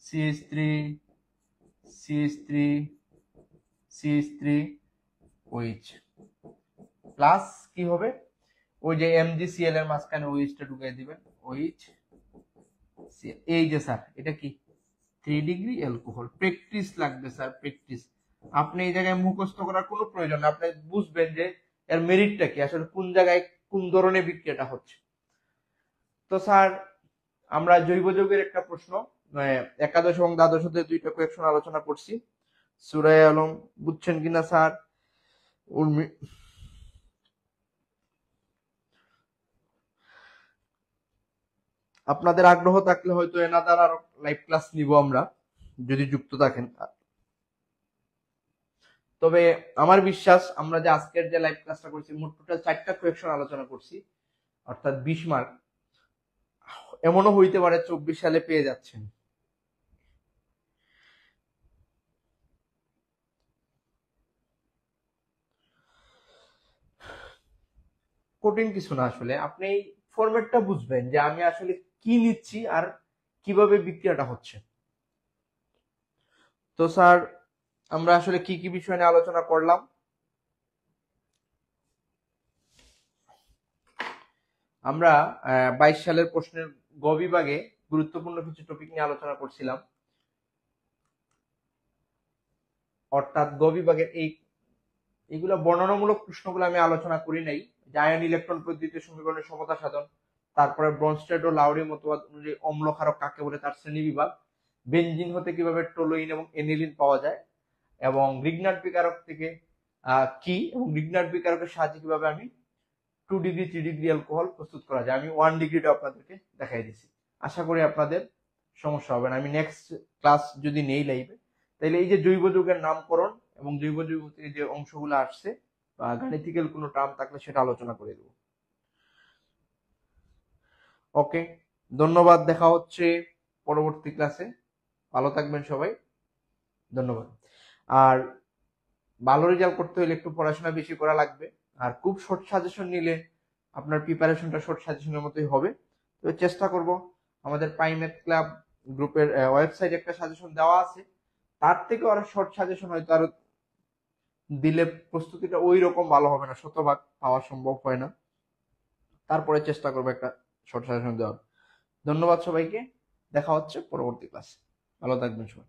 CH3 প্লাস কি হবে, ওই যে MgCl এর মাঝখানে OH টা ঢুকিয়ে দিবেন, OH। এই যে স্যার এটা কি 3 ডিগ্রি অ্যালকোহল। প্র্যাকটিস লাগবে স্যার, প্র্যাকটিস। আপনি এই জায়গায় মুখস্থ করার কোনো প্রয়োজন না, আপনি বুঝবেন যে এর মেরিটটা কি, আসলে কোন জায়গায় কোন ধরনের বিক্রিয়াটা হচ্ছে। তো স্যার আমরা জৈব যৌগের একটা প্রশ্ন একাদশ এবং দ্বাদশ অধ্যায়ে দুইটা কোয়েকশন আলোচনা করছি। সূরা আলম বুঝছেন কিনা স্যার, আপনাদের আগ্রহ থাকলে হয়তো এনাদার আরো লাইভ ক্লাস নিব আমরা, যদি যুক্ত থাকেন। তবে আমার বিশ্বাস আমরা যে আজকের যে লাইভ ক্লাসটা করছি, মোট টোটাল 4টা কোয়েকশন আলোচনা করছি, অর্থাৎ 20 মার্ক। এমনও হইতে পারে 24 সালে পেয়ে যাচ্ছেন। কঠিন কিছু না, আসলে আপনি এই ফরম্যাটটা বুঝবেন যে আমি আসলে কি নিচ্ছি আর কিভাবে বিক্রিয়াটা হচ্ছে। তো স্যার আমরা আসলে কি কি বিষয় নিয়ে আলোচনা করলাম, আমরা 22 সালের প্রশ্নের গ বিভাগে গুরুত্বপূর্ণ কিছু টপিক নিয়ে আলোচনা করছিলাম। অর্থাৎ গ বিভাগের এইগুলো বর্ণনামূলক প্রশ্নগুলো আমি আলোচনা করি নাই, যে আয়ন ইলেকট্রন পদ্ধতিতে সমীকরণের সমতা সাধন, তারপরে ব্রনস্টেড ও লাউরি মতবাদ অনুযায়ী অম্ল ক্ষারক কাকে বলে তার শ্রেণী বিভাগ, বেনজিন হতে কিভাবে টোলুইন এবং এনিলিন পাওয়া যায়, এবং গ্রিগনার্ড বিকারক থেকে কি এবং গ্রিগনার্ড বিকারকের সাহায্যে কিভাবে আমি 2 ডিগ্রি 3 ডিগ্রি অ্যালকোহল প্রস্তুত করা যায়। আমি 1 ডিগ্রিটা আপনাদেরকে দেখাই দিচ্ছি, আশা করি আপনাদের সমস্যা হবে না। আমি নেক্সট ক্লাস যদি নেই লাইভে, তাহলে এই যে জৈব যৌগের নামকরণ এবং জৈব যৌগ থেকে যে অংশগুলো আসছে বা গাণিতিক্যাল কোনো টার্ম থাকলে সেটা আলোচনা করে দেব। ওকে, ধন্যবাদ, দেখা হচ্ছে পরবর্তী ক্লাসে। ভালো থাকবেন সবাই, ধন্যবাদ। আর ভালো রেজাল্ট করতে হলে একটু পড়াশোনা বেশি করা লাগবে, আর খুব শর্ট সাজেশন নিলে আপনার প্রিপারেশনটা শর্ট সাজেশনের মতোই হবে। তো চেষ্টা করব, আমাদের প্রাইমেট ক্লাব গ্রুপের ওয়েবসাইটে একটা সাজেশন দেওয়া আছে, তার থেকে আরো শর্ট সাজেশন হয়তো আরো দিলে প্রস্তুতিটা ওই রকম ভালো হবে না, শতভাগ পাওয়া সম্ভব হয় না, তারপরে চেষ্টা করবো একটা শর্ট সাজেশন দেওয়ার। ধন্যবাদ সবাইকে, দেখা হচ্ছে পরবর্তী ক্লাসে, ভালো থাকবেন সবাই।